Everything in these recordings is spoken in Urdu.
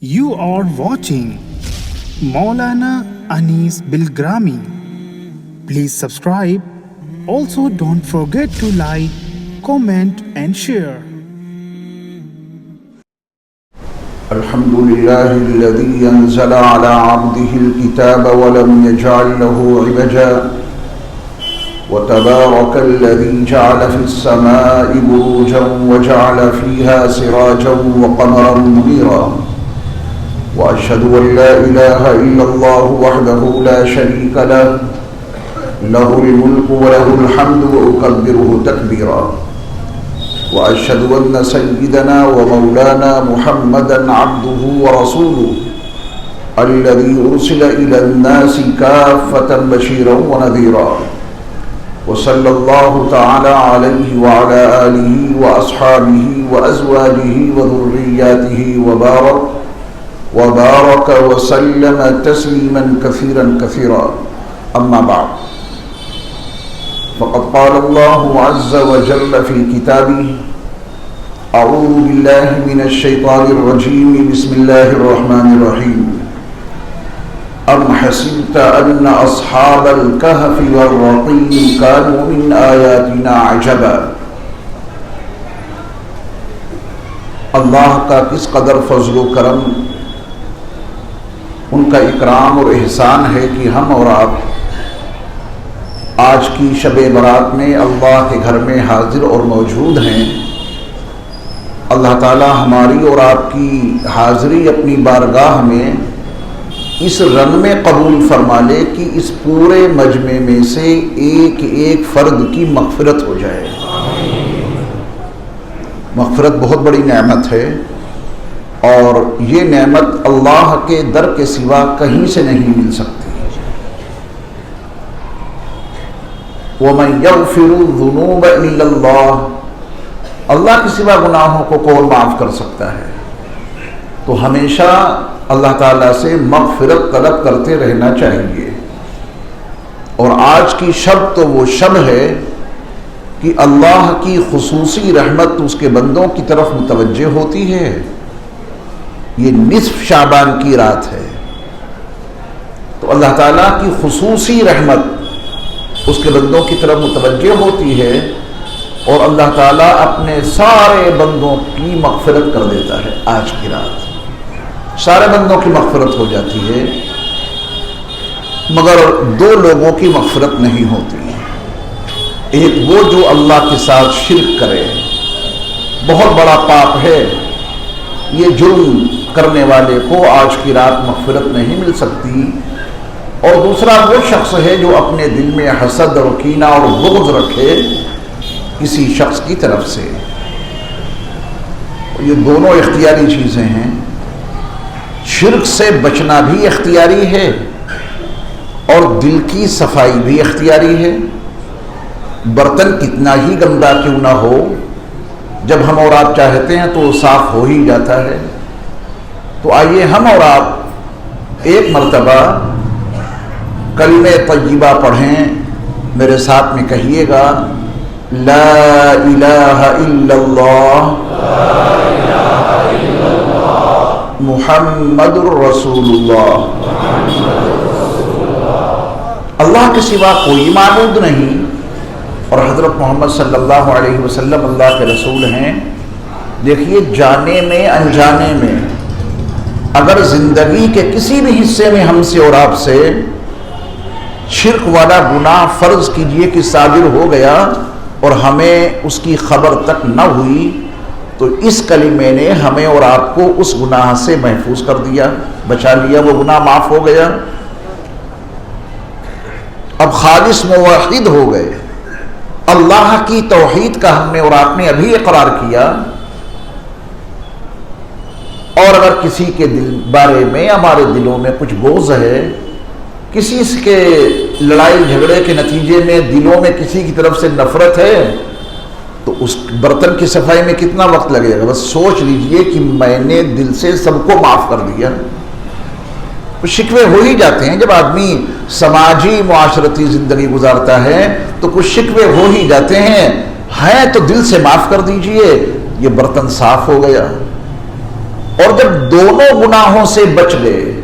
You are watching Maulana Anis Bilgrami. Please subscribe. Also, don't forget to like, comment, and share. الحمد لله الذي أنزل على عبده الكتاب ولم يجعل له عوجا وتبارك الذي جعل في السماء بروجا وجعل فيها سراجا وقمرا منيرا وأشهد أن لا إله إلا الله وحده لا شريك له له الملك وله الحمد وأكبره تكبيرا وأشهد أن سيدنا ومولانا محمدا عبده ورسوله الذي أرسل إلى الناس كافة بشيرا ونذيرا وصلى الله تعالى عليه وعلى آله وأصحابه وأزواجه وذرياته وبارك وسلم تسليما كثيرا كثيرا أما بعد فقد قال الله عز وجل في كتابه أعوذ بالله من الشيطان الرجيم بسم الله الرحمن الرحيم أم حسبت أن أصحاب الكهف والرقيم كانوا من آياتنا عجبا اللہ کا کس قدر فضل و کرم، ان کا اکرام اور احسان ہے کہ ہم اور آپ آج کی شب برات میں اللہ کے گھر میں حاضر اور موجود ہیں۔ اللہ تعالی ہماری اور آپ کی حاضری اپنی بارگاہ میں اس رنگ میں قبول فرما لے کہ اس پورے مجمع میں سے ایک ایک فرد کی مغفرت ہو جائے۔ مغفرت بہت بڑی نعمت ہے، اور یہ نعمت اللہ کے در کے سوا کہیں سے نہیں مل سکتی۔ وَمَن يَغْفِرُ الذُّنُوبَ إِلَّا اللَّهُ، اللہ کے سوا گناہوں کو کون معاف کر سکتا ہے؟ تو ہمیشہ اللہ تعالیٰ سے مغفرت طلب کرتے رہنا چاہیے۔ اور آج کی شب تو وہ شب ہے کہ اللہ کی خصوصی رحمت اس کے بندوں کی طرف متوجہ ہوتی ہے۔ یہ نصف شعبان کی رات ہے، تو اللہ تعالیٰ کی خصوصی رحمت اس کے بندوں کی طرف متوجہ ہوتی ہے، اور اللہ تعالیٰ اپنے سارے بندوں کی مغفرت کر دیتا ہے۔ آج کی رات سارے بندوں کی مغفرت ہو جاتی ہے، مگر دو لوگوں کی مغفرت نہیں ہوتی۔ ایک وہ جو اللہ کے ساتھ شرک کرے، بہت بڑا پاپ ہے، یہ جرم کرنے والے کو آج کی رات مغفرت نہیں مل سکتی۔ اور دوسرا وہ شخص ہے جو اپنے دل میں حسد اور کینہ اور بغض رکھے کسی شخص کی طرف سے۔ یہ دونوں اختیاری چیزیں ہیں۔ شرک سے بچنا بھی اختیاری ہے، اور دل کی صفائی بھی اختیاری ہے۔ برتن کتنا ہی گندا کیوں نہ ہو، جب ہم اور آپ چاہتے ہیں تو وہ صاف ہو ہی جاتا ہے۔ تو آئیے ہم اور آپ ایک مرتبہ کلمہ طیبہ پڑھیں، میرے ساتھ میں کہیے گا، لا الہ الا اللہ محمد رسول اللہ۔ اللہ کے سوا کوئی معبود نہیں، اور حضرت محمد صلی اللہ علیہ وسلم اللہ کے رسول ہیں۔ دیکھیے، جانے میں انجانے میں اگر زندگی کے کسی بھی حصے میں ہم سے اور آپ سے شرک والا گناہ فرض کیجئے کہ صادر ہو گیا اور ہمیں اس کی خبر تک نہ ہوئی، تو اس کلمے نے ہمیں اور آپ کو اس گناہ سے محفوظ کر دیا، بچا لیا، وہ گناہ معاف ہو گیا۔ اب خالص موحد ہو گئے۔ اللہ کی توحید کا ہم نے اور آپ نے ابھی اقرار کیا، اور اگر کسی کے دل بارے میں ہمارے دلوں میں کچھ بغض ہے، کسی کے لڑائی جھگڑے کے نتیجے میں دلوں میں کسی کی طرف سے نفرت ہے، تو اس برتن کی صفائی میں کتنا وقت لگے گا؟ بس سوچ لیجئے کہ میں نے دل سے سب کو معاف کر دیا۔ کچھ شکوے ہو ہی جاتے ہیں، جب آدمی سماجی معاشرتی زندگی گزارتا ہے تو کچھ شکوے ہو ہی جاتے ہیں تو دل سے معاف کر دیجئے، یہ برتن صاف ہو گیا۔ اور جب دونوں گناہوں سے بچ گئے،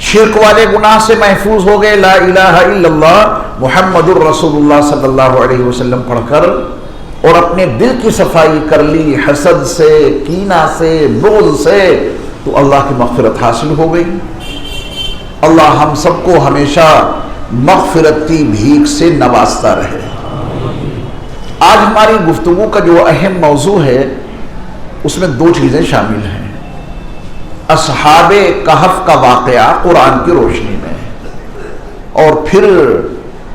شرک والے گناہ سے محفوظ ہو گئے لا الہ الا اللہ محمد الرسول اللہ صلی اللہ علیہ وسلم پڑھ کر، اور اپنے دل کی صفائی کر لی حسد سے، کینہ سے، بغض سے، تو اللہ کی مغفرت حاصل ہو گئی۔ اللہ ہم سب کو ہمیشہ مغفرت کی بھیک سے نوازتا رہے۔ آج ہماری گفتگو کا جو اہم موضوع ہے اس میں دو چیزیں شامل ہیں، اصحاب کہف کا واقعہ قرآن کی روشنی میں، اور پھر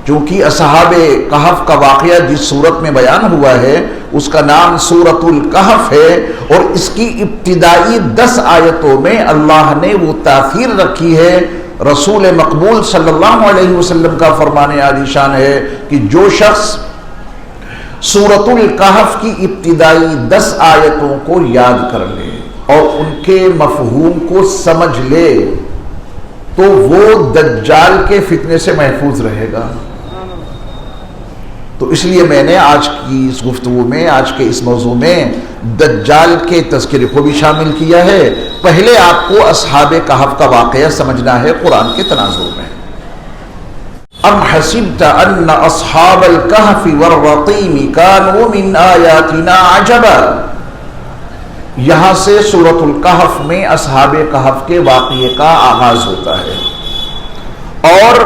چونکہ اصحاب کہف کا واقعہ جس صورت میں بیان ہوا ہے اس کا نام سورۃ الکہف ہے، اور اس کی ابتدائی 10 آیتوں میں اللہ نے وہ تاثیر رکھی ہے۔ رسول مقبول صلی اللہ علیہ وسلم کا فرمان عالی شان ہے کہ جو شخص سورۃ الکہف کی ابتدائی 10 آیتوں کو یاد کر لے اور ان کے مفہوم کو سمجھ لے تو وہ دجال کے فتنے سے محفوظ رہے گا۔ تو اس لیے میں نے آج کی اس گفتگو میں، آج کے اس موضوع میں دجال کے تذکرے کو بھی شامل کیا ہے۔ پہلے آپ کو اصحاب کہف کا واقعہ سمجھنا ہے قرآن کے تناظر میں۔ ام حسبت ان اصحاب الکہف والرقیم کانوا من آیاتنا عجبا، یہاں سے سورۃ الکہف میں اصحاب کہف کے واقعے کا آغاز ہوتا ہے، اور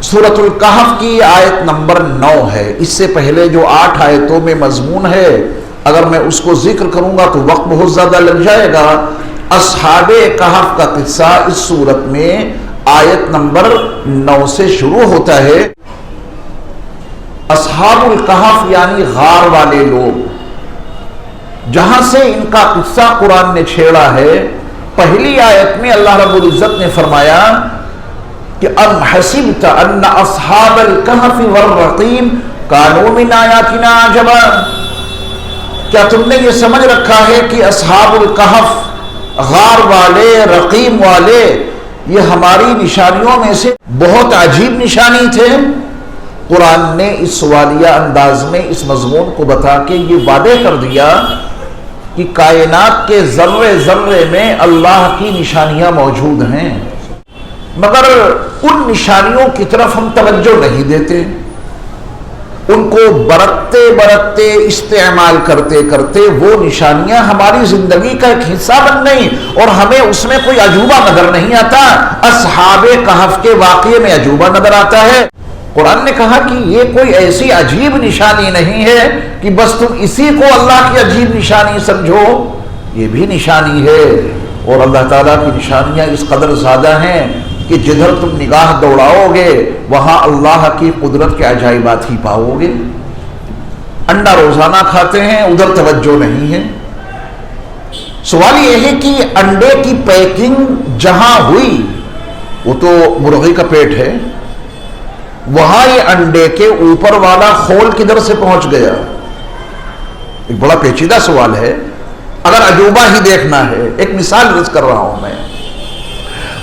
سورۃ الکہف کی آیت نمبر 9 ہے۔ اس سے پہلے جو 8 آیتوں میں مضمون ہے، اگر میں اس کو ذکر کروں گا تو وقت بہت زیادہ لگ جائے گا۔ اصحاب کہف کا قصہ اس سورت میں آیت نمبر 9 سے شروع ہوتا ہے۔ اصحاب الکہف یعنی غار والے لوگ، جہاں سے ان کا قصہ قرآن نے چھیڑا ہے، پہلی آیت میں اللہ رب العزت نے فرمایا کہ ام حسبت ان اصحاب الکہف والرقیم کانوا من آیاتنا عجبا، کیا تم نے یہ سمجھ رکھا ہے کہ اصحاب الکہف، غار والے، رقیم والے، یہ ہماری نشانیوں میں سے بہت عجیب نشانی تھے؟ قرآن نے اس سوالیہ انداز میں اس مضمون کو بتا کے یہ وعدے کر دیا کہ کائنات کے ذرے ذرے میں اللہ کی نشانیاں موجود ہیں، مگر ان نشانیوں کی طرف ہم توجہ نہیں دیتے، ان کو برتتے برتتے، استعمال کرتے کرتے وہ نشانیاں ہماری زندگی کا ایک حصہ بن گئی، اور ہمیں اس میں کوئی عجوبہ نظر نہیں آتا۔ اصحاب کہف کے واقعے میں عجوبہ نظر آتا ہے۔ قرآن نے کہا کہ یہ کوئی ایسی عجیب نشانی نہیں ہے کہ بس تم اسی کو اللہ کی عجیب نشانی سمجھو، یہ بھی نشانی ہے، اور اللہ تعالیٰ کی نشانیاں اس قدر زیادہ ہیں کہ جدھر تم نگاہ دوڑاؤ گے وہاں اللہ کی قدرت کے عجائبات ہی پاؤ گے۔ انڈا روزانہ کھاتے ہیں، ادھر توجہ نہیں ہے۔ سوال یہ ہے کہ انڈے کی پیکنگ جہاں ہوئی وہ تو مرغی کا پیٹ ہے، وہاں یہ انڈے کے اوپر والا خول کدھر سے پہنچ گیا؟ ایک بڑا پیچیدہ سوال ہے، اگر عجوبہ ہی دیکھنا ہے۔ ایک مثال رض کر رہا ہوں میں،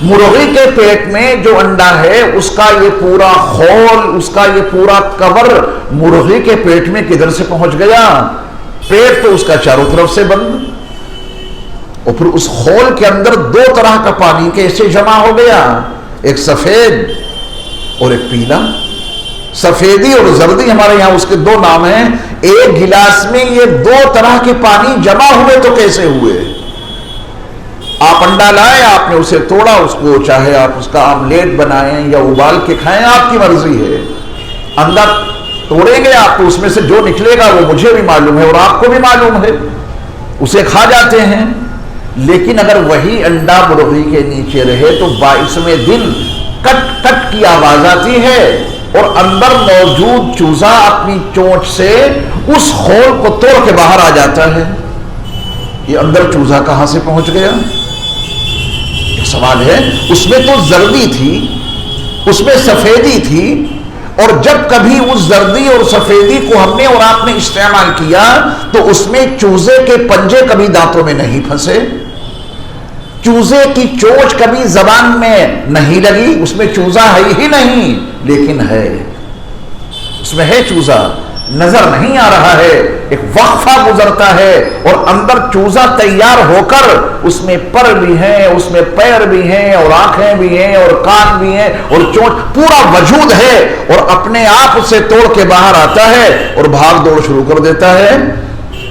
مرغی کے پیٹ میں جو انڈا ہے اس کا یہ پورا خول، اس کا یہ پورا کور مرغی کے پیٹ میں کدھر سے پہنچ گیا؟ پیٹ تو اس کا چاروں طرف سے بند، اور پھر اس خول کے اندر 2 طرح کا پانی کیسے جمع ہو گیا؟ ایک سفید اور ایک پیلا۔ سفیدی اور زردی ہمارے یہاں اس کے 2 نام ہیں۔ ایک گلاس میں یہ 2 طرح کے پانی جمع ہوئے تو کیسے ہوئے؟ آپ انڈا لائے، آپ نے اسے توڑا، اس کو چاہے آپ اس کا آملیٹ بنائیں یا ابال کے کھائیں، آپ کی مرضی ہے۔ انڈا توڑیں گے آپ تو اس میں سے جو نکلے گا وہ مجھے بھی معلوم ہے اور آپ کو بھی معلوم ہے، اسے کھا جاتے ہیں۔ لیکن اگر وہی انڈا مرغی کے نیچے رہے تو باعث میں دل کٹ کٹ کی آواز آتی ہے، اور اندر موجود چوزا اپنی چونچ سے اس خول کو توڑ کے باہر آ جاتا ہے۔ یہ اندر چوزا کہاں سے پہنچ گیا؟ ایک سوال ہے۔ اس میں تو زردی تھی، اس میں سفیدی تھی، اور جب کبھی اس زردی اور سفیدی کو ہم نے اور آپ نے استعمال کیا تو اس میں چوزے کے پنجے کبھی دانتوں میں نہیں پھنسے، چوزے کی چونچ کبھی زبان میں نہیں لگی، اس میں چوزا ہے ہی نہیں، لیکن ہے، اس میں ہے چوزا، نظر نہیں آ رہا ہے، ایک وقفہ گزرتا ہے اور اندر چوزہ تیار ہو کر اس میں پر بھی ہیں، اس میں پیر بھی ہیں اور آنکھیں بھی ہیں اور کان بھی ہیں اور چونچ، پورا وجود ہے، اور اپنے آپ اسے توڑ کے باہر آتا ہے اور بھاگ دوڑ شروع کر دیتا ہے۔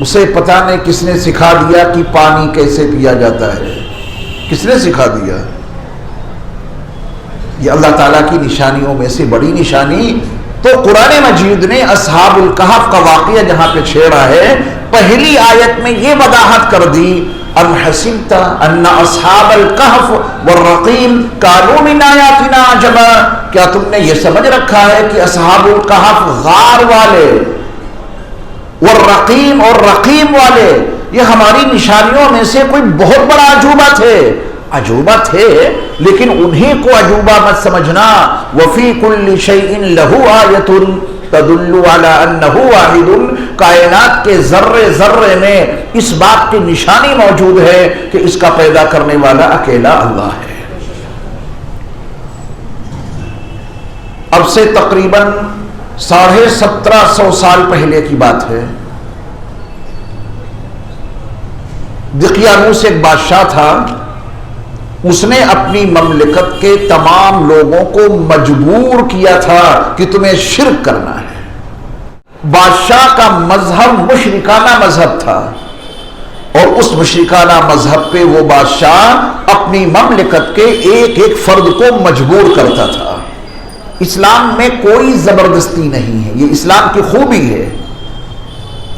اسے پتہ نہیں کس نے سکھا دیا کہ پانی کیسے پیا جاتا ہے، کس نے سکھا دیا؟ یہ اللہ تعالیٰ کی نشانیوں میں سے بڑی نشانی۔ تو قرآن مجید نے اصحاب الکہف کا واقعہ جہاں پہ چھیڑا ہے، پہلی آیت میں یہ وضاحت کر دی، ام حسبت ان اصحاب الکہف والرقیم کانوا من آیاتنا عجبا، کیا تم نے یہ سمجھ رکھا ہے کہ اصحاب الکہف غار والے والرقیم اور رقیم والے یہ ہماری نشانیوں میں سے کوئی بہت بڑا عجوبہ تھے؟ عجوبہ تھے، لیکن انہیں کو عجوبہ مت سمجھنا۔ وَفِي كُلِّ شَيْءٍ لَهُ آیَةٌ تَدُلُّ عَلَىٰ أَنَّهُ وَاحِدٌ، کائنات کے ذرے ذرے میں اس بات کی نشانی موجود ہے کہ اس کا پیدا کرنے والا اکیلا اللہ ہے۔ اب سے تقریباً 1750 سال پہلے کی بات ہے۔ دقیانوس ایک بادشاہ تھا، اس نے اپنی مملکت کے تمام لوگوں کو مجبور کیا تھا کہ تمہیں شرک کرنا ہے۔ بادشاہ کا مذہب مشرکانہ مذہب تھا، اور اس مشرکانہ مذہب پہ وہ بادشاہ اپنی مملکت کے ایک ایک فرد کو مجبور کرتا تھا۔ اسلام میں کوئی زبردستی نہیں ہے، یہ اسلام کی خوبی ہے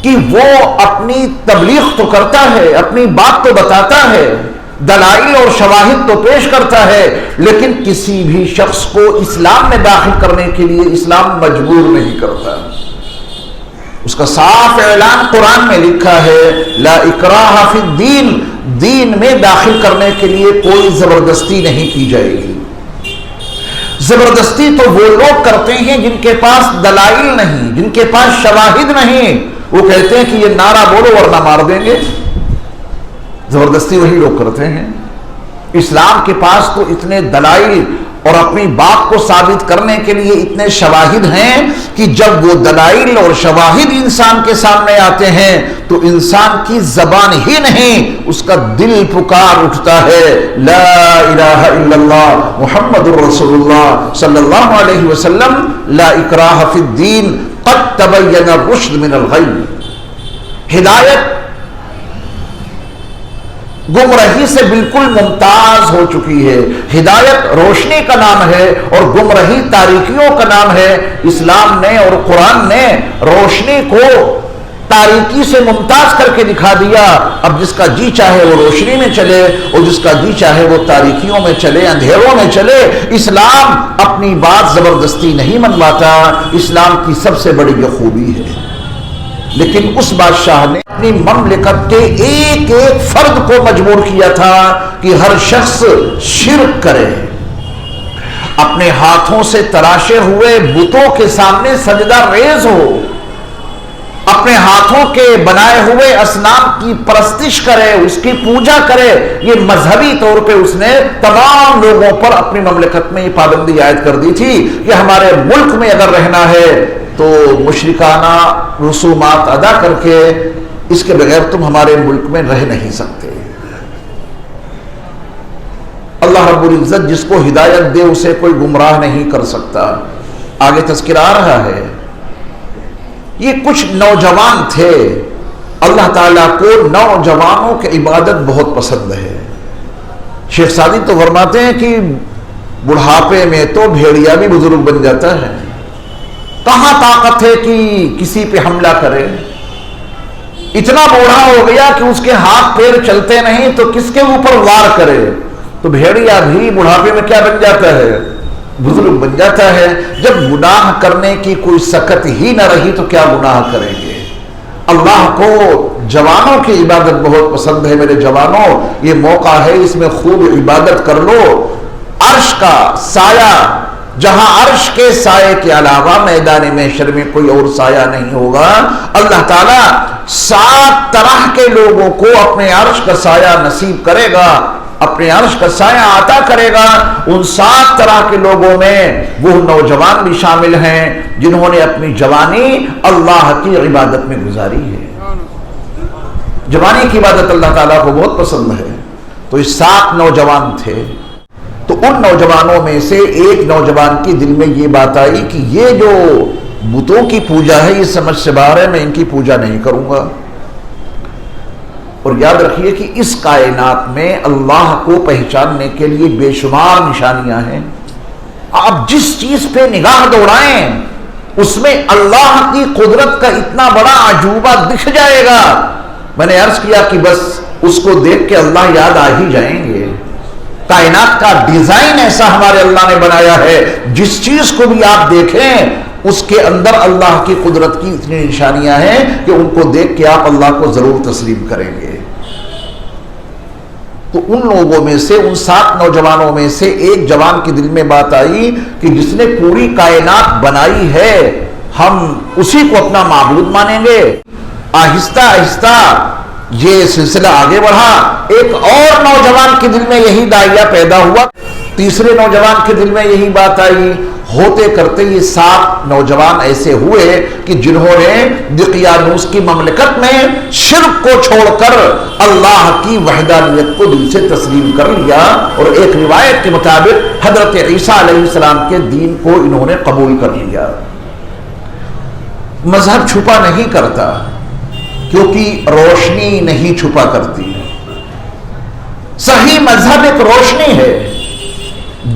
کہ وہ اپنی تبلیغ تو کرتا ہے، اپنی بات تو بتاتا ہے، دلائل اور شواہد تو پیش کرتا ہے، لیکن کسی بھی شخص کو اسلام میں داخل کرنے کے لیے اسلام مجبور نہیں کرتا۔ اس کا صاف اعلان قرآن میں لکھا ہے، لا اکراہ فی الدین، دین میں داخل کرنے کے لیے کوئی زبردستی نہیں کی جائے گی۔ زبردستی تو وہ لوگ کرتے ہیں جن کے پاس دلائل نہیں، جن کے پاس شواہد نہیں، وہ کہتے ہیں کہ یہ نعرہ بولو ورنہ مار دیں گے۔ زبردستی وہی لوگ کرتے ہیں۔ اسلام کے پاس تو اتنے دلائل اور اپنی بات کو ثابت کرنے کے لیے اتنے شواہد ہیں کہ جب وہ دلائل اور شواہد انسان کے سامنے آتے ہیں تو انسان کی زبان ہی نہیں، اس کا دل پکار اٹھتا ہے، لا الہ الا اللہ محمد الرسول اللہ صلی اللہ علیہ وسلم، لا اکراہ فی الدین قد تبین الرشد من الغی۔ ہدایت گمراہی سے بالکل ممتاز ہو چکی ہے۔ ہدایت روشنی کا نام ہے اور گمراہی تاریکیوں کا نام ہے۔ اسلام نے اور قرآن نے روشنی کو تاریکی سے ممتاز کر کے دکھا دیا۔ اب جس کا جی چاہے وہ روشنی میں چلے اور جس کا جی چاہے وہ تاریکیوں میں چلے، اندھیروں میں چلے۔ اسلام اپنی بات زبردستی نہیں منواتا، اسلام کی سب سے بڑی یہ خوبی ہے۔ لیکن اس بادشاہ نے اپنی مملکت کے ایک ایک فرد کو مجبور کیا تھا کہ ہر شخص شرک کرے، اپنے ہاتھوں سے تراشے ہوئے بتوں کے سامنے سجدہ ریز ہو، اپنے ہاتھوں کے بنائے ہوئے اصنام کی پرستش کرے، اس کی پوجا کرے۔ یہ مذہبی طور پہ اس نے تمام لوگوں پر اپنی مملکت میں یہ پابندی عائد کر دی تھی کہ ہمارے ملک میں اگر رہنا ہے تو مشرکانہ رسومات ادا کر کے اس کے بغیر تم ہمارے ملک میں رہ نہیں سکتے۔ اللہ رب العزت جس کو ہدایت دے اسے کوئی گمراہ نہیں کر سکتا۔ آگے تذکرہ آ رہا ہے، یہ کچھ نوجوان تھے، اللہ تعالیٰ کو نوجوانوں کی عبادت بہت پسند ہے۔ شیخ سعدی تو فرماتے ہیں کہ بڑھاپے میں تو بھیڑیا بھی بزرگ بن جاتا ہے، کہاں طاقت ہے کہ کسی پہ حملہ کرے؟ اتنا بوڑھا ہو گیا کہ اس کے ہاتھ پیر چلتے نہیں تو کس کے اوپر وار کرے؟ تو بھیڑیا بھی بڑھاپے میں کیا بن جاتا ہے؟ بزرگ بن جاتا ہے۔ جب گناہ کرنے کی کوئی سکت ہی نہ رہی تو کیا گناہ کریں گے؟ اللہ کو جوانوں کی عبادت بہت پسند ہے۔ میرے جوانوں، یہ موقع ہے، اس میں خوب عبادت کر لو۔ عرش کا سایہ، جہاں عرش کے سائے کے علاوہ میدان محشر میں کوئی اور سایہ نہیں ہوگا، اللہ تعالیٰ 7 طرح کے لوگوں کو اپنے عرش کا سایہ نصیب کرے گا۔ اپنے عرش کا سایہ عطا کرے گا۔ ان 7 طرح کے لوگوں میں وہ نوجوان بھی شامل ہیں جنہوں نے اپنی جوانی اللہ کی عبادت میں گزاری ہے۔ جوانی کی عبادت اللہ تعالیٰ کو بہت پسند ہے، تو یہ 7 نوجوان تھے۔ تو ان نوجوانوں میں سے ایک نوجوان کے دل میں یہ بات آئی کہ یہ جو بتوں کی پوجا ہے یہ سمجھ سے باہر ہے، میں ان کی پوجا نہیں کروں گا۔ اور یاد رکھیے کہ اس کائنات میں اللہ کو پہچاننے کے لیے بے شمار نشانیاں ہیں۔ آپ جس چیز پہ نگاہ دوڑائیں اس میں اللہ کی قدرت کا اتنا بڑا عجوبہ دکھ جائے گا۔ میں نے عرض کیا کہ بس اس کو دیکھ کے اللہ یاد آ ہی جائیں گے۔ کائنات کا ڈیزائن ایسا ہمارے اللہ نے بنایا ہے، جس چیز کو بھی آپ دیکھیں اس کے اندر اللہ کی قدرت کی اتنی نشانیاں ہیں کہ ان کو دیکھ کے آپ اللہ کو ضرور تسلیم کریں گے۔ تو ان لوگوں میں سے، ان 7 نوجوانوں میں سے ایک جوان کے دل میں بات آئی کہ جس نے پوری کائنات بنائی ہے ہم اسی کو اپنا معبود مانیں گے۔ آہستہ آہستہ یہ سلسلہ آگے بڑھا۔ ایک اور نوجوان کے دل میں یہی داعیہ پیدا ہوا، تیسرے نوجوان کے دل میں یہی بات آئی۔ ہوتے کرتے یہ 7 نوجوان ایسے ہوئے کہ جنہوں نے دقیانوس کی مملکت میں شرک کو چھوڑ کر اللہ کی وحدانیت کو دل سے تسلیم کر لیا، اور ایک روایت کے مطابق حضرت عیسیٰ علیہ السلام کے دین کو انہوں نے قبول کر لیا۔ مذہب چھپا نہیں کرتا، کیونکہ روشنی نہیں چھپا کرتی۔ صحیح مذہب ایک روشنی ہے۔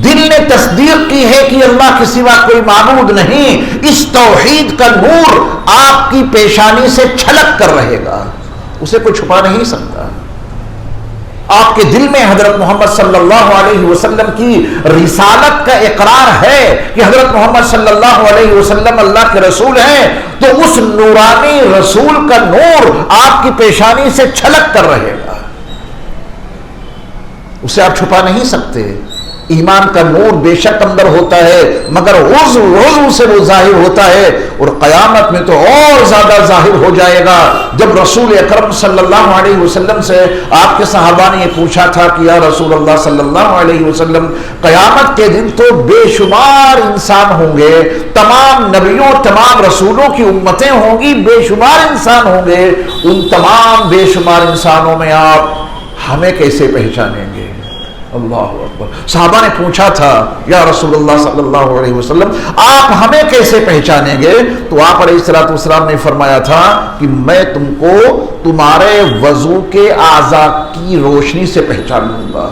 دل نے تصدیق کی ہے کہ اللہ کے سوا کوئی معبود نہیں، اس توحید کا نور آپ کی پیشانی سے چھلک کر رہے گا، اسے کوئی چھپا نہیں سکتا۔ آپ کے دل میں حضرت محمد صلی اللہ علیہ وسلم کی رسالت کا اقرار ہے کہ حضرت محمد صلی اللہ علیہ وسلم اللہ کے رسول ہیں، تو اس نورانی رسول کا نور آپ کی پیشانی سے چھلک کر رہے گا، اسے آپ چھپا نہیں سکتے۔ ایمان کا نور بے شک اندر ہوتا ہے، مگر وضو سے وہ ظاہر ہوتا ہے، اور قیامت میں تو اور زیادہ ظاہر ہو جائے گا۔ جب رسول اکرم صلی اللہ علیہ وسلم سے آپ کے صحابہ نے یہ پوچھا تھا کہ یا رسول اللہ صلی اللہ علیہ وسلم، قیامت کے دن تو بے شمار انسان ہوں گے، تمام نبیوں تمام رسولوں کی امتیں ہوں گی، بے شمار انسان ہوں گے، ان تمام بے شمار انسانوں میں آپ ہمیں کیسے پہچانیں گے؟ اللہ اکبر۔ صحابہ نے پوچھا تھا یا رسول اللہ صلی اللہ علیہ وسلم آپ ہمیں کیسے پہچانیں گے؟ تو آپ علیہ الصلوۃ والسلام نے فرمایا تھا کہ میں تم کو تمہارے وضو کے اعضاء کی روشنی سے پہچان لوں گا۔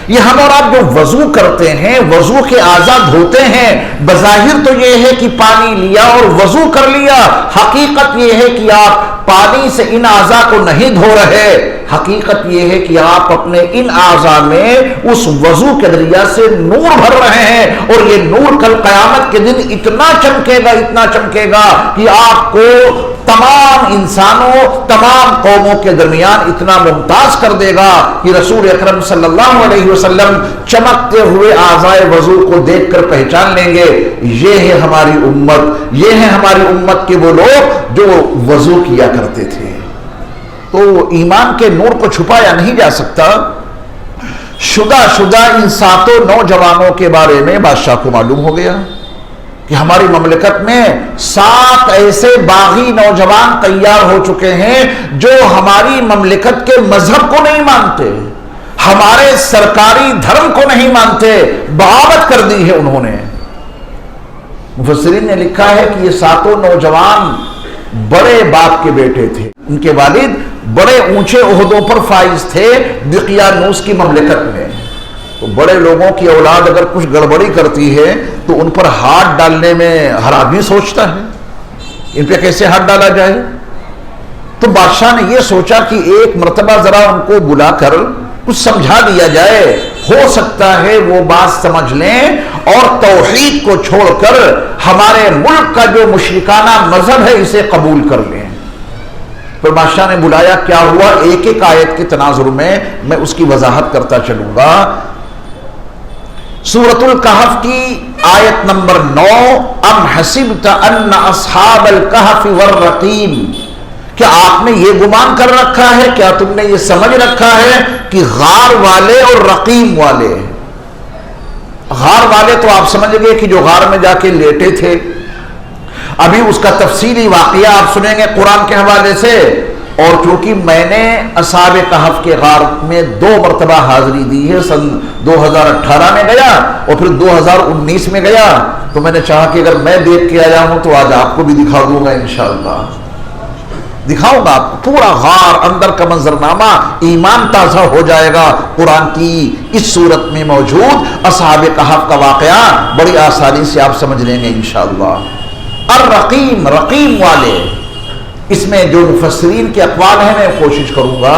یہ ہم اور آپ جو وضو کرتے ہیں، وضو کے اعضاء دھوتے ہیں، بظاہر تو یہ ہے کہ پانی لیا اور وضو کر لیا، حقیقت یہ ہے کہ آپ پانی سے ان اعضاء کو نہیں دھو رہے، حقیقت یہ ہے کہ آپ اپنے ان اعضاء میں اس وضو کے ذریعہ سے نور بھر رہے ہیں، اور یہ نور کل قیامت کے دن اتنا چمکے گا کہ آپ کو تمام انسانوں تمام قوموں کے درمیان اتنا ممتاز کر دے گا کہ رسول اکرم صلی اللہ علیہ وسلم چمکتے ہوئے اعضاء وضو کو دیکھ کر پہچان لیں گے، یہ ہے ہماری امت، یہ ہے ہماری امت کے وہ لوگ جو وضو کیا کرتے تھے۔ تو ایمان کے نور کو چھپایا نہیں جا سکتا۔ شدہ ان 7 نوجوانوں کے بارے میں بادشاہ کو معلوم ہو گیا کہ ہماری مملکت میں 7 ایسے باغی نوجوان تیار ہو چکے ہیں جو ہماری مملکت کے مذہب کو نہیں مانتے، ہمارے سرکاری دھرم کو نہیں مانتے، بغاوت کر دی ہے انہوں نے۔ مفسرین نے لکھا ہے کہ یہ 7 نوجوان بڑے باپ کے بیٹے تھے، ان کے والد بڑے اونچے عہدوں پر فائز تھے دقیانوس کی مملکت میں۔ تو بڑے لوگوں کی اولاد اگر کچھ گڑبڑی کرتی ہے تو ان پر ہاتھ ڈالنے میں ہر آدمی سوچتا ہے ان پہ کیسے ہاتھ ڈالا جائے۔ تو بادشاہ نے یہ سوچا کہ ایک مرتبہ ذرا ان کو بلا کر کچھ سمجھا دیا جائے، ہو سکتا ہے وہ بات سمجھ لیں اور توحید کو چھوڑ کر ہمارے ملک کا جو مشرکانہ مذہب ہے اسے قبول کر لیں۔ پھر بادشاہ نے بلایا، کیا ہوا؟ ایک آیت کے تناظر میں میں اس کی وضاحت کرتا چلوں گا۔ سورۃ الکہف کی آیت نمبر 9، ام حسبت ان اصحاب الکہف والرقیم، کیا آپ نے یہ گمان کر رکھا ہے، کیا تم نے یہ سمجھ رکھا ہے کہ غار والے اور رقیم والے. غار والے تو آپ سمجھ گئے کہ جو غار میں جا کے لیٹے تھے. ابھی اس کا تفصیلی واقعہ آپ سنیں گے قرآن کے حوالے سے. اور چونکہ میں نے اصحاب کہف کے غار میں 2 مرتبہ حاضری دی ہے، سن 2018 میں گیا اور پھر 2019 میں گیا، تو میں نے چاہا کہ اگر میں دیکھ کے آیا ہوں تو آج آپ کو بھی دکھا دوں گا انشاءاللہ. دکھاؤں گا آپ کو پورا غار اندر کا منظرنامہ، ایمان تازہ ہو جائے گا. قرآن کی اس صورت میں موجود اصحاب کہف کا واقعہ بڑی آسانی سے آپ سمجھ لیں گے انشاءاللہ. الرقیم، رقیم والے، اس میں جو مفسرین کے اقوال ہیں میں کوشش کروں گا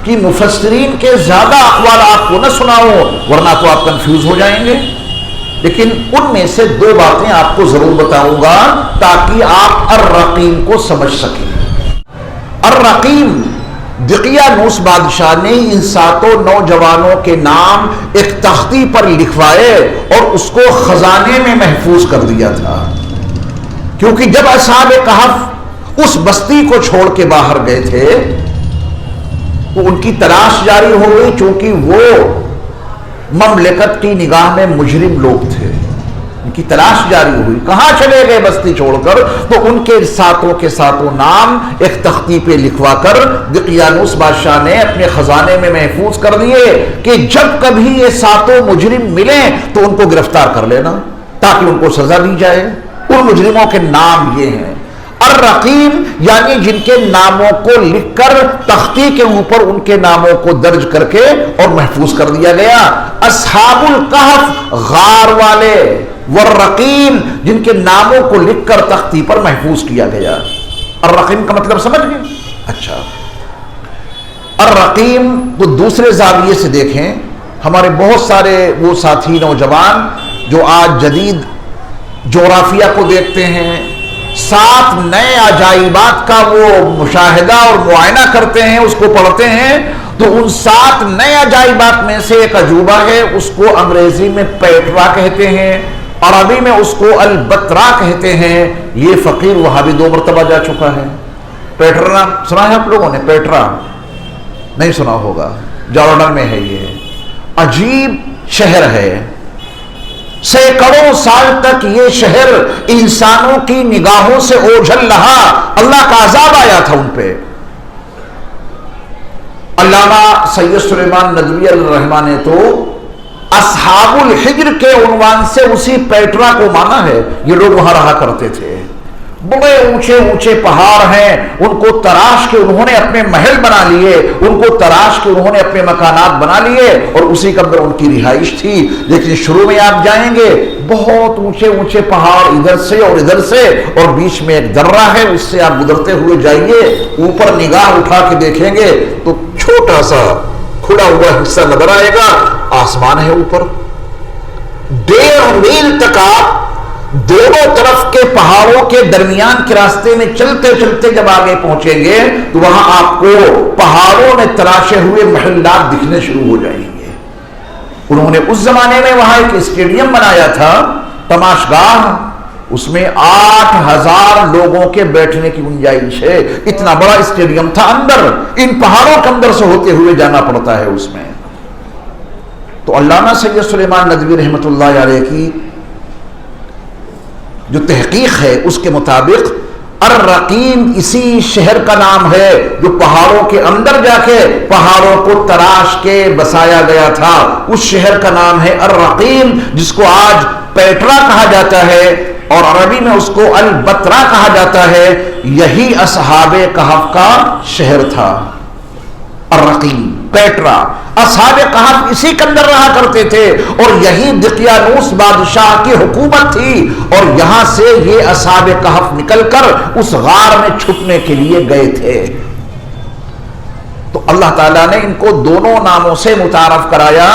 کہ مفسرین کے زیادہ اقوال آپ کو نہ سناؤں ورنہ تو آپ کنفیوز ہو جائیں گے، لیکن ان میں سے 2 باتیں آپ کو ضرور بتاؤں گا تاکہ آپ الرقیم کو سمجھ سکیں. الرقیم، دقیانوس بادشاہ نے ان 7 نوجوانوں کے نام ایک تختی پر لکھوائے اور اس کو خزانے میں محفوظ کر دیا تھا، کیونکہ جب اصحاب کہف اس بستی کو چھوڑ کے باہر گئے تھے تو ان کی تلاش جاری ہو گئی، چونکہ وہ مملکت کی نگاہ میں مجرم لوگ تھے. ان کی تلاش جاری ہوئی، کہاں چلے گئے بستی چھوڑ کر. تو ان کے 7 کے 7 نام ایک تختی پہ لکھوا کر دقیانوس بادشاہ نے اپنے خزانے میں محفوظ کر دیے کہ جب کبھی یہ 7 مجرم ملیں تو ان کو گرفتار کر لینا تاکہ ان کو سزا دی جائے. ان مجرموں کے نام یہ ہیں الرقیم، یعنی جن کے ناموں کو لکھ کر تختی کے اوپر ان کے ناموں کو درج کر کے اور محفوظ کر دیا گیا. اصحاب الکہف، غار والے، والرقیم، جن کے ناموں کو لکھ کر تختی پر محفوظ کیا گیا. الرقیم کا مطلب سمجھ گئے؟ اچھا، الرقیم کو دوسرے زاویے سے دیکھیں. ہمارے بہت سارے وہ ساتھی نوجوان جو آج جدید جغرافیہ کو دیکھتے ہیں، 7 نئے عجائبات کا وہ مشاہدہ اور معائنہ کرتے ہیں، اس کو پڑھتے ہیں، تو ان 7 نئے عجائبات میں سے ایک عجوبہ ہے، اس کو انگریزی میں پیٹرا کہتے ہیں، عربی میں اس کو البترا کہتے ہیں. یہ فقیر وہاں بھی 2 مرتبہ جا چکا ہے. پیٹرا نام سنا ہے آپ لوگوں نے؟ پیٹرا نہیں سنا ہوگا، جارڈن میں ہے. یہ عجیب شہر ہے. سینکڑوں سال تک یہ شہر انسانوں کی نگاہوں سے اوجھل رہا. اللہ کا عذاب آیا تھا ان پہ. علامہ سید سلیمان ندوی علیہ الرحمہ نے تو اصحاب الحجر کے عنوان سے اسی پیٹرا کو مانا ہے. یہ لوگ وہاں رہا کرتے تھے. بڑے اونچے اونچے پہاڑ ہیں، ان کو تراش کے انہوں نے اپنے محل بنا لیے، ان کو تراش کے انہوں نے اپنے مکانات بنا لیے اور اسی کے اندر ان کی رہائش تھی. لیکن شروع میں آپ جائیں گے بہت اونچے اونچے پہاڑ ادھر سے اور ادھر سے، اور بیچ میں ایک درہ ہے، اس سے آپ گزرتے ہوئے جائیے. اوپر نگاہ اٹھا کے دیکھیں گے تو چھوٹا سا کھلا ہوا حصہ نظر آئے گا، آسمان ہے اوپر. 1.5 میل تک آپ دونوں طرف کے پہاڑوں کے درمیان کے راستے میں چلتے چلتے جب آگے پہنچیں گے تو وہاں آپ کو پہاڑوں میں تراشے ہوئے محلات دکھنے شروع ہو جائیں گے. انہوں نے اس زمانے میں وہاں ایک اسٹیڈیم بنایا تھا، تماشگاہ. اس میں 8000 لوگوں کے بیٹھنے کی گنجائش ہے. اتنا بڑا اسٹیڈیم تھا. اندر ان پہاڑوں کے اندر سے ہوتے ہوئے جانا پڑتا ہے اس میں. تو علامہ سید سلیمان ندوی رحمۃ اللہ علیہ کی جو تحقیق ہے اس کے مطابق الرقیم اسی شہر کا نام ہے جو پہاڑوں کے اندر جا کے پہاڑوں کو تراش کے بسایا گیا تھا. اس شہر کا نام ہے الرقیم، جس کو آج پیٹرا کہا جاتا ہے اور عربی میں اس کو البترا کہا جاتا ہے. یہی اصحاب کہف کا شہر تھا، الرقیم، پیٹرا. اصحاب کہف اسی کے اندر رہا کرتے تھے اور یہی دقیانوس بادشاہ کی حکومت تھی. اور یہاں سے یہ اصحاب کہف نکل کر اس غار میں چھپنے کے لیے گئے تھے. تو اللہ تعالیٰ نے ان کو دونوں ناموں سے متعارف کرایا.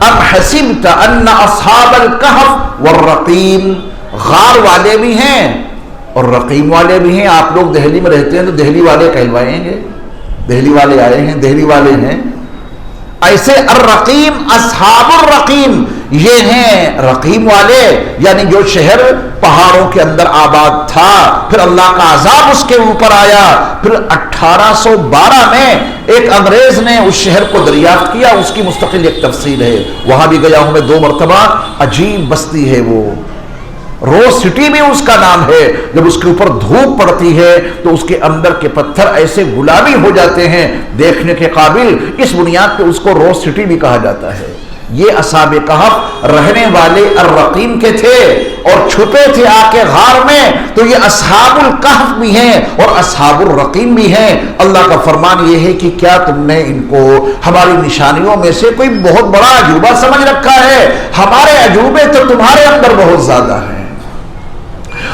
ام حسبت ان اصحاب الکہف والرقیم، غار والے بھی ہیں اور رقیم والے بھی ہیں. آپ لوگ دہلی میں رہتے ہیں تو دہلی والے کہلوائیں گے، دہلی والے آئے ہیں، دہلی والے ہیں. ایسے الرقیم، اصحاب الرقیم، یہ ہیں رقیم والے، یعنی جو شہر پہاڑوں کے اندر آباد تھا، پھر اللہ کا عذاب اس کے اوپر آیا، پھر 1812 میں ایک انگریز نے اس شہر کو دریافت کیا، اس کی مستقل ایک تفصیل ہے، وہاں بھی گیا ہوں میں 2 مرتبہ، عجیب بستی ہے وہ، روز سٹی بھی اس کا نام ہے، جب اس کے اوپر دھوپ پڑتی ہے تو اس کے اندر کے پتھر ایسے گلابی ہو جاتے ہیں دیکھنے کے قابل، اس بنیاد پہ اس کو روز سٹی بھی کہا جاتا ہے۔ یہ اصحاب کہف رہنے والے الرقیم کے تھے اور چھپے تھے آ کے غار میں، تو یہ اصحاب الکہف بھی ہیں اور اصحاب الرقیم بھی ہیں۔ اللہ کا فرمان یہ ہے کہ کیا تم نے ان کو ہماری نشانیوں میں سے کوئی بہت بڑا عجوبہ سمجھ رکھا ہے؟ ہمارے عجوبے تو تمہارے اندر بہت زیادہ ہیں۔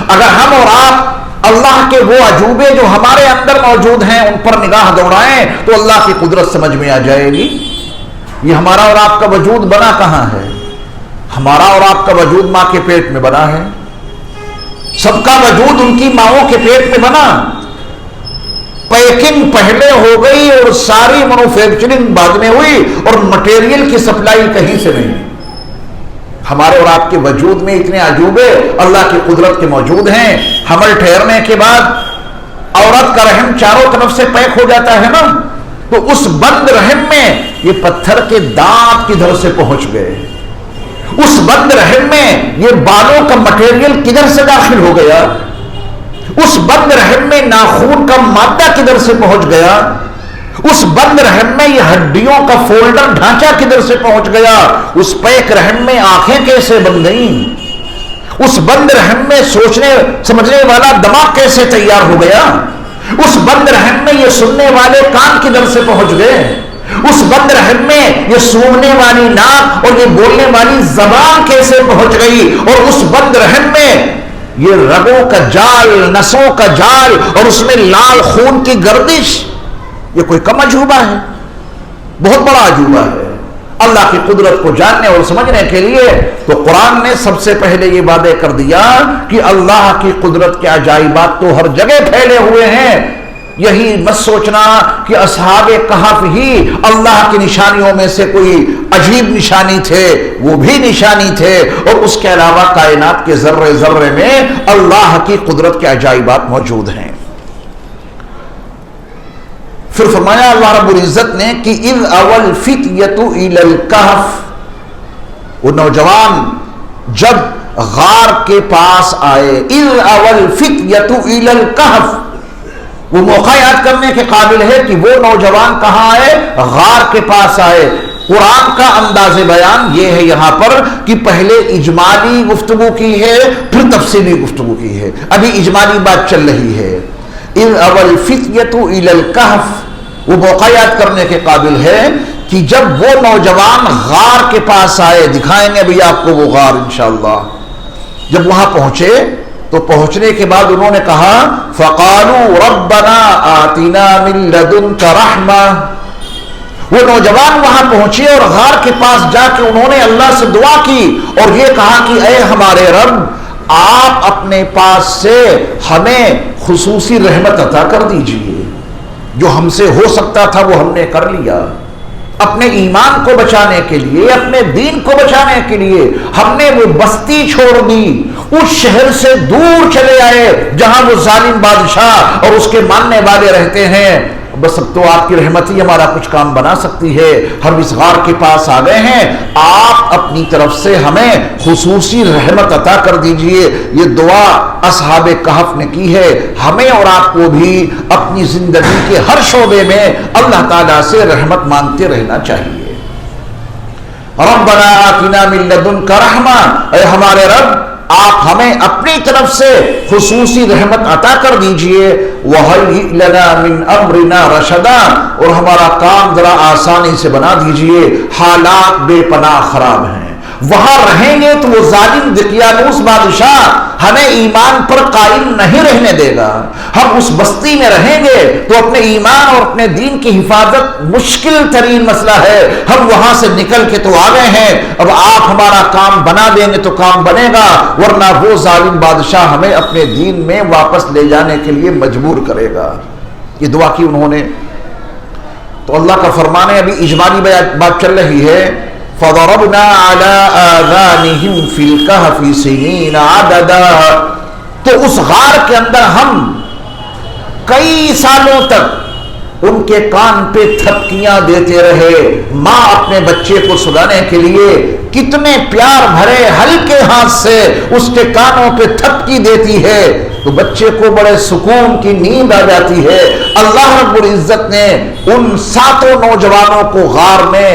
اگر ہم اور آپ اللہ کے وہ عجوبے جو ہمارے اندر موجود ہیں ان پر نگاہ دوڑائیں تو اللہ کی قدرت سمجھ میں آ جائے گی۔ یہ ہمارا اور آپ کا وجود بنا کہاں ہے؟ ہمارا اور آپ کا وجود ماں کے پیٹ میں بنا ہے، سب کا وجود ان کی ماؤں کے پیٹ میں بنا، پیکنگ پہلے ہو گئی اور ساری مینوفیکچرنگ بعد میں ہوئی اور مٹیریل کی سپلائی کہیں سے نہیں۔ ہمارے اور آپ کے وجود میں اتنے عجوبے اللہ کی قدرت کے موجود ہیں۔ حمل ٹھہرنے کے بعد عورت کا رحم چاروں طرف سے پیک ہو جاتا ہے نا، تو اس بند رحم میں یہ پتھر کے دانت کدھر سے پہنچ گئے، اس بند رحم میں یہ بالوں کا مٹیریل کدھر سے داخل ہو گیا، اس بند رحم میں ناخون کا مادہ کدھر سے پہنچ گیا، اس بند رحم میں یہ ہڈیوں کا فولڈر ڈھانچہ کدھر سے پہنچ گیا، اس پیک رحم میں آنکھیں کیسے بن گئیں، اس بند رحم میں سوچنے سمجھنے والا دماغ کیسے تیار ہو گیا، اس بند رحم میں یہ سننے والے کان کدھر سے پہنچ گئے، اس بند رحم میں یہ سونگنے والی ناک اور یہ بولنے والی زبان کیسے پہنچ گئی، اور اس بند رحم میں یہ رگوں کا جال، نسوں کا جال اور اس میں لال خون کی گردش، یہ کوئی کم عجوبہ ہے؟ بہت بڑا عجوبہ ہے۔ اللہ کی قدرت کو جاننے اور سمجھنے کے لیے تو قرآن نے سب سے پہلے یہ وعدے کر دیا کہ اللہ کی قدرت کے عجائبات تو ہر جگہ پھیلے ہوئے ہیں۔ یہی مت سوچنا کہ اصحاب کہف ہی اللہ کی نشانیوں میں سے کوئی عجیب نشانی تھے، وہ بھی نشانی تھے، اور اس کے علاوہ کائنات کے ذرے ذرے میں اللہ کی قدرت کے عجائبات موجود ہیں۔ پھر فرمایا اللہ رب العزت نے کہ اذ اول فتیۃ الی الکہف، وہ نوجوان جب غار کے پاس آئے، اذ اول فتیۃ الی الکہف، وہ موقع یاد کرنے کے قابل ہے کہ وہ نوجوان کہاں آئے؟ غار کے پاس آئے۔ قرآن کا انداز بیان یہ ہے یہاں پر کہ پہلے اجمالی گفتگو کی ہے پھر تفصیلی گفتگو کی ہے، ابھی اجمالی بات چل رہی ہے۔ اذ اول فتیۃ الی الکہف، وہ موقع یاد کرنے کے قابل ہے کہ جب وہ نوجوان غار کے پاس آئے، دکھائیں گے بھی آپ کو وہ غار انشاءاللہ، جب وہاں پہنچے تو پہنچنے کے بعد انہوں نے کہا فَقَالُوا رَبَّنَا آتِنَا مِن لَدُنْكَ رَحْمَةً، وہ نوجوان وہاں پہنچے اور غار کے پاس جا کے انہوں نے اللہ سے دعا کی اور یہ کہا کہ اے ہمارے رب، آپ اپنے پاس سے ہمیں خصوصی رحمت عطا کر دیجئے، جو ہم سے ہو سکتا تھا وہ ہم نے کر لیا، اپنے ایمان کو بچانے کے لیے، اپنے دین کو بچانے کے لیے ہم نے وہ بستی چھوڑ دی، اس شہر سے دور چلے آئے جہاں وہ ظالم بادشاہ اور اس کے ماننے والے رہتے ہیں، بس اب تو آپ کی رحمت ہی ہمارا کچھ کام بنا سکتی ہے، ہم اس غار کے پاس آ گئے ہیں، آپ اپنی طرف سے ہمیں خصوصی رحمت عطا کر دیجئے۔ یہ دعا اصحاب کہف نے کی ہے، ہمیں اور آپ کو بھی اپنی زندگی کے ہر شعبے میں اللہ تعالیٰ سے رحمت مانگتے رہنا چاہیے۔ ربنا آتنا من لدنک رحمہ، اے ہمارے رب آپ ہمیں اپنی طرف سے خصوصی رحمت عطا کر دیجئے، وَهَيِّئْ لَنَا مِنْ أَمْرِنَا رَشَدًا، اور ہمارا کام ذرا آسانی سے بنا دیجئے، حالات بے پناہ خراب ہیں، وہاں رہیں گے تو وہ ظالم دقیانوس بادشاہ ہمیں ایمان پر قائم نہیں رہنے دے گا، ہم اس بستی میں رہیں گے تو اپنے ایمان اور اپنے دین کی حفاظت مشکل ترین مسئلہ ہے، ہم وہاں سے نکل کے تو آ گئے ہیں، اب آپ ہمارا کام بنا دیں گے تو کام بنے گا، ورنہ وہ ظالم بادشاہ ہمیں اپنے دین میں واپس لے جانے کے لیے مجبور کرے گا۔ یہ دعا کی انہوں نے، تو اللہ کا فرمان ہے، ابھی اجمالی بات چل رہی ہے فضربنا على آذانهم في الكهف سنين عددا، تو اس غار کے اندر ہم کئی سالوں تک ان کے کان پہ تھپکیاں دیتے رہے. ماں اپنے بچے کو سلانے کے لیے کتنے پیار بھرے ہلکے ہاتھ سے اس کے کانوں پہ تھپکی دیتی ہے تو بچے کو بڑے سکون کی نیند آ جاتی ہے. اللہ رب العزت نے ان 7 نوجوانوں کو غار میں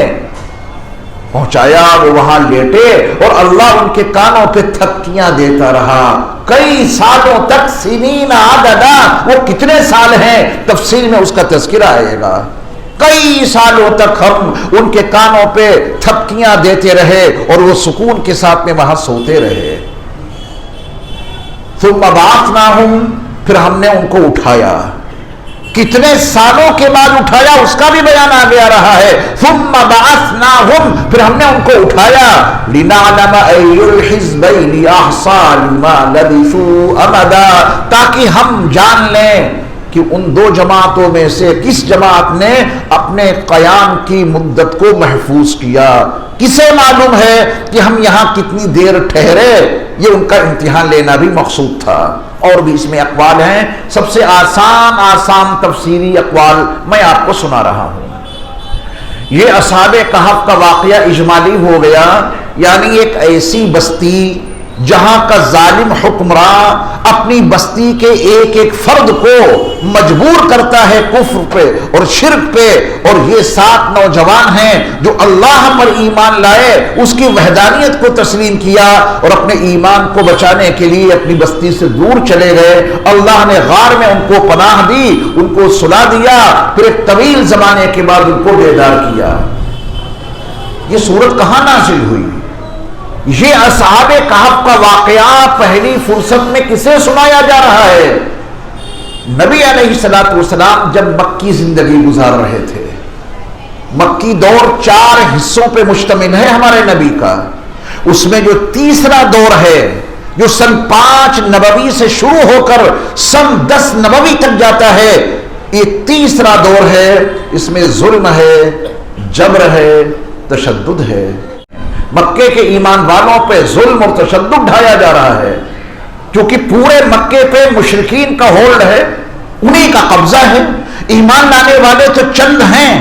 پہنچایا، وہ وہاں لیٹے اور اللہ ان کے کانوں پہ تھپکیاں دیتا رہا کئی سالوں تک. سنین عددا، وہ کتنے سال ہیں تفصیل میں اس کا تذکرہ آئے گا. کئی سالوں تک ہم ان کے کانوں پہ تھپکیاں دیتے رہے اور وہ سکون کے ساتھ میں وہاں سوتے رہے. ثم بعثناہم، پھر ہم نے ان کو اٹھایا. کتنے سالوں کے بعد اٹھایا اس کا بھی بیان آگے آ رہا ہے. ثم بعثناہم، پھر ہم نے ان کو اٹھایا. لنعلم ای الحزبین احصی لما لبثوا امدا، تاکہ ہم جان لیں کہ ان 2 جماعتوں میں سے کس جماعت نے اپنے قیام کی مدت کو محفوظ کیا. کسے معلوم ہے کہ ہم یہاں کتنی دیر ٹھہرے؟ یہ ان کا امتحان لینا بھی مقصود تھا. اور بھی اس میں اقوال ہیں، سب سے آسان تفسیری اقوال میں آپ کو سنا رہا ہوں. یہ اصحاب کہف کا واقعہ اجمالی ہو گیا، یعنی ایک ایسی بستی جہاں کا ظالم حکمراں اپنی بستی کے ایک ایک فرد کو مجبور کرتا ہے کفر پہ اور شرک پہ. اور یہ 7 نوجوان ہیں جو اللہ پر ایمان لائے، اس کی وحدانیت کو تسلیم کیا اور اپنے ایمان کو بچانے کے لیے اپنی بستی سے دور چلے گئے. اللہ نے غار میں ان کو پناہ دی، ان کو سلا دیا، پھر ایک طویل زمانے کے بعد ان کو بیدار کیا. یہ سورت کہاں نازل ہوئی؟ یہ اصحاب کہف کا واقعہ پہلی فرصت میں کسے سنایا جا رہا ہے؟ نبی علیہ الصلوۃ والسلام جب مکی زندگی گزار رہے تھے. مکی دور 4 حصوں پہ مشتمل ہے ہمارے نبی کا. اس میں جو تیسرا دور ہے جو سن 5 نبوی سے شروع ہو کر سن 10 نبوی تک جاتا ہے، یہ تیسرا دور ہے. اس میں ظلم ہے، جبر ہے، تشدد ہے. مکے کے ایمان والوں پہ ظلم اور تشدد ڈھایا جا رہا ہے کیونکہ پورے مکے پہ مشرکین کا ہولڈ ہے، انہی کا قبضہ ہے. ایمان لانے والے تو چند ہیں،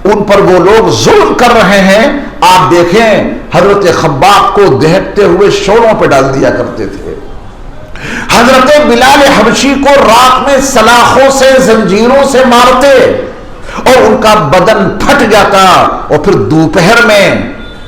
ان پر وہ لوگ ظلم کر رہے ہیں. آپ دیکھیں حضرت خباب کو دہکتے ہوئے شولوں پہ ڈال دیا کرتے تھے. حضرت بلال حبشی کو رات میں سلاخوں سے زنجیروں سے مارتے اور ان کا بدن پھٹ جاتا اور پھر دوپہر میں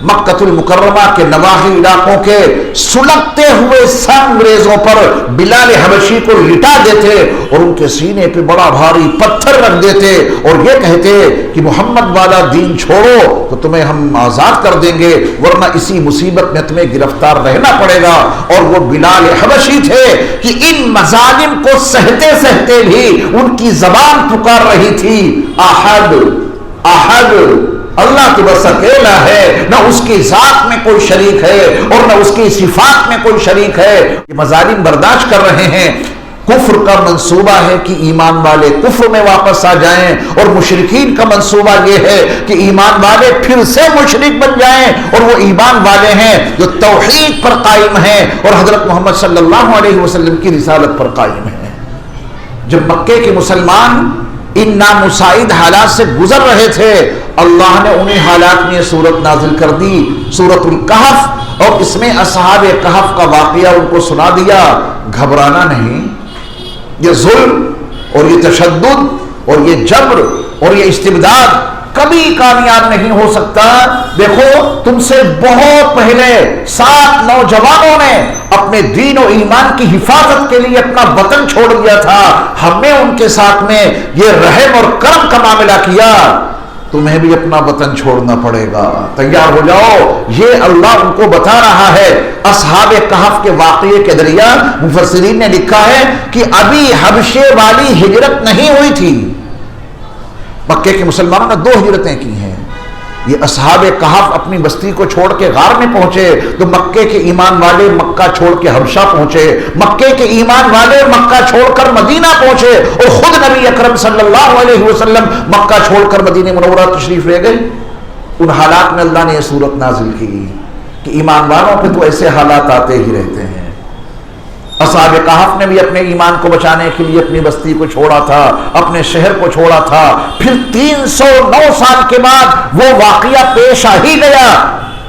مکہ المکرمہ کے نواحی علاقوں کے سلگتے ہوئے سنگریزوں پر بلال حبشی کو لٹا دیتے اور ان کے سینے پہ بڑا بھاری پتھر رکھ دیتے اور یہ کہتے کہ محمد والا دین چھوڑو تو تمہیں ہم آزاد کر دیں گے، ورنہ اسی مصیبت میں تمہیں گرفتار رہنا پڑے گا. اور وہ بلال حبشی تھے کہ ان مظالم کو سہتے سہتے بھی ان کی زبان پکار رہی تھی احد احد، اللہ تو بس اکیلا ہے، نہ اس کی ذات میں کوئی شریک ہے اور نہ اس کی صفات میں کوئی شریک ہے. یہ مظالم برداشت کر رہے ہیں. کفر کا منصوبہ ہے کہ ایمان والے کفر میں واپس آ جائیں اور مشرکین کا منصوبہ یہ ہے کہ ایمان والے پھر سے مشرک بن جائیں اور وہ ایمان والے ہیں جو توحید پر قائم ہیں اور حضرت محمد صلی اللہ علیہ وسلم کی رسالت پر قائم ہیں. جب مکے کے مسلمان ان نامساعد حالات سے گزر رہے تھے، اللہ نے انہیں حالات میں سورت نازل کر دی، سورت الکہف، اور اس میں اصحاب کہف کا واقعہ ان کو سنا دیا. گھبرانا نہیں. یہ ظلم اور یہ تشدد اور یہ جبر اور یہ استبداد کبھی کامیاب نہیں ہو سکتا. دیکھو تم سے بہت پہلے 7 نوجوانوں نے اپنے دین و ایمان کی حفاظت کے لیے اپنا وطن چھوڑ دیا تھا. ہم نے ان کے ساتھ میں یہ رحم اور کرم کا معاملہ کیا. تمہیں بھی اپنا وطن چھوڑنا پڑے گا، تیار ہو جاؤ. یہ اللہ ان کو بتا رہا ہے. اصحاب کہف کے واقعے کے ذریعہ مفسرین نے لکھا ہے کہ ابھی حبشے والی ہجرت نہیں ہوئی تھی. مکے کے مسلمانوں نے 2 ہجرتیں کی ہیں. یہ اصحاب کہف اپنی بستی کو چھوڑ کے غار میں پہنچے تو مکے کے ایمان والے مکہ چھوڑ کے حبشہ پہنچے، مکے کے ایمان والے مکہ چھوڑ کر مدینہ پہنچے اور خود نبی اکرم صلی اللہ علیہ وسلم مکہ چھوڑ کر مدینہ منورہ تشریف لے گئے. ان حالات میں اللہ نے یہ صورت نازل کی کہ ایمان والوں پہ تو ایسے حالات آتے ہی رہتے ہیں۔ اصحاب کہف نے بھی اپنے ایمان کو بچانے کے لیے اپنی بستی کو چھوڑا تھا، اپنے شہر کو چھوڑا تھا، پھر 309 سال کے بعد وہ واقعہ پیش آ ہی گیا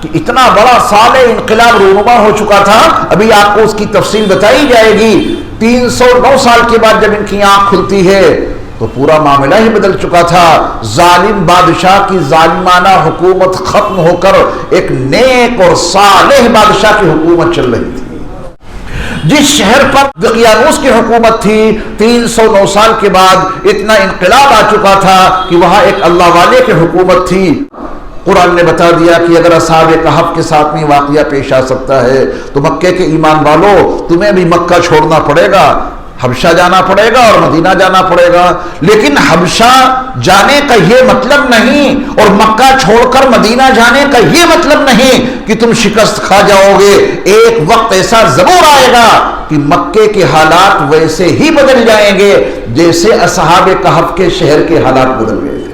کہ اتنا بڑا سال انقلاب رونما ہو چکا تھا۔ ابھی آپ کو اس کی تفصیل بتائی جائے گی۔ 309 سال کے بعد جب ان کی آنکھ کھلتی ہے تو پورا معاملہ ہی بدل چکا تھا۔ ظالم بادشاہ کی ظالمانہ حکومت ختم ہو کر ایک نیک اور صالح بادشاہ کی حکومت چل رہی تھی۔ جس شہر پر دقیانوس کی حکومت تھی، 309 سال کے بعد اتنا انقلاب آ چکا تھا کہ وہاں ایک اللہ والے کی حکومت تھی۔ قرآن نے بتا دیا کہ اگر اصحاب کہف کے ساتھ میں واقعہ پیش آ سکتا ہے تو مکے کے ایمان والوں تمہیں بھی مکہ چھوڑنا پڑے گا، حبشہ جانا پڑے گا اور مدینہ جانا پڑے گا۔ لیکن حبشہ جانے کا یہ مطلب نہیں اور مکہ چھوڑ کر مدینہ جانے کا یہ مطلب نہیں کہ تم شکست کھا جاؤ گے۔ ایک وقت ایسا ضرور آئے گا کہ مکے کے حالات ویسے ہی بدل جائیں گے جیسے اصحاب کہف کے شہر کے حالات بدل گئے تھے۔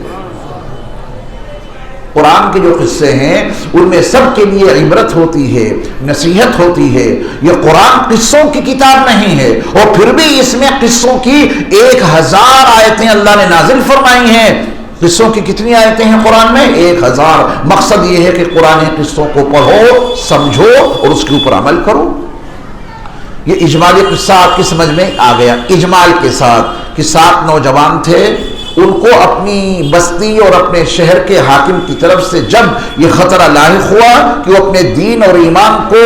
قرآن کے جو قصے ہیں ان میں سب کے لیے عبرت ہوتی ہے، نصیحت ہوتی ہے۔ یہ قرآن قصوں کی کتاب نہیں ہے، اور پھر بھی اس میں قصوں کی 1000 آیتیں اللہ نے نازل فرمائی ہیں۔ قصوں کی کتنی آیتیں ہیں قرآن میں؟ 1000۔ مقصد یہ ہے کہ قرآن قصوں کو پڑھو، سمجھو اور اس کے اوپر عمل کرو۔ یہ اجمالی قصہ آپ کی سمجھ میں آ گیا، اجمال کے ساتھ کہ 7 نوجوان تھے، ان کو اپنی بستی اور اپنے شہر کے حاکم کی طرف سے جب یہ خطرہ لاحق ہوا کہ وہ اپنے دین اور ایمان کو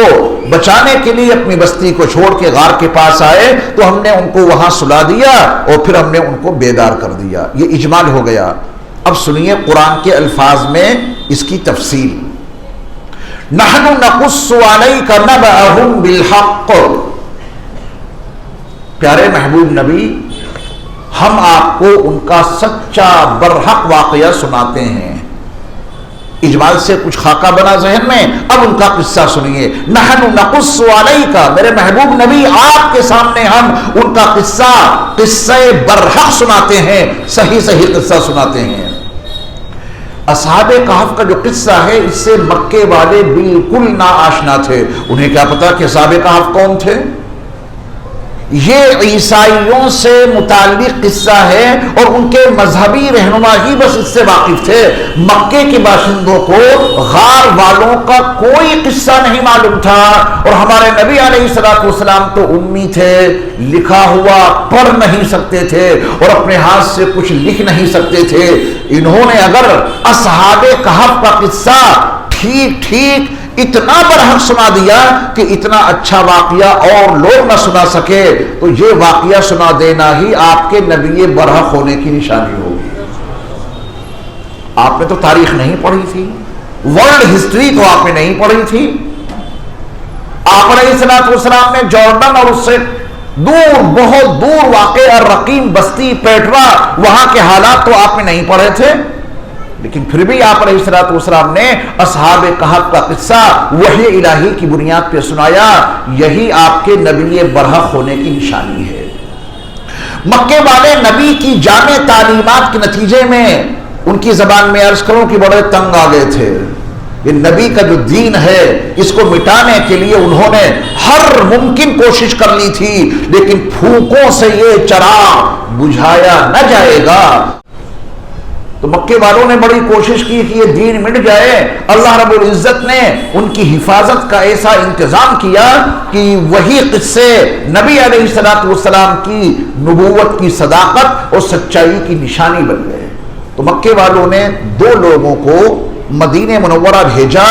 بچانے کے لیے اپنی بستی کو چھوڑ کے غار کے پاس آئے تو ہم نے ان کو وہاں سلا دیا اور پھر ہم نے ان کو بیدار کر دیا۔ یہ اجمال ہو گیا۔ اب سنیے قرآن کے الفاظ میں اس کی تفصیل۔ نحن نقص علیک نبأہم بالحق، پیارے محبوب نبی ہم آپ کو ان کا سچا برحق واقعہ سناتے ہیں۔ اجمال سے کچھ خاکہ بنا ذہن میں، اب ان کا قصہ سنیے۔ نحن نقص علیک، میرے محبوب نبی آپ کے سامنے ہم ان کا قصہ برحق سناتے ہیں، صحیح قصہ سناتے ہیں۔ اصحاب کہف کا جو قصہ ہے اس سے مکے والے بالکل ناآشنا تھے۔ انہیں کیا پتا کہ اصحاب کہف کون تھے؟ یہ عیسائیوں سے متعلق قصہ ہے اور ان کے مذہبی رہنما ہی بس اس سے واقف تھے۔ مکے کے باشندوں کو غار والوں کا کوئی قصہ نہیں معلوم تھا، اور ہمارے نبی علیہ السلام تو امی تھے، لکھا ہوا پڑھ نہیں سکتے تھے اور اپنے ہاتھ سے کچھ لکھ نہیں سکتے تھے۔ انہوں نے اگر اصحاب کہف کا قصہ ٹھیک اتنا برحق سنا دیا کہ اتنا اچھا واقعہ اور لوگ نہ سنا سکے تو یہ واقعہ سنا دینا ہی آپ کے نبی برحق ہونے کی نشانی ہوگی۔ آپ نے تو تاریخ نہیں پڑھی تھی، ورلڈ ہسٹری تو آپ نے نہیں پڑھی تھی۔ آپ علیہ السلام نے جارڈن اور اس سے دور، بہت دور واقع الرقیم بستی پیٹرا، وہاں کے حالات تو آپ نے نہیں پڑھے تھے، لیکن پھر بھی آپ علیہ السلام نے اصحاب کہف کا قصہ وحی الہی کی بنیاد پہ سنایا۔ یہی آپ کے نبی برحق ہونے کی نشانی ہے۔ مکے والے نبی کی جامع تعلیمات کے نتیجے میں ان کی زبان میں عرض کروں کہ بڑے تنگ آ گئے تھے۔ یہ نبی کا جو دین ہے اس کو مٹانے کے لیے انہوں نے ہر ممکن کوشش کر لی تھی، لیکن پھونکوں سے یہ چراغ بجھایا نہ جائے گا۔ تو مکے والوں نے بڑی کوشش کی کہ یہ دین مٹ جائے۔ اللہ رب العزت نے ان کی حفاظت کا ایسا انتظام کیا کہ وہی قصے نبی علیہ السلام کی نبوت کی صداقت اور سچائی کی نشانی بن گئے۔ تو مکے والوں نے 2 لوگوں کو مدینہ منورہ بھیجا۔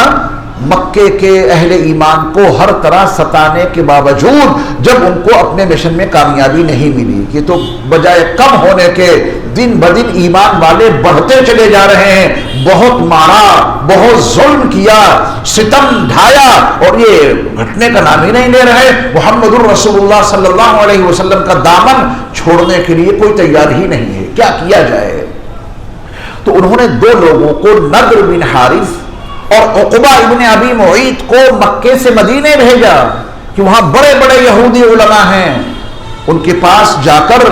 مکے کے اہل ایمان کو ہر طرح ستانے کے باوجود جب ان کو اپنے مشن میں کامیابی نہیں ملی کہ تو بجائے کم ہونے کے دن بدن ایمان والے بڑھتے چلے جا رہے ہیں، بہت مارا، بہت ظلم کیا، ستم ڈھایا، اور یہ گھٹنے کا نام ہی نہیں لے رہے۔ محمد الرسول اللہ صلی اللہ علیہ وسلم کا دامن چھوڑنے کے لیے کوئی تیار ہی نہیں ہے، کیا کیا جائے؟ تو انہوں نے 2 لوگوں کو، نضر بن حارث اور عقبہ ابن ابی معیط کو مکے سے مدینے بھیجا کہ وہاں بڑے بڑے یہودی علماء ہیں، ان کے پاس جا کر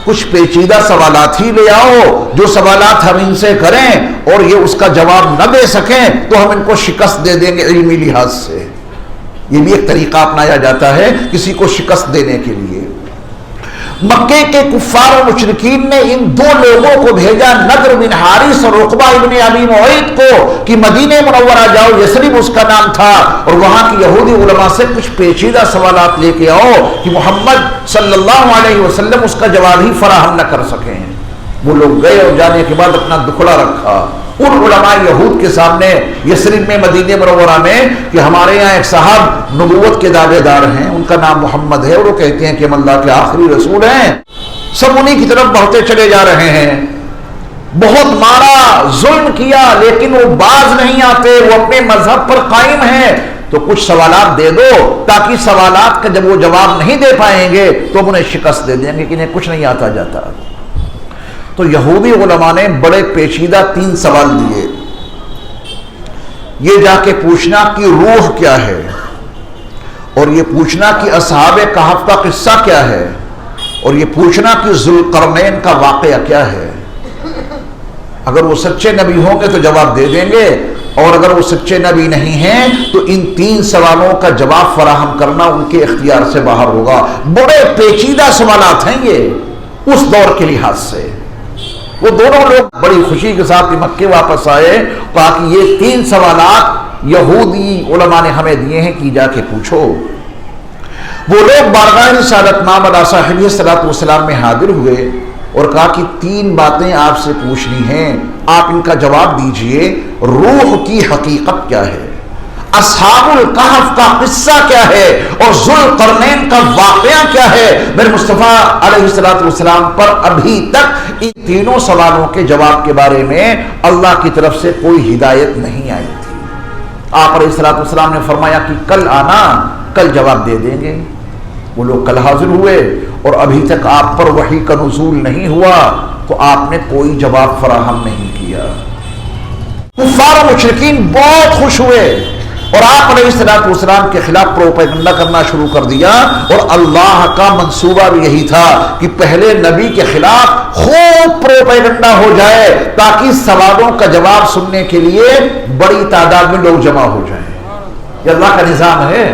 کچھ پیچیدہ سوالات ہی لے آؤ، جو سوالات ہم ان سے کریں اور یہ اس کا جواب نہ دے سکیں تو ہم ان کو شکست دے دیں گے علمی لحاظ سے۔ یہ بھی ایک طریقہ اپنایا جاتا ہے کسی کو شکست دینے کے لیے۔ مکے کے کفار و مشرکین نے ان دو لوگوں کو بھیجا، نضر بن حارث اور عقبہ ابن ابی معیط کو، کہ مدینہ منورہ جاؤ، یثرب اس کا نام تھا، اور وہاں کی یہودی علماء سے کچھ پیچیدہ سوالات لے کے آؤ کہ محمد صلی اللہ علیہ وسلم اس کا جواب ہی فراہم نہ کر سکیں۔ وہ لوگ گئے اور جانے کے بعد اپنا دکھڑا رکھا ان علماء یہود کے سامنے یثرب میں، مدینہ منورہ میں، کہ ہمارے یہاں ایک صاحب نبوت کے دعوے دار ہیں، ان کا نام محمد ہے اور وہ کہتے ہیں کہ ہم اللہ کے آخری رسول ہیں۔ سب انہی کی طرف بڑھتے چلے جا رہے ہیں، بہت مارا، ظلم کیا، لیکن وہ باز نہیں آتے، وہ اپنے مذہب پر قائم ہیں۔ تو کچھ سوالات دے دو تاکہ سوالات کا جب وہ جواب نہیں دے پائیں گے تو ہم انہیں شکست دے دیں گے کہ انہیں کچھ نہیں آتا جاتا۔ تو یہودی علماء نے بڑے پیچیدہ 3 سوال دیے۔ یہ جا کے پوچھنا کہ روح کیا ہے، اور یہ پوچھنا کہ اصحاب کہف کا قصہ کیا ہے، اور یہ پوچھنا کہ ذوالقرنین کا واقعہ کیا ہے۔ اگر وہ سچے نبی ہوں گے تو جواب دے دیں گے، اور اگر وہ سچے نبی نہیں ہیں تو ان 3 سوالوں کا جواب فراہم کرنا ان کے اختیار سے باہر ہوگا۔ بڑے پیچیدہ سوالات ہیں یہ اس دور کے لحاظ سے۔ وہ دونوں لوگ بڑی خوشی کے ساتھ مکے واپس آئے، کہا کہ یہ 3 سوالات یہودی علماء نے ہمیں دیے ہیں کہ جا کے پوچھو۔ وہ لوگ بارگاہ رسالت مآب علی صاحبہ الصلاۃ والسلام میں حاضر ہوئے اور کہا کہ 3 باتیں آپ سے پوچھنی ہیں، آپ ان کا جواب دیجئے۔ روح کی حقیقت کیا ہے، اصحاب الکہف کا قصہ کیا ہے، اور ذوالقرنین کا واقعہ کیا ہے۔ میرے مصطفیٰ علیہ الصلوۃ والسلام پر ابھی تک ان 3 سوالوں کے جواب کے بارے میں اللہ کی طرف سے کوئی ہدایت نہیں آئی تھی۔ آپ علیہ الصلوۃ والسلام نے فرمایا کہ کل آنا، کل جواب دے دیں گے۔ وہ لوگ کل حاضر ہوئے اور ابھی تک آپ پر وحی کا نزول نہیں ہوا تو آپ نے کوئی جواب فراہم نہیں کیا۔ کفار و مشرکین بہت خوش ہوئے اور آپ علیہ الصلوۃ والسلام کے خلاف پروپیگنڈا کرنا شروع کر دیا، اور اللہ کا منصوبہ بھی یہی تھا کہ پہلے نبی کے خلاف خوب پروپیگنڈا ہو جائے تاکہ سوالوں کا جواب سننے کے لیے بڑی تعداد میں لوگ جمع ہو جائیں۔ یہ اللہ کا نظام ہے،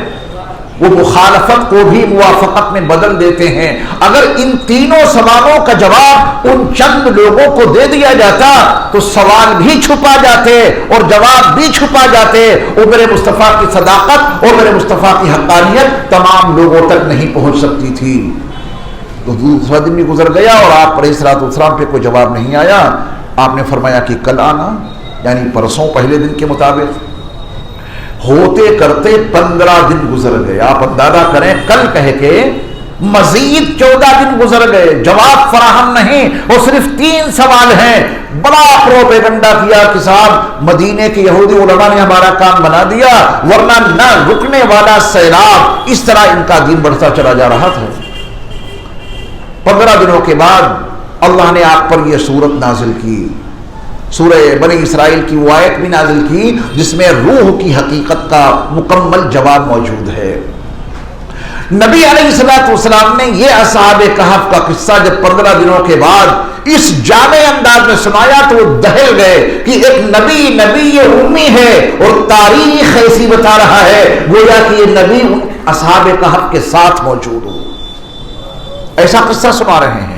وہ مخالفت کو بھی موافقت میں بدل دیتے ہیں۔ اگر ان 3 سوالوں کا جواب ان چند لوگوں کو دے دیا جاتا تو سوال بھی چھپا جاتے اور جواب بھی چھپا جاتے، اور میرے مصطفیٰ کی صداقت اور میرے مصطفیٰ کی حقانیت تمام لوگوں تک نہیں پہنچ سکتی تھی۔ تو دوسرا دن بھی گزر گیا اور آپ علیہ الصلوۃ والسلام پہ کوئی جواب نہیں آیا۔ آپ نے فرمایا کہ کل آنا، یعنی پرسوں پہلے دن کے مطابق۔ ہوتے کرتے 15 دن گزر گئے، آپ اندازہ کریں، کل کہہ کے مزید 14 دن گزر گئے، جواب فراہم نہیں، اور صرف 3 سوال ہیں۔ بڑا پروپیگنڈا کیا کہ صاحب مدینے کے یہودی علماء نے ہمارا کام بنا دیا، ورنہ نہ رکنے والا سیلاب۔ اس طرح ان کا دین بڑھتا چلا جا رہا تھا۔ 15 دنوں کے بعد اللہ نے آپ پر یہ سورت نازل کی، سورہ بنی اسرائیل کی وہ آیت بھی نازل کی جس میں روح کی حقیقت کا مکمل جواب موجود ہے۔ نبی علیہ الصلوۃ والسلام نے یہ اصحاب کہف کا قصہ جب 15 دنوں کے بعد اس جامع انداز میں سنایا تو وہ دہل گئے کہ ایک نبی یہ امی ہے اور تاریخ ایسی بتا رہا ہے گویا کہ یہ نبی اصحاب کہف کے ساتھ موجود ہو، ایسا قصہ سنا رہے ہیں۔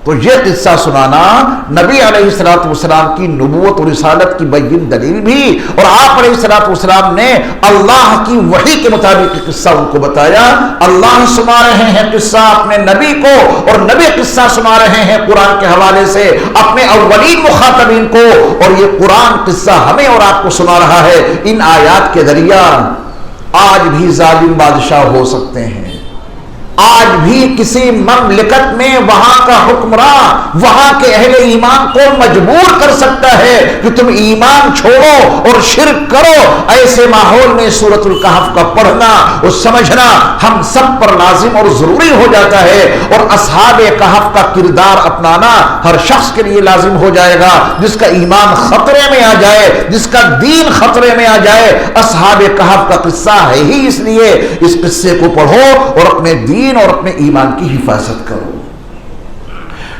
تو یہ قصہ سنانا نبی علیہ الصلوۃ والسلام کی نبوت و رسالت کی بین دلیل بھی، اور آپ علیہ الصلوۃ والسلام نے اللہ کی وحی کے مطابق قصہ ان کو بتایا۔ اللہ سنا رہے ہیں قصہ اپنے نبی کو، اور نبی قصہ سنا رہے ہیں قرآن کے حوالے سے اپنے اولین مخاطبین کو، اور یہ قرآن قصہ ہمیں اور آپ کو سنا رہا ہے۔ ان آیات کے ذریعہ آج بھی ظالم بادشاہ ہو سکتے ہیں، آج بھی کسی مملکت میں وہاں کا حکمراں وہاں کے اہل ایمان کو مجبور کر سکتا ہے کہ تم ایمان چھوڑو اور شرک کرو۔ ایسے ماحول میں سورۃ الکہف کا پڑھنا اور سمجھنا ہم سب پر لازم اور ضروری ہو جاتا ہے، اور اصحاب کہف کا کردار اپنانا ہر شخص کے لیے لازم ہو جائے گا جس کا ایمان خطرے میں آ جائے، جس کا دین خطرے میں آ جائے۔ اصحاب کہف کا قصہ ہے ہی اس لیے اس قصے کو پڑھو اور اپنے دین اور اپنے ایمان کی حفاظت کرو۔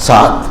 7।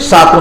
7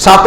7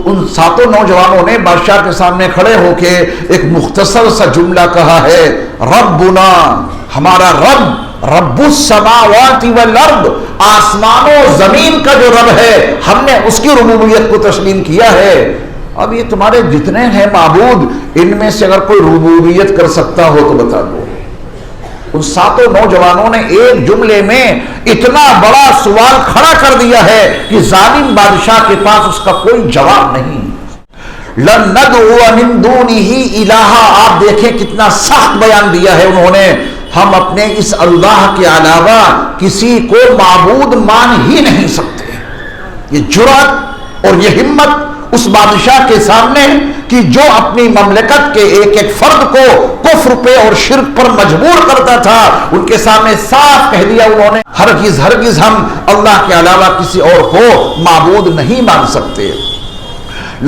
تو ان ساتوں نوجوانوں نے بادشاہ کے سامنے کھڑے ہو کے ایک مختصر سا جملہ کہا ہے، ربنا، ہمارا رب، رب السماوات والارض، آسمان و زمین کا جو رب ہے، ہم نے اس کی ربوبیت کو تسلیم کیا ہے۔ اب یہ تمہارے جتنے ہیں معبود، ان میں سے اگر کوئی ربوبیت کر سکتا ہو تو بتا دو۔ ان ساتوں نوجوانوں نے ایک جملے میں اتنا بڑا سوال کھڑا کر دیا ہے کہ ظالم بادشاہ کے پاس اس کا کوئی جواب نہیں۔ لَن نَدْعُوَ مِن دُونِهِ إِلَٰهًا، آپ دیکھیں کتنا سخت بیان دیا ہے انہوں نے، ہم اپنے اس اللہ کے علاوہ کسی کو معبود مان ہی نہیں سکتے۔ یہ جرأت اور یہ ہمت اس بادشاہ کے سامنے کہ جو اپنی مملکت کے ایک ایک فرد کو کفر پہ اور شرک پر مجبور کرتا تھا، ان کے سامنے صاف کہہ دیا انہوں نے، ہرگز ہرگز ہم اللہ کے علاوہ کسی اور کو معبود نہیں مان سکتے۔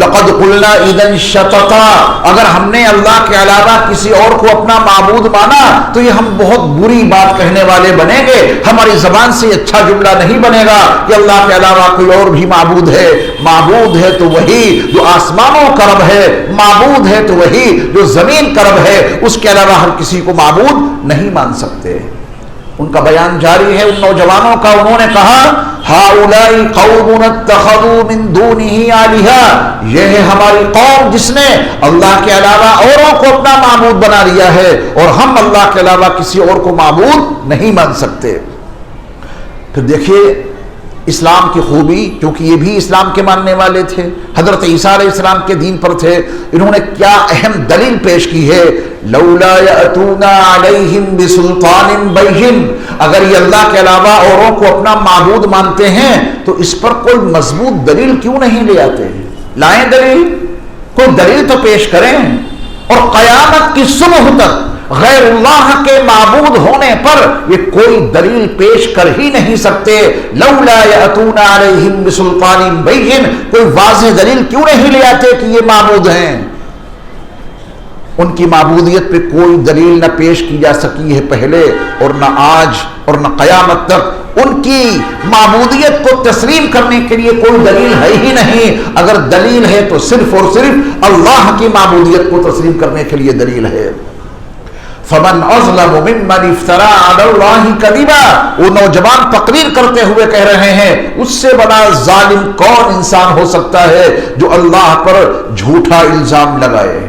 لقد قلنا اذا شططا، اگر ہم نے اللہ کے علاوہ کسی اور کو اپنا معبود مانا تو یہ ہم بہت بری بات کہنے والے بنیں گے، ہماری زبان سے اچھا جملہ نہیں بنے گا کہ اللہ کے علاوہ کوئی اور بھی معبود ہے۔ معبود ہے تو وہی جو آسمانوں کا رب ہے، معبود ہے تو وہی جو زمین کا رب ہے، اس کے علاوہ ہر کسی کو معبود نہیں مان سکتے۔ ان کا بیان جاری ہے ان نوجوانوں کا، انہوں نے کہا ہؤلاء قوم اتخذوا من دونه آلہۃ، یہ ہے ہماری قوم جس نے اللہ کے علاوہ اوروں کو اپنا معبود بنا لیا ہے، اور ہم اللہ کے علاوہ کسی اور کو معبود نہیں مان سکتے۔ پھر دیکھیے اسلام کی خوبی، کیونکہ یہ بھی اسلام کے ماننے والے تھے، حضرت عیسیٰ علیہ السلام کے دین پر تھے، انہوں نے کیا اہم دلیل پیش کی ہے، لولا یأتون علیہم بسلطان بین، اگر یہ اللہ کے علاوہ اوروں کو اپنا معبود مانتے ہیں تو اس پر کوئی مضبوط دلیل کیوں نہیں لے آتے؟ لائیں دلیل، کوئی دلیل تو پیش کریں۔ اور قیامت کی صبح تک غیر اللہ کے معبود ہونے پر یہ کوئی دلیل پیش کر ہی نہیں سکتے۔ لولا یأتون علیہم بسلطان بین، کوئی واضح دلیل کیوں نہیں لے آتے کہ یہ معبود ہیں؟ ان کی معبودیت پہ کوئی دلیل نہ پیش کی جا سکی ہے پہلے، اور نہ آج، اور نہ قیامت تک ان کی معبودیت کو تسلیم کرنے کے لیے کوئی دلیل ہے ہی نہیں۔ اگر دلیل ہے تو صرف اور صرف اللہ کی معبودیت کو تسلیم کرنے کے لیے دلیل ہے۔ فمن اظلم ممن افترى على الله كذبا، وہ نوجوان تقریر کرتے ہوئے کہہ رہے ہیں اس سے بڑا ظالم کون انسان ہو سکتا ہے جو اللہ پر جھوٹا الزام لگائے۔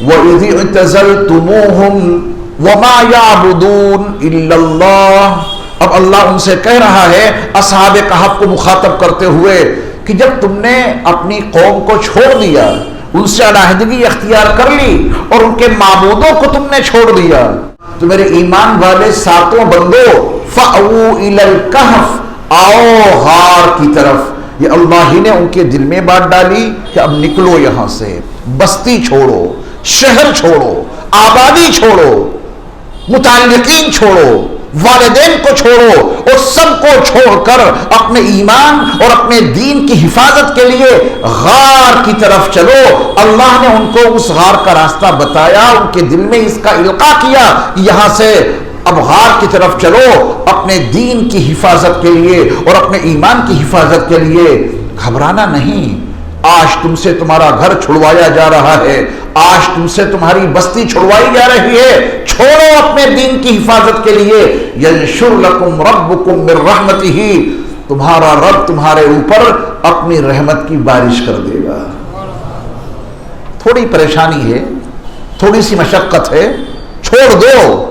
وَإِذِ اعْتَزَلْتُمُوهُمْ وَمَا يَعْبُدُونَ إِلَّا اللَّهُ، اب اللہ ان سے کہہ رہا ہے اصحاب کہف کو مخاطب کرتے ہوئے کہ جب تم نے اپنی قوم کو چھوڑ دیا، ان سے علیحدگی اختیار کر لی اور ان کے معبودوں کو تم نے چھوڑ دیا، تو میرے ایمان والے ساتوں بندو، فَأْوُوا إِلَى الْكَهْفِ، آؤ غار کی طرف۔ یہ اللہ ہی نے ان کے دل میں بات ڈالی کہ اب نکلو یہاں سے، بستی چھوڑو، شہر چھوڑو، آبادی چھوڑو، متعلقین چھوڑو، والدین کو چھوڑو، اور سب کو چھوڑ کر اپنے ایمان اور اپنے دین کی حفاظت کے لیے غار کی طرف چلو۔ اللہ نے ان کو اس غار کا راستہ بتایا، ان کے دل میں اس کا القاء کیا کہ یہاں سے اب غار کی طرف چلو اپنے دین کی حفاظت کے لیے اور اپنے ایمان کی حفاظت کے لیے۔ گھبرانا نہیں، آج تم سے تمہارا گھر چھڑوایا جا رہا ہے، آج تم سے تمہاری بستی چھڑوائی جا رہی ہے، چھوڑو اپنے دین کی حفاظت کے لیے۔ ینشر لکم ربکم من رحمتہ، تمہارا رب تمہارے اوپر اپنی رحمت کی بارش کر دے گا۔ تھوڑی پریشانی ہے، تھوڑی سی مشقت ہے، چھوڑ دو،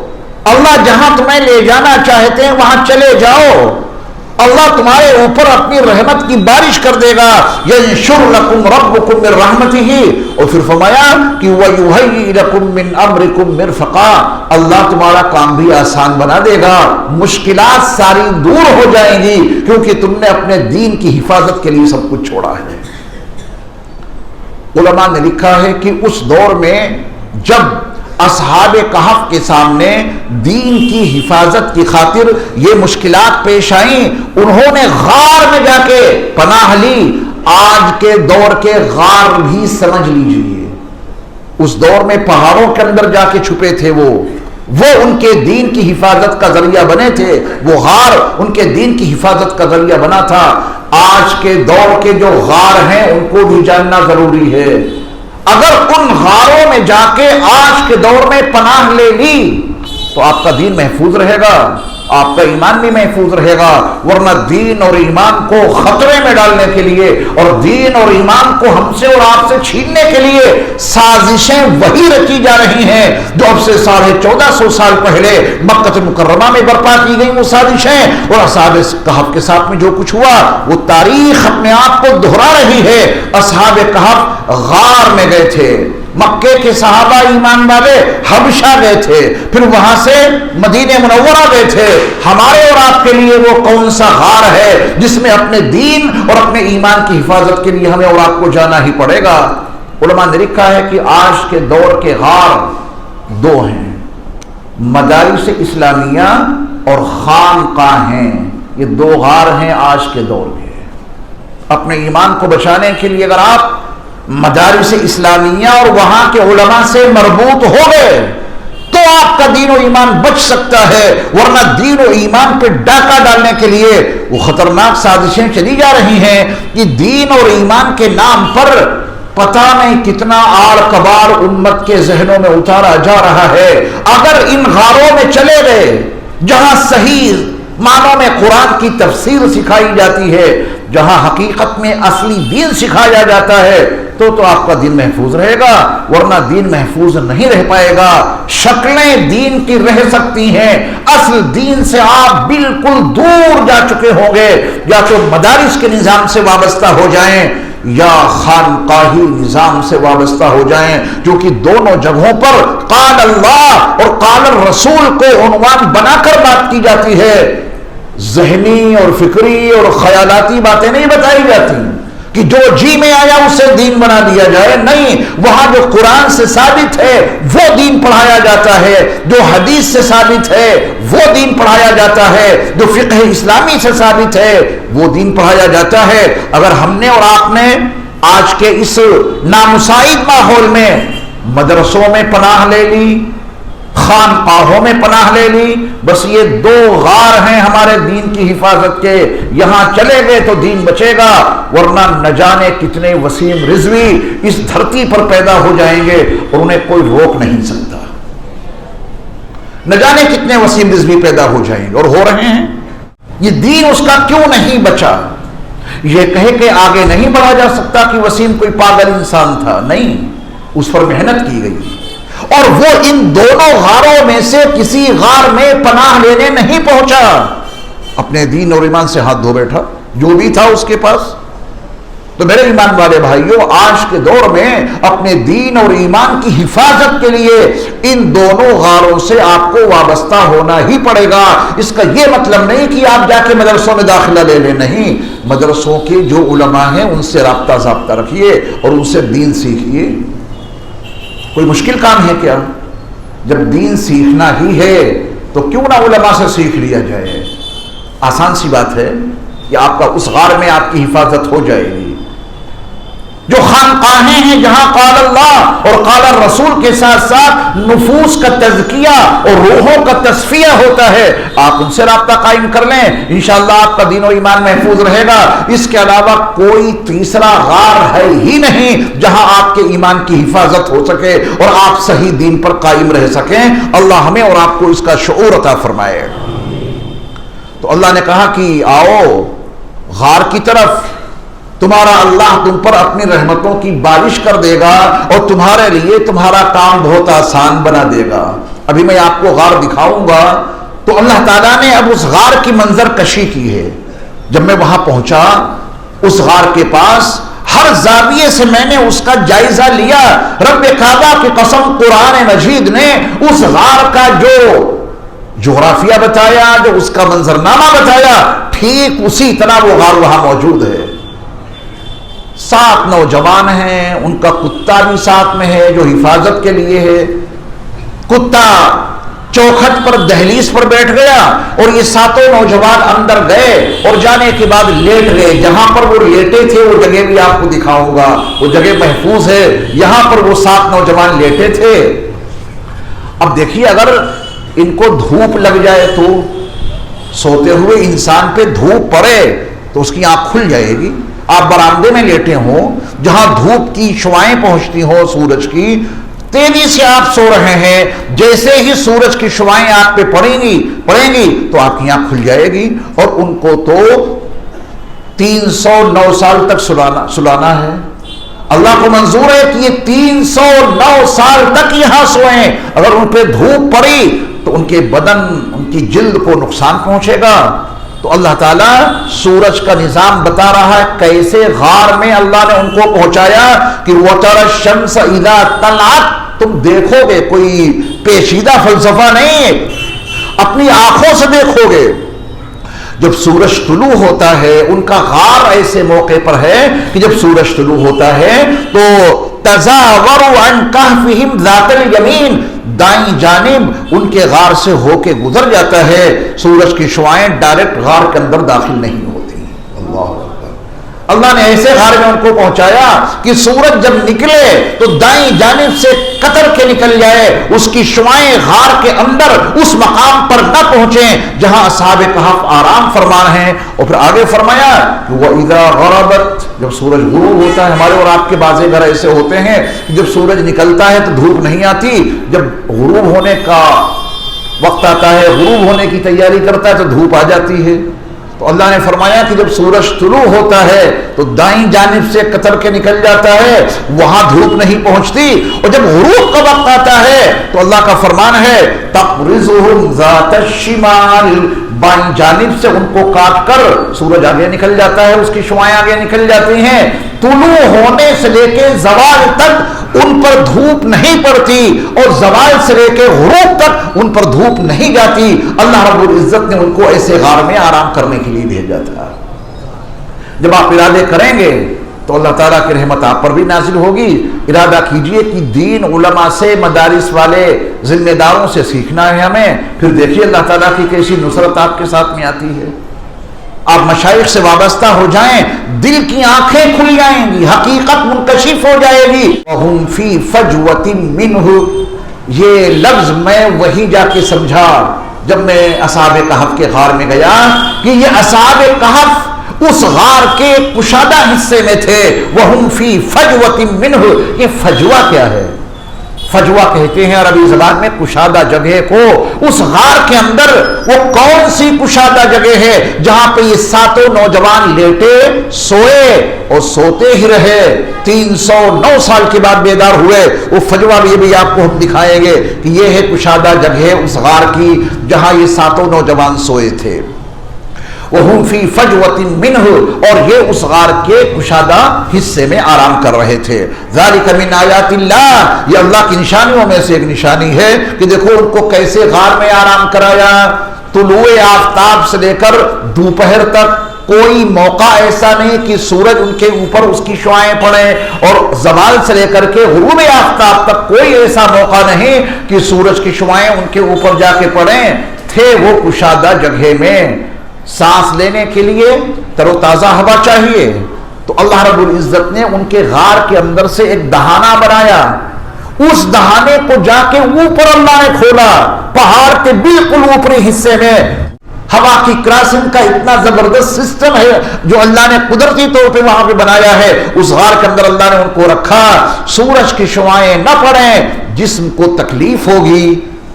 اللہ جہاں تمہیں لے جانا چاہتے ہیں وہاں چلے جاؤ، اللہ تمہارے اوپر اپنی رحمت کی بارش کر دے گا۔ ینشر لکم ربکم من رحمتہ، اور پھر فرمایا کہ وَيُهَيِّئْ لَكُم مِّنْ أَمْرِكُم مِّرْفَقًا، اللہ تمہارا کام بھی آسان بنا دے گا، مشکلات ساری دور ہو جائیں گی کیونکہ تم نے اپنے دین کی حفاظت کے لیے سب کچھ چھوڑا ہے۔ علماء نے لکھا ہے کہ اس دور میں جب اصحاب کہف کے سامنے دین کی حفاظت کی خاطر یہ مشکلات پیش آئیں، انہوں نے غار میں جا کے پناہ لی۔ آج کے دور کے غار بھی سمجھ لیجئے، اس دور میں پہاڑوں کے اندر جا کے چھپے تھے وہ، وہ ان کے دین کی حفاظت کا ذریعہ بنے تھے، وہ غار ان کے دین کی حفاظت کا ذریعہ بنا تھا۔ آج کے دور کے جو غار ہیں ان کو بھی جاننا ضروری ہے۔ اگر ان غاروں میں جا کے آج کے دور میں پناہ لے لی تو آپ کا دین محفوظ رہے گا، آپ کا ایمان بھی محفوظ رہے گا، ورنہ دین اور ایمان کو خطرے میں ڈالنے کے لیے اور دین اور ایمان کو ہم سے اور آپ سے چھیننے کے لیے سازشیں وہی رچی جا رہی ہیں جو اب سے 1450 سال پہلے مکہ مکرمہ میں برپا کی گئی وہ سازشیں، اور اصحاب کہف کے ساتھ میں جو کچھ ہوا وہ تاریخ اپنے آپ کو دہرا رہی ہے۔ اصحاب کہف غار میں گئے تھے، مکے کے صحابہ ایمان والے حبشہ گئے تھے، پھر وہاں سے مدینہ منورہ گئے تھے۔ ہمارے اور آپ کے لیے وہ کون سا غار ہے جس میں اپنے دین اور اپنے ایمان کی حفاظت کے لیے ہمیں اور آپ کو جانا ہی پڑے گا؟ علماء نے لکھا ہے کہ آج کے دور کے غار دو ہیں، مدارس اسلامیہ اور خانقاہیں، یہ دو غار ہیں آج کے دور کے۔ اپنے ایمان کو بچانے کے لیے اگر آپ مدارس اسلامیہ اور وہاں کے علماء سے مربوط ہو گئے تو آپ کا دین و ایمان بچ سکتا ہے، ورنہ دین و ایمان پہ ڈاکہ ڈالنے کے لیے وہ خطرناک سازشیں چلی جا رہی ہیں کہ دین اور ایمان کے نام پر پتہ نہیں کتنا آڑ کباڑ امت کے ذہنوں میں اتارا جا رہا ہے۔ اگر ان غاروں میں چلے گئے جہاں صحیح معنوں میں قرآن کی تفسیر سکھائی جاتی ہے، جہاں حقیقت میں اصلی دین سکھایا جاتا ہے تو آپ کا دین محفوظ رہے گا، ورنہ دین محفوظ نہیں رہ پائے گا۔ شکلیں دین کی رہ سکتی ہیں، اصل دین سے آپ بالکل دور جا چکے ہوں گے، یا تو مدارس کے نظام سے وابستہ ہو جائیں یا خانقاہی نظام سے وابستہ ہو جائیں، کیونکہ دونوں جگہوں پر قال اللہ اور قال الرسول کو عنوان بنا کر بات کی جاتی ہے۔ ذہنی اور فکری اور خیالاتی باتیں نہیں بتائی جاتی کہ جو جی میں آیا اسے دین بنا دیا جائے، نہیں، وہاں جو قرآن سے ثابت ہے وہ دین پڑھایا جاتا ہے، جو حدیث سے ثابت ہے وہ دین پڑھایا جاتا ہے، جو فقہ اسلامی سے ثابت ہے وہ دین پڑھایا جاتا ہے۔ اگر ہم نے اور آپ نے آج کے اس نامساعد ماحول میں مدرسوں میں پناہ لے لی، خانقاہوں میں پناہ لے لی، بس یہ دو غار ہیں ہمارے دین کی حفاظت کے، یہاں چلے گئے تو دین بچے گا، ورنہ نہ جانے کتنے وسیم رضوی اس دھرتی پر پیدا ہو جائیں گے اور انہیں کوئی روک نہیں سکتا۔ نہ جانے کتنے وسیم رضوی پیدا ہو جائیں گے اور ہو رہے ہیں۔ یہ دین اس کا کیوں نہیں بچا؟ یہ کہے کہ آگے نہیں بڑھا جا سکتا کہ وسیم کوئی پاگل انسان تھا، نہیں، اس پر محنت کی گئی اور وہ ان دونوں غاروں میں سے کسی غار میں پناہ لینے نہیں پہنچا، اپنے دین اور ایمان سے ہاتھ دھو بیٹھا جو بھی تھا اس کے پاس۔ تو میرے ایمان والے بھائیوں، آج کے دور میں اپنے دین اور ایمان کی حفاظت کے لیے ان دونوں غاروں سے آپ کو وابستہ ہونا ہی پڑے گا۔ اس کا یہ مطلب نہیں کہ آپ جا کے مدرسوں میں داخلہ لے لیں، نہیں، مدرسوں کے جو علماء ہیں ان سے رابطہ ضابطہ رکھیے اور ان سے دین سیکھیے۔ کوئی مشکل کام ہے کیا؟ جب دین سیکھنا ہی ہے تو کیوں نہ علماء سے سیکھ لیا جائے؟ آسان سی بات ہے کہ آپ کا اس غار میں آپ کی حفاظت ہو جائے گی۔ جو خانقاہیں ہیں جہاں قال اللہ اور قال الرسول کے ساتھ ساتھ نفوس کا تزکیہ اور روحوں کا تصفیہ ہوتا ہے، آپ ان سے رابطہ قائم کر لیں، انشاءاللہ آپ کا دین و ایمان محفوظ رہے گا۔ اس کے علاوہ کوئی تیسرا غار ہے ہی نہیں جہاں آپ کے ایمان کی حفاظت ہو سکے اور آپ صحیح دین پر قائم رہ سکیں۔ اللہ ہمیں اور آپ کو اس کا شعور عطا فرمائے۔ تو اللہ نے کہا کہ آؤ غار کی طرف، تمہارا اللہ تم پر اپنی رحمتوں کی بارش کر دے گا اور تمہارے لیے تمہارا کام بہت آسان بنا دے گا۔ ابھی میں آپ کو غار دکھاؤں گا تو اللہ تعالیٰ نے اب اس غار کی منظر کشی کی ہے۔ جب میں وہاں پہنچا اس غار کے پاس، ہر زاویے سے میں نے اس کا جائزہ لیا۔ رب کعبہ کی قسم، قرآن مجید نے اس غار کا جو جغرافیہ بتایا، جو اس کا منظرنامہ بتایا، ٹھیک اسی طرح وہ غار وہاں موجود ہے۔ 7 نوجوان ہیں، ان کا کتا بھی ساتھ میں ہے جو حفاظت کے لیے ہے۔ کتا چوکھٹ پر دہلیز پر بیٹھ گیا اور یہ 7 نوجوان اندر گئے اور جانے کے بعد لیٹ گئے۔ جہاں پر وہ لیٹے تھے وہ جگہ بھی آپ کو دکھاؤں گا، وہ جگہ محفوظ ہے، یہاں پر وہ 7 نوجوان لیٹے تھے۔ اب دیکھیے، اگر ان کو دھوپ لگ جائے تو سوتے ہوئے انسان پہ دھوپ پڑے تو اس کی آنکھ کھل جائے گی. آپ برآمدے میں لیٹے ہوں جہاں دھوپ کی شعائیں پہنچتی ہوں سورج کی, تیزی سے آپ سو رہے ہیں, جیسے ہی سورج کی شعائیں آپ پہ پڑیں گی تو آپ کی آنکھ کھل جائے گی. اور ان کو تو 309 سال تک سلانا ہے. اللہ کو منظور ہے کہ یہ 309 سال تک یہاں سوئیں. اگر ان پہ دھوپ پڑی تو ان کے بدن, ان کی جلد کو نقصان پہنچے گا. تو اللہ تعالیٰ سورج کا نظام بتا رہا ہے کیسے غار میں اللہ نے ان کو پہنچایا کہ وَتَرَى الشَّمْسَ إِذَا طَلَعَتْ. تم دیکھو گے, کوئی پیچیدہ فلسفہ نہیں ہے, اپنی آنکھوں سے دیکھو گے. جب سورج طلوع ہوتا ہے, ان کا غار ایسے موقع پر ہے کہ جب سورج طلوع ہوتا ہے تو تَزَاوَرُوا عَنْ كَهْفِهِمْ ذَاتَ الْيَمِينِ, دائیں جانب ان کے غار سے ہو کے گزر جاتا ہے. سورج کی شعائیں ڈائریکٹ غار کے اندر داخل نہیں ہوتی. اللہ اکبر. اللہ نے ایسے غار میں ان کو پہنچایا کہ سورج جب نکلے تو دائیں جانب سے قطر کے نکل جائے, اس کی شعائیں غار کے اندر اس مقام پر نہ پہنچیں جہاں اصحاب کہف آرام فرما رہے ہیں. اور پھر آگے فرمایا کہ وَإِذَا غَرَبَتْ, جب سورج غروب ہوتا ہے. ہمارے اور آپ کے بعض گھر ایسے ہوتے ہیں کہ جب سورج نکلتا ہے تو دھوپ نہیں آتی, جب غروب ہونے کا وقت آتا ہے, غروب ہونے کی تیاری کرتا ہے تو دھوپ آ جاتی ہے. تو اللہ نے فرمایا کہ جب سورج طلوع ہوتا ہے تو دائیں جانب سے قطر کے نکل جاتا ہے, وہاں دھوپ نہیں پہنچتی. اور جب غروب کا وقت آتا ہے تو اللہ کا فرمان ہے تقرضهم ذات الشمال, بائیں جانب سے ان کو کاٹ کر سورج آگے نکل جاتا ہے, اس کی شعائیں آگے نکل جاتی ہیں. طلوع ہونے سے لے کے زوال تک ان پر دھوپ نہیں پڑتی, اور زوال سے لے کے غروب تک ان پر دھوپ نہیں جاتی. اللہ رب العزت نے ان کو ایسے غار میں آرام کرنے کے لیے بھیجا تھا. جب آپ ارادے کریں گے تو اللہ تعالیٰ کی رحمت آپ پر بھی نازل ہوگی. ارادہ کیجئے کہ دین علماء سے, مدارس والے, ذمہ داروں سے سیکھنا ہے ہمیں. پھر دیکھیے اللہ تعالیٰ کی کیسی نصرت آپ کے ساتھ میں آتی ہے. آپ مشائخ سے وابستہ ہو جائیں, دل کی آنکھیں کھل جائیں گی, حقیقت منکشف ہو جائے گی. وَهُمْ فِي فَجْوَةٍ مِّنْهُ, یہ لفظ میں وہی جا کے سمجھا جب میں اصحاب کہف کے غار میں گیا کہ یہ اصحاب کہف اس غار کے کشادہ حصے میں تھے. وَهُمْ فِي فَجْوَةٍ مِّنْهُ, یہ فجوہ کیا ہے؟ فجوہ کہتے ہیں عربی زبان میں کشادہ جگہ کو. اس غار کے اندر وہ کون سی کشادہ جگہ ہے جہاں پہ یہ ساتوں نوجوان لیٹے سوئے اور سوتے ہی رہے, 309 سال کے بعد بیدار ہوئے. وہ فجوہ بھی آپ کو ہم دکھائیں گے کہ یہ ہے کشادہ جگہ اس غار کی جہاں یہ ساتوں نوجوان سوئے تھے. وَهُمْ فِي فَجْوَةٍ مِّنْهُ, اور یہ اس غار کے کشادہ حصے میں آرام کر رہے تھے. ذَلِكَ مِنْ آیَاتِ اللَّهِ, یہ اللہ کی نشانیوں میں سے ایک نشانی ہے کہ دیکھو ان کو کیسے غار میں آرام کرایا. طلوع آفتاب سے لے کر دوپہر تک کوئی موقع ایسا نہیں کہ سورج ان کے اوپر اس کی شعائیں پڑیں, اور زوال سے لے کر کے غروب آفتاب تک کوئی ایسا موقع نہیں کہ سورج کی شعائیں ان کے اوپر جا کے پڑیں. تھے وہ کشادہ جگہ میں. سانس لینے کے لیے تر و تازہ ہوا چاہیے, تو اللہ رب العزت نے ان کے غار کے اندر سے ایک دہانہ بنایا. اس دہانے کو جا کے اوپر اللہ نے کھولا, پہاڑ کے بالکل اوپری حصے میں. ہوا کی کراسنگ کا اتنا زبردست سسٹم ہے جو اللہ نے قدرتی طور پہ وہاں پہ بنایا ہے. اس غار کے اندر اللہ نے ان کو رکھا. سورج کی شعائیں نہ پڑیں, جسم کو تکلیف ہوگی.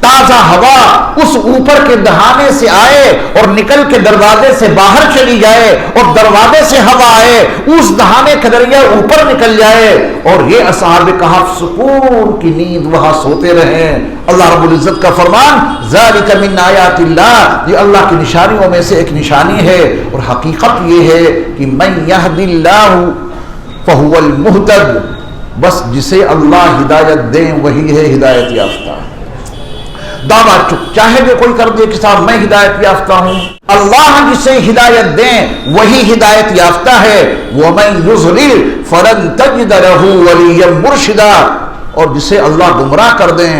تازہ ہوا اس اوپر کے دہانے سے آئے اور نکل کے دروازے سے باہر چلی جائے, اور دروازے سے ہوا آئے اس دہانے کے ذریعے اوپر نکل جائے, اور یہ اصحاب کہف سکون کی نیند وہاں سوتے رہے. اللہ رب العزت کا فرمان ذالک من آیات اللہ, یہ اللہ کی نشانیوں میں سے ایک نشانی ہے. اور حقیقت یہ ہے کہ من یہد اللہ فہو المہتد, بس جسے اللہ ہدایت دیں وہی ہے ہدایت یافتہ. دعویٰ چاہے بھی کوئی کر دے کہ صاحب میں ہدایت یافتہ ہوں, اللہ جسے ہدایت دیں وہی ہدایت یافتہ ہے. وَمَن يُضْلِلْ فَلَن تَجِدَ لَهُ وَلِيًّا مُرْشِدًا, اور جسے اللہ گمراہ کر دیں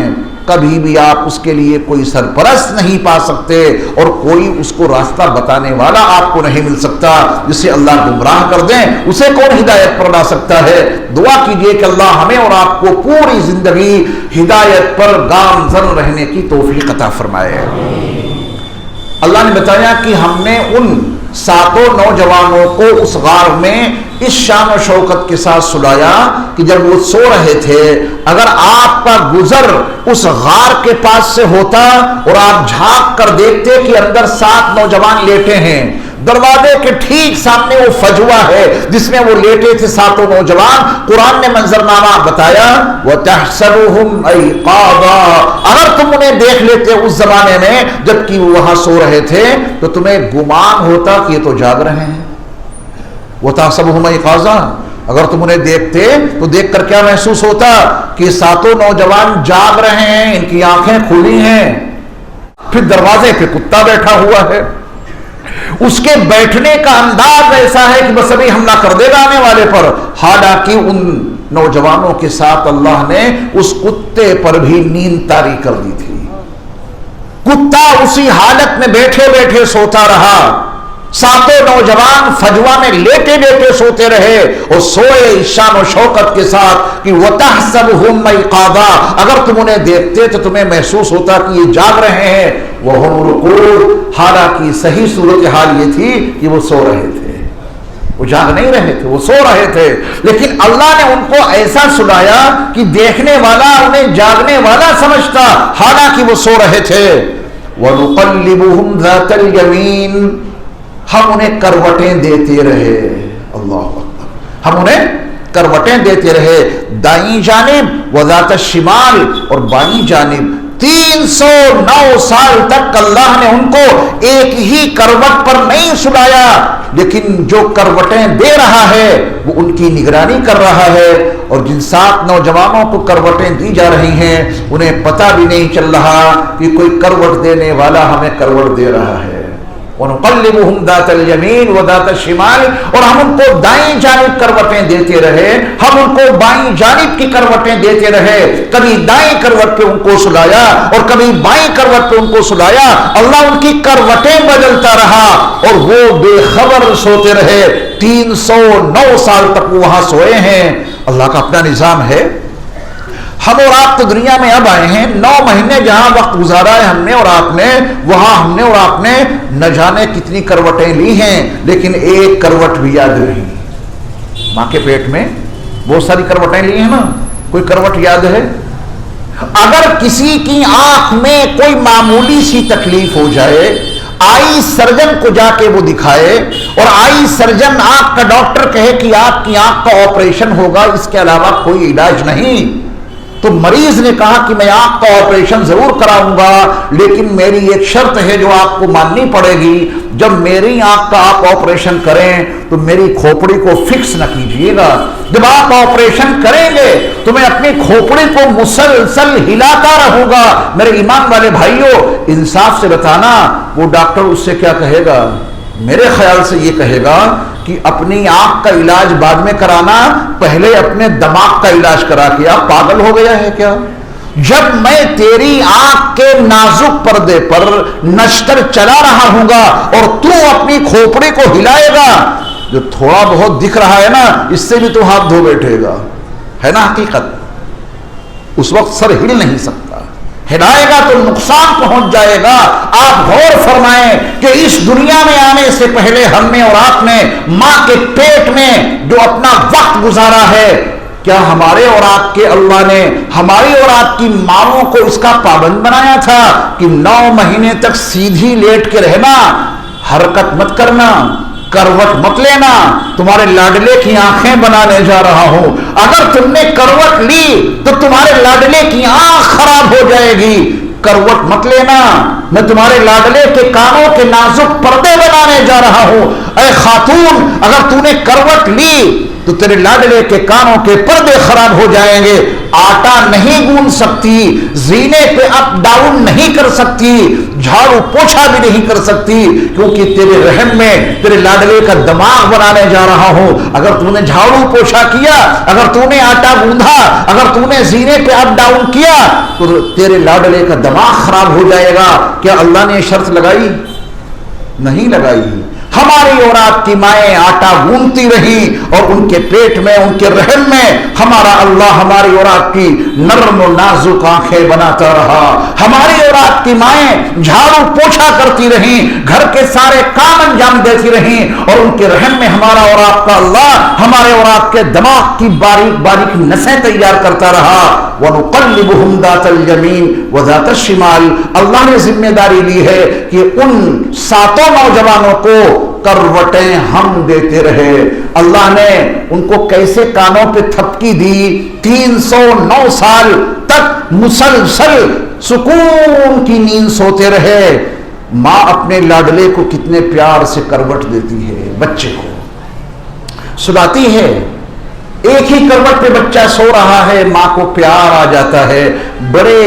کبھی بھی آپ اس کے لیے کوئی سرپرست نہیں پا سکتے اور کوئی اس کو راستہ بتانے والا آپ کو نہیں مل سکتا. جسے اللہ گمراہ کر دیں اسے کون ہدایت پر لا سکتا ہے؟ دعا کیجئے کہ اللہ ہمیں اور آپ کو پوری زندگی ہدایت پر گامزن رہنے کی توفیق عطا فرمائے. اللہ نے بتایا کہ ہم نے ان 7 نوجوانوں کو اس غار میں اس شان و شوکت کے ساتھ سلایا کہ جب وہ سو رہے تھے اگر آپ کا گزر اس غار کے پاس سے ہوتا اور آپ جھانک کر دیکھتے کہ اندر 7 نوجوان لیٹے ہیں، دروازے کے ٹھیک سامنے وہ فجوہ ہے جس میں وہ لیٹے تھے 7 نوجوان. قرآن نے منظرنامہ بتایا وَتَحْسَبُهُمْ أَيْقَاظًا، اگر تم انہیں دیکھ لیتے اس زمانے میں جبکہ وہ وہاں سو رہے تھے تو تمہیں گمان ہوتا کہ یہ تو جاگ رہے ہیں. وَتَحْسَبُهُمْ أَيْقَاظًا، اگر تم انہیں دیکھتے تو دیکھ کر کیا محسوس ہوتا کہ 7 نوجوان جاگ رہے ہیں، ان کی آنکھیں کھلی ہیں. پھر دروازے پہ کتا بیٹھا ہوا ہے، اس کے بیٹھنے کا انداز ایسا ہے کہ بس ابھی حملہ کر دے گا آنے والے پر. حالانکہ ان نوجوانوں کے ساتھ اللہ نے اس کتے پر بھی نیند طاری کر دی تھی. کتا اسی حالت میں بیٹھے بیٹھے سوتا رہا، 7 نوجوان فجوہ میں لیٹے لیٹے سوتے رہے اور سوئے شان و شوکت کے ساتھ کہ وَتَحْسَبُهُمْ أَيْقَاظًا، اگر تم انہیں دیکھتے تو تمہیں محسوس ہوتا کہ یہ جاگ رہے ہیں. وَهُمْ رُقُودٌ، حالانکہ صحیح صورتحال یہ تھی کہ وہ سو رہے تھے، وہ جاگ نہیں رہے تھے، وہ سو رہے تھے. لیکن اللہ نے ان کو ایسا سلایا کہ دیکھنے والا انہیں جاگنے والا سمجھتا حالانکہ وہ سو رہے تھے. وَنُقَلِّبُهُمْ ذَاتَ الْيَمِينِ، ہم انہیں کروٹیں دیتے رہے. اللہ اکبر، ہم انہیں کروٹیں دیتے رہے دائیں جانب وذات الشمال، اور بائیں جانب. 309 سال تک اللہ نے ان کو ایک ہی کروٹ پر نہیں سلایا، لیکن جو کروٹیں دے رہا ہے وہ ان کی نگرانی کر رہا ہے. اور جن 7 نوجوانوں کو کروٹیں دی جا رہی ہیں انہیں پتہ بھی نہیں چل رہا کہ کوئی کروٹ دینے والا ہمیں کروٹ دے رہا ہے. وَنُقَلِّبُهُمْ ذَاتَ الْيَمِينِ وَذَاتَ الشِّمَالِ، اور ہم ان کو دائیں جانب کروٹیں دیتے رہے، ہم ان کو بائیں جانب کی کروٹیں دیتے رہے. کبھی دائیں کروٹ پہ ان کو سلایا اور کبھی بائیں کروٹ پہ ان کو سلایا. اللہ ان کی کروٹیں بدلتا رہا اور وہ بے خبر سوتے رہے. 309 سال تک وہ وہاں سوئے ہیں. اللہ کا اپنا نظام ہے. ہم اور آپ تو دنیا میں اب آئے ہیں، 9 مہینے جہاں وقت گزارا ہے ہم نے اور آپ نے، وہاں ہم نے اور آپ نے نہ جانے کتنی کروٹیں لی ہیں، لیکن ایک کروٹ بھی یاد نہیں. ماں کے پیٹ میں بہت ساری کروٹیں لی ہیں نا، کوئی کروٹ یاد ہے؟ اگر کسی کی آنکھ میں کوئی معمولی سی تکلیف ہو جائے، آئی سرجن کو جا کے وہ دکھائے اور آئی سرجن آنکھ کا ڈاکٹر کہے کہ آپ کی آنکھ کا آپریشن ہوگا، اس کے علاوہ کوئی علاج نہیں، تو مریض نے کہا کہ میں آنکھ کا آپریشن ضرور کراؤں گا، لیکن میری ایک شرط ہے جو آپ کو ماننی پڑے گی. جب میری آنکھ کا آپ آپریشن کریں تو میری کھوپڑی کو فکس نہ کیجیے گا. جب آپ آپریشن کریں گے تو میں اپنی کھوپڑی کو مسلسل ہلاتا رہوں گا. میرے ایمان والے بھائیوں، انصاف سے بتانا وہ ڈاکٹر اس سے کیا کہے گا؟ میرے خیال سے یہ کہے گا کہ اپنی آنکھ کا علاج بعد میں کرانا، پہلے اپنے دماغ کا علاج کرا کے آپ پاگل ہو گیا ہے کیا؟ جب میں تیری آنکھ کے نازک پردے پر نشتر چلا رہا ہوں گا اور تو اپنی کھوپڑی کو ہلائے گا، جو تھوڑا بہت دکھ رہا ہے نا اس سے بھی تو ہاتھ دھو بیٹھے گا، ہے نا حقیقت؟ اس وقت سر ہل نہیں سکتا، ہلائے گا تو نقصان پہنچ جائے گا. آپ غور فرمائیں کہ اس دنیا میں آنے سے پہلے ہم نے اور آپ نے ماں کے پیٹ میں جو اپنا وقت گزارا ہے، کیا ہمارے اور آپ کے اللہ نے ہماری اور آپ کی ماؤں کو اس کا پابند بنایا تھا کہ 9 مہینے تک سیدھی لیٹ کے رہنا، حرکت مت کرنا، کروٹ مت لینا، تمہارے لاڈلے کی آنکھیں بنانے جا رہا ہوں، اگر تم نے کروٹ لی تو تمہارے لاڈلے کی آنکھ خراب ہو جائے گی، کروٹ مت لینا، میں تمہارے لاڈلے کے کانوں کے نازک پردے بنانے جا رہا ہوں. اے خاتون، اگر تو نے کروٹ لی تو تو تیرے لاڈلے کے کانوں کے پردے خراب ہو جائیں گے. آٹا نہیں گون سکتی, زینے پہ اپ ڈاؤن نہیں کر سکتی, جھاڑو پوچھا بھی نہیں کر سکتی, کیونکہ تیرے رحم میں تیرے لاڈلے کا دماغ بنانے جا رہا ہوں. اگر تو نے جھاڑو پوچھا کیا, اگر تو نے آٹا گوندھا, اگر تو نے زینے پہ اپ ڈاؤن کیا, تو تیرے لاڈلے کا دماغ خراب ہو جائے گا. کیا اللہ نے یہ شرط لگائی؟ نہیں لگائی. ہماری اور آپ کی مائیں آٹا گونتی رہی اور ان کے پیٹ میں, ان کے رحم میں ہمارا اللہ ہماری اور آپ کی نرم و نازک آنکھیں بناتا رہا. ہماری اور آپ کی مائیں جھاڑو پوچھا کرتی رہیں, گھر کے سارے کام انجام دیتی رہیں, اور ان کے رحم میں ہمارا اور آپ کا اللہ ہمارے اور آپ کے دماغ کی باریک باریک نسیں تیار کرتا رہا. وَنُقَلِّبُهُمْ ذَاتَ الْيَمِينِ وَذَاتَ الشِّمَالِ. اللہ نے ذمہ داری لی ہے کہ ان ساتوں نوجوانوں کو کروٹیں ہم دیتے رہے. اللہ نے ان کو کیسے کانوں پہ تھپکی دی, 309 سال تک مسلسل سکون کی نیند سوتے رہے. ماں اپنے لاڈلے کو کتنے پیار سے کروٹ دیتی ہے, بچے کو سلاتی ہے, ایک ہی کروٹ پہ بچہ سو رہا ہے, ماں کو پیار آ جاتا ہے. بڑے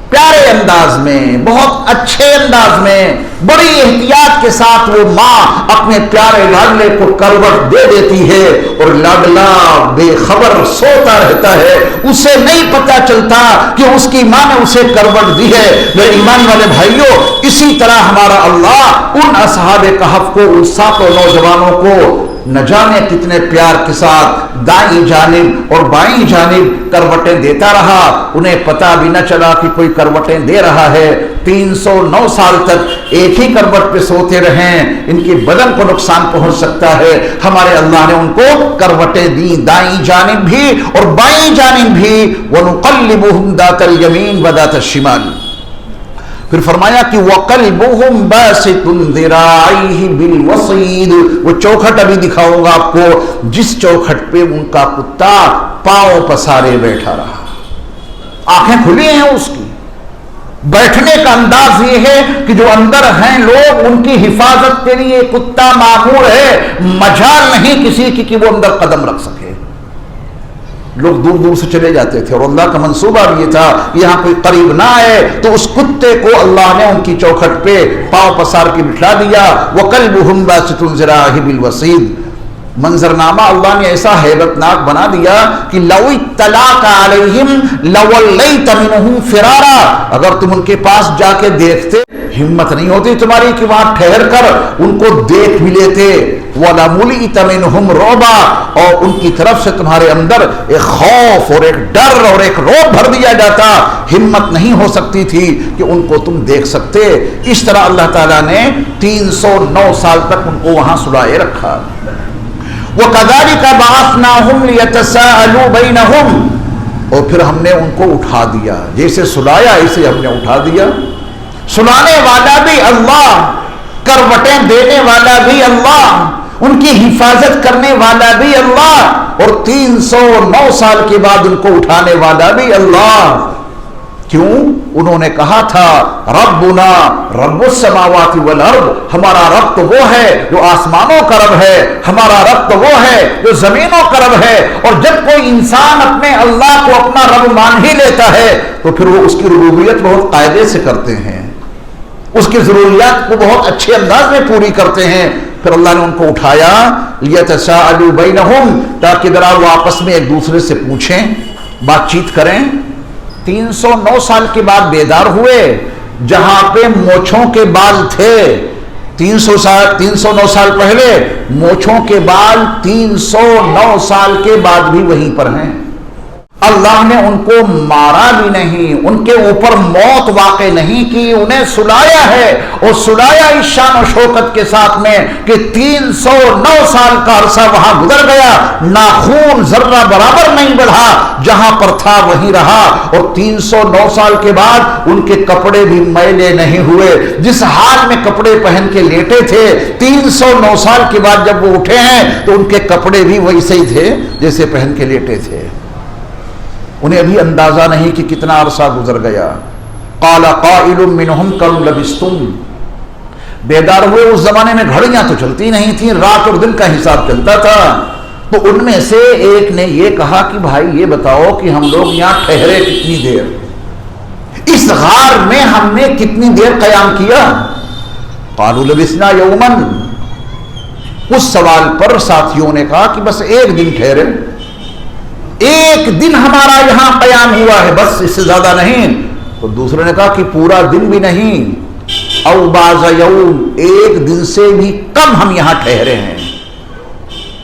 پیارے انداز میں, بہت اچھے انداز میں, بڑی احتیاط کے ساتھ وہ ماں اپنے پیارے لاڈلے کو کروٹ دے دیتی ہے, اور لاڈلا بے خبر سوتا رہتا ہے. اسے نہیں پتا چلتا کہ اس کی ماں نے اسے کروٹ دی ہے. میرے ایمان والے بھائیوں, اسی طرح ہمارا اللہ ان اصحاب کہف کو, ان ساتوں نوجوانوں کو نہ جانے کتنے پیار کے ساتھ دائیں جانب اور بائیں جانب کروٹیں دیتا رہا. انہیں پتا بھی نہ چلا کہ کوئی کروٹیں دے رہا ہے. 309 سال تک ایک ہی کروٹ پہ سوتے رہیں, ان کے بدن کو نقصان پہنچ سکتا ہے. ہمارے اللہ نے ان کو کروٹیں دی, دائیں جانب بھی اور بائیں جانب بھی. وَنُقَلِّبُهُمْ ذَاتَ الْيَمِينِ وَذَاتَ الشِّمَالِ. پھر فرمایا کہ وَقَلْبُهُمْ بَاسِطٌ ذِرَاعَيْهِ بِالْوَصِيدِ. وہ چوکھٹ ابھی دکھاؤں گا آپ کو, جس چوکھٹ پہ ان کا کتا پاؤں پسارے بیٹھا رہا. آنکھیں کھلی ہیں اس کی, بیٹھنے کا انداز یہ ہے کہ جو اندر ہیں لوگ, ان کی حفاظت کے لیے کتا مامور ہے. مجال نہیں کسی کی کہ وہ اندر قدم رکھ سکے. لوگ دور دور سے چلے جاتے تھے, اور اللہ کا منصوبہ بھی یہ تھا یہاں کوئی قریب نہ آئے, تو اس کتے کو اللہ نے ان کی چوکھٹ پہ پاؤں پسار کے بٹھا دیا. وَقَلْبُهُمْ بَاسِطٌ ذِرَاعَيْهِ بِالْوَصِيدِ. منظرنامہ اللہ نے ایسا حیبت ناک بنا دیا کہ لَوْ اطَّلَعْتَ عَلَيْهِمْ لَوَلَّيْتَ مِنْهُمْ فِرَارًا. اگر تم ان کے پاس جا کے دیکھتے, ہمت نہیں ہوتی تمہاری کہ وہاں ٹھہر کر ان کو دیکھ بھی لیتے. وَلَمُلِئْتَ مِنْهُمْ رُعْبًا. اور ان کی طرف سے تمہارے اندر ایک خوف اور ایک ڈر اور ایک رعب بھر دیا جاتا. ہمت نہیں ہو سکتی تھی کہ ان کو تم دیکھ سکتے. اس طرح اللہ تعالیٰ نے 309 سال تک ان کو وہاں سلائے رکھا. وَكَذَلِكَ بَعَثْنَاهُمْ لِيَتَسَاءَلُوا بَيْنَهُمْ. اور پھر ہم نے ان کو اٹھا دیا, جیسے سلایا ایسے ہم نے اٹھا دیا. سلانے والا بھی اللہ, کروٹیں دینے والا بھی اللہ, ان کی حفاظت کرنے والا بھی اللہ, اور 309 سال کے بعد ان کو اٹھانے والا بھی اللہ. کیوں؟ انہوں نے کہا تھا ربنا رب السماوات والارض. ہمارا رب تو وہ ہے جو آسمانوں کا رب ہے, ہمارا رب تو وہ ہے جو زمینوں کا رب ہے. اور جب کوئی انسان اپنے اللہ کو اپنا رب مان ہی لیتا ہے تو پھر وہ اس کی ربوبیت بہت قاعدے سے کرتے ہیں, اس کی ضروریات کو بہت اچھے انداز میں پوری کرتے ہیں. پھر اللہ نے ان کو اٹھایا لیتساءلوا بینہم, تاکہ ذرا وہ آپس میں ایک دوسرے سے پوچھیں, بات چیت کریں. 309 سال کے بعد بیدار ہوئے. جہاں پہ موچھوں کے بال تھے 309 سال پہلے, موچھوں کے بال 309 سال کے بعد بھی وہیں پر ہیں. اللہ نے ان کو مارا بھی نہیں, ان کے اوپر موت واقع نہیں کی, انہیں سلایا ہے. اور سلایا اس شان و شوکت کے ساتھ میں کہ 309 سال کا عرصہ وہاں گزر گیا, ناخون ذرہ برابر نہیں بڑھا, جہاں پر تھا وہیں رہا. اور 309 سال کے بعد ان کے کپڑے بھی میلے نہیں ہوئے. جس حال میں کپڑے پہن کے لیٹے تھے 309 سال کے بعد جب وہ اٹھے ہیں تو ان کے کپڑے بھی ویسے ہی تھے جیسے پہن کے لیٹے تھے. انہیں ابھی اندازہ نہیں کہ کتنا عرصہ گزر گیا. قال قائل منهم كم لبثتم. بیدار ہوئے. اس زمانے میں گھڑیاں تو چلتی نہیں تھیں, رات اور دن کا حساب چلتا تھا. تو ان میں سے ایک نے یہ کہا کہ بھائی یہ بتاؤ کہ ہم لوگ یہاں ٹھہرے کتنی دیر, اس غار میں ہم نے کتنی دیر قیام کیا؟ قالوا لبثنا یوما, اس سوال پر ساتھیوں نے کہا کہ بس ایک دن ٹھہرے, ایک دن ہمارا یہاں قیام ہوا ہے, بس اس سے زیادہ نہیں. تو دوسرے نے کہا کہ پورا دن بھی نہیں, او بعض یوم, ایک دن سے بھی کم ہم یہاں ٹھہرے ہیں.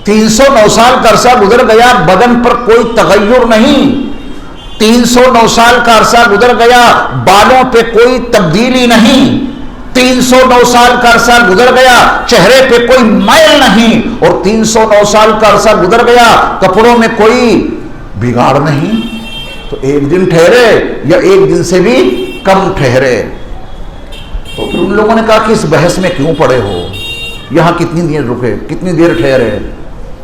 309 سال کا عرصہ گزر گیا, بدن پر کوئی تغیر نہیں. 309 سال کا عرصہ گزر گیا, بالوں پہ کوئی تبدیلی نہیں. 309 سال کا عرصہ گزر گیا, چہرے پہ کوئی میل نہیں. اور 309 سال کا عرصہ گزر گیا, کپڑوں میں کوئی بگاڑ نہیں. تو ایک دن ٹھہرے یا ایک دن سے بھی کم ٹھہرے. تو پھر ان لوگوں نے کہا کہ اس بحث میں کیوں پڑے ہو, یہاں کتنی دیر رکے, کتنی دیر ٹھہرے,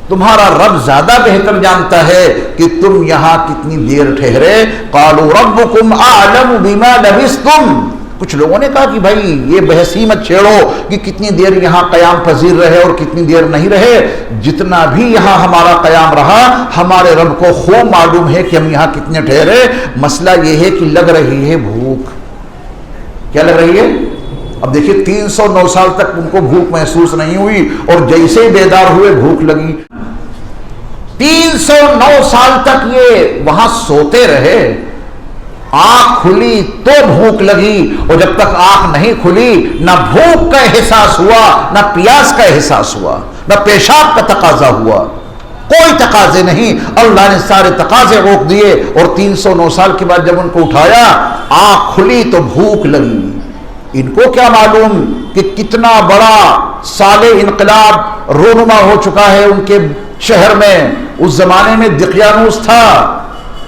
تمہارا رب زیادہ بہتر جانتا ہے کہ تم یہاں کتنی دیر ٹھہرے. قالوا ربکم اعلم بما لبثتم, کچھ لوگوں نے کہا کہ بھائی یہ بحث ہی مت چھیڑو کہ کتنی دیر یہاں قیام پذیر رہے اور کتنی دیر نہیں رہے. جتنا بھی یہاں ہمارا قیام رہا, ہمارے رب کو خوب معلوم ہے کہ ہم یہاں کتنے ٹھہرے. مسئلہ یہ ہے کہ لگ رہی ہے بھوک. کیا لگ رہی ہے؟ اب دیکھیے 309 سال تک ان کو بھوک محسوس نہیں ہوئی, اور جیسے ہی بیدار ہوئے بھوک لگی. 309 سال تک یہ وہاں سوتے رہے, آنکھ کھلی تو بھوک لگی, اور جب تک آنکھ نہیں کھلی نہ بھوک کا احساس ہوا, نہ پیاس کا احساس ہوا, نہ پیشاب کا تقاضا ہوا, کوئی تقاضے نہیں. اللہ نے سارے تقاضے روک دیے, اور 309 سال کے بعد جب ان کو اٹھایا, آنکھ کھلی تو بھوک لگی. ان کو کیا معلوم کہ کتنا بڑا سال انقلاب رونما ہو چکا ہے ان کے شہر میں. اس زمانے میں دقیانوس تھا,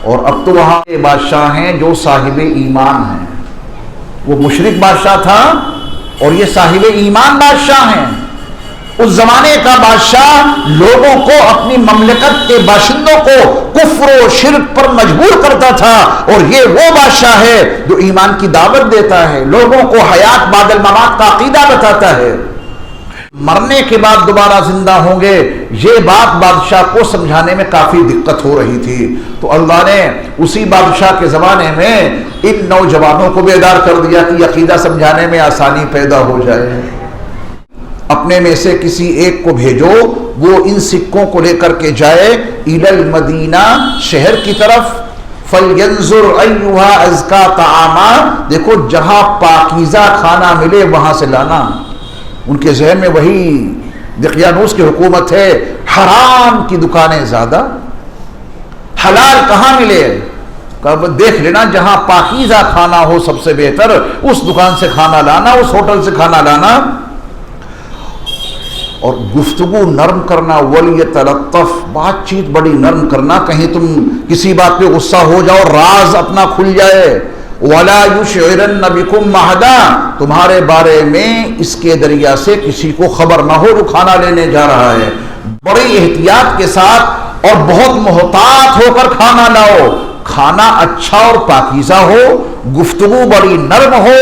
اور اب تو وہاں کے بادشاہ ہیں جو صاحب ایمان ہیں. وہ مشرک بادشاہ تھا اور یہ صاحب ایمان بادشاہ ہیں. اس زمانے کا بادشاہ لوگوں کو, اپنی مملکت کے باشندوں کو کفر و شرک پر مجبور کرتا تھا, اور یہ وہ بادشاہ ہے جو ایمان کی دعوت دیتا ہے, لوگوں کو حیات بعد الممات کا عقیدہ بتاتا ہے, مرنے کے بعد دوبارہ زندہ ہوں گے. یہ بات بادشاہ کو سمجھانے میں کافی دقت ہو رہی تھی. تو اللہ نے اسی بادشاہ کے زمانے میں ان نوجوانوں کو بیدار کر دیا کہ عقیدہ سمجھانے میں آسانی پیدا ہو جائے. اپنے میں سے کسی ایک کو بھیجو, وہ ان سکوں کو لے کر کے جائے الی المدینہ, شہر کی طرف. فَلْيَنْظُرْ أَيُّهَا أَزْكَىٰ طَعَامًا, دیکھو جہاں پاکیزہ کھانا ملے وہاں سے لانا. ان کے ذہن میں وہی دقیانوس کی حکومت ہے, حرام کی دکانیں زیادہ, حلال کہاں ملے, دیکھ لینا جہاں پاکیزہ کھانا ہو سب سے بہتر اس دکان سے کھانا لانا, اس ہوٹل سے کھانا لانا. اور گفتگو نرم کرنا, وَلْيَتَلَطَّفْ, بات چیت بڑی نرم کرنا, کہیں تم کسی بات پہ غصہ ہو جاؤ, راز اپنا کھل جائے. وَلَا يُشْعِرَنَّ بِكُمْ أَحَدًا, تمہارے بارے میں اس کے ذریعہ سے کسی کو خبر نہ ہو جو کھانا لینے جا رہا ہے. بڑی احتیاط کے ساتھ اور بہت محتاط ہو کر کھانا لاؤ. کھانا اچھا اور پاکیزہ ہو, گفتگو بڑی نرم ہو,